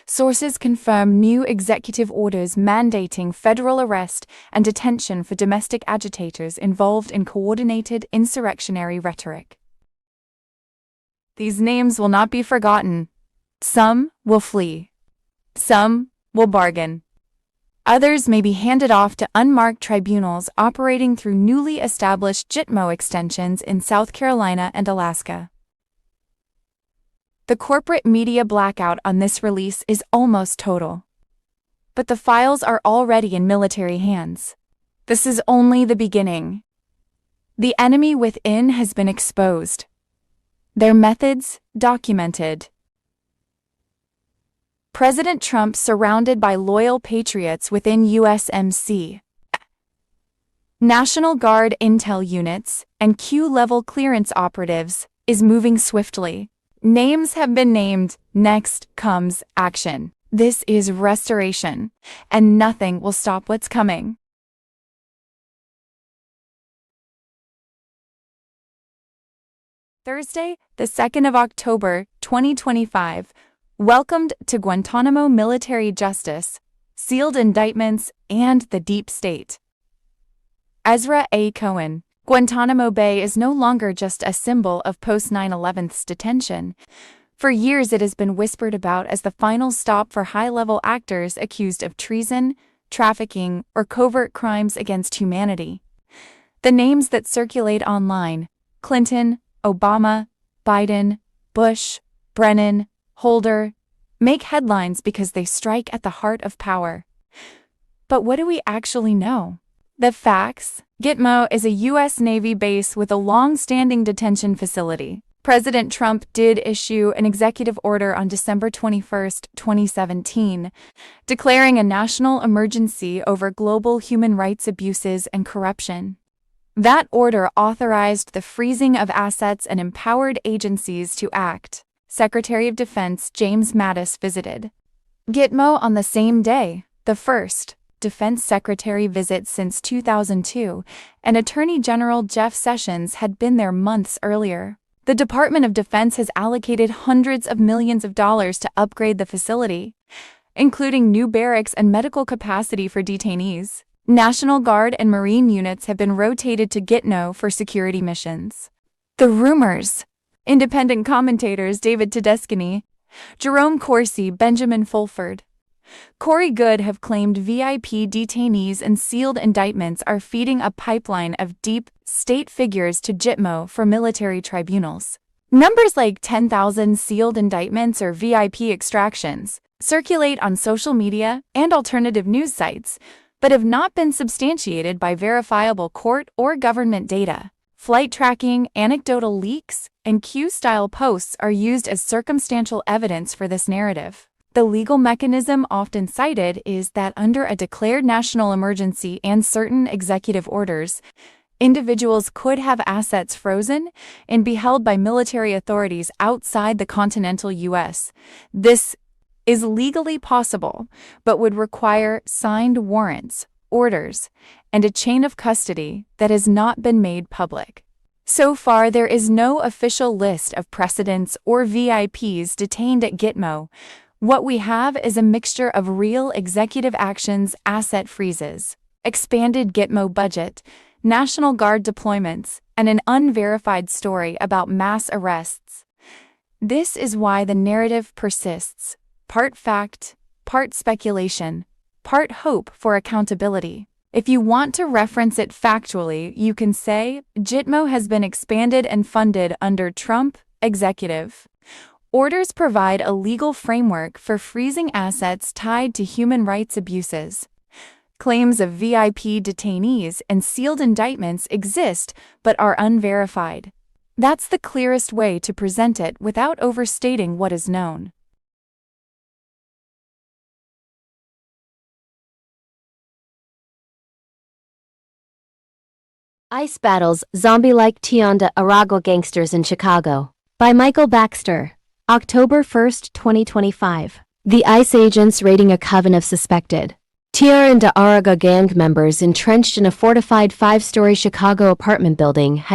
Sources confirm new executive orders mandating federal arrest and detention for domestic agitators involved in coordinated insurrectionary rhetoric. These names will not be forgotten. Some will flee. Some will bargain. Others may be handed off to unmarked tribunals operating through newly established JITMO extensions in South Carolina and Alaska. The corporate media blackout on this release is almost total. But the files are already in military hands. This is only the beginning. The enemy within has been exposed. Their methods documented. President Trump surrounded by loyal patriots within USMC, National Guard intel units, and Q-level clearance operatives, is moving swiftly. Names have been named. Next comes action. This is restoration, and nothing will stop what's coming. Thursday, the 2nd of October, 2025, welcomed to Guantanamo military justice, sealed indictments, and the deep state. Ezra A. Cohen. Guantanamo Bay is no longer just a symbol of post-9/11's detention. For years it has been whispered about as the final stop for high-level actors accused of treason, trafficking, or covert crimes against humanity. The names that circulate online: Clinton, Obama, Biden, Bush, Brennan, Holder, make headlines because they strike at the heart of power. But what do we actually know? The facts: Gitmo is a U.S. Navy base with a long-standing detention facility. President Trump did issue an executive order on December 21, 2017, declaring a national emergency over global human rights abuses and corruption. That order authorized the freezing of assets and empowered agencies to act. Secretary of Defense James Mattis visited Gitmo on the same day, the first Defense Secretary visit since 2002, and Attorney General Jeff Sessions had been there months earlier. The Department of Defense has allocated hundreds of millions of dollars to upgrade the facility, including new barracks and medical capacity for detainees. National Guard and Marine units have been rotated to Gitmo for security missions. The rumors: independent commentators David Tedeschini, Jerome Corsi, Benjamin Fulford, Corey Goode have claimed VIP detainees and sealed indictments are feeding a pipeline of deep state figures to Gitmo for military tribunals. Numbers like 10,000 sealed indictments or VIP extractions circulate on social media and alternative news sites, but have not been substantiated by verifiable court or government data. Flight tracking, anecdotal leaks, and Q-style posts are used as circumstantial evidence for this narrative. The legal mechanism often cited is that under a declared national emergency and certain executive orders, individuals could have assets frozen and be held by military authorities outside the continental U.S. This is legally possible, but would require signed warrants, orders, and a chain of custody that has not been made public. So far, there is no official list of precedents or VIPs detained at Gitmo. What we have is a mixture of real executive actions, asset freezes, expanded Gitmo budget, National Guard deployments, and an unverified story about mass arrests. This is why the narrative persists, part fact, part speculation, part hope for accountability. If you want to reference it factually, you can say, Gitmo has been expanded and funded under Trump executive. Orders provide a legal framework for freezing assets tied to human rights abuses. Claims of VIP detainees and sealed indictments exist but are unverified. That's the clearest way to present it without overstating what is known. ICE battles zombie-like Tianda Arago gangsters in Chicago. By Michael Baxter. October 1, 2025. The ICE agents raiding a coven of suspected Tianda Arago gang members entrenched in a fortified 5-story Chicago apartment building had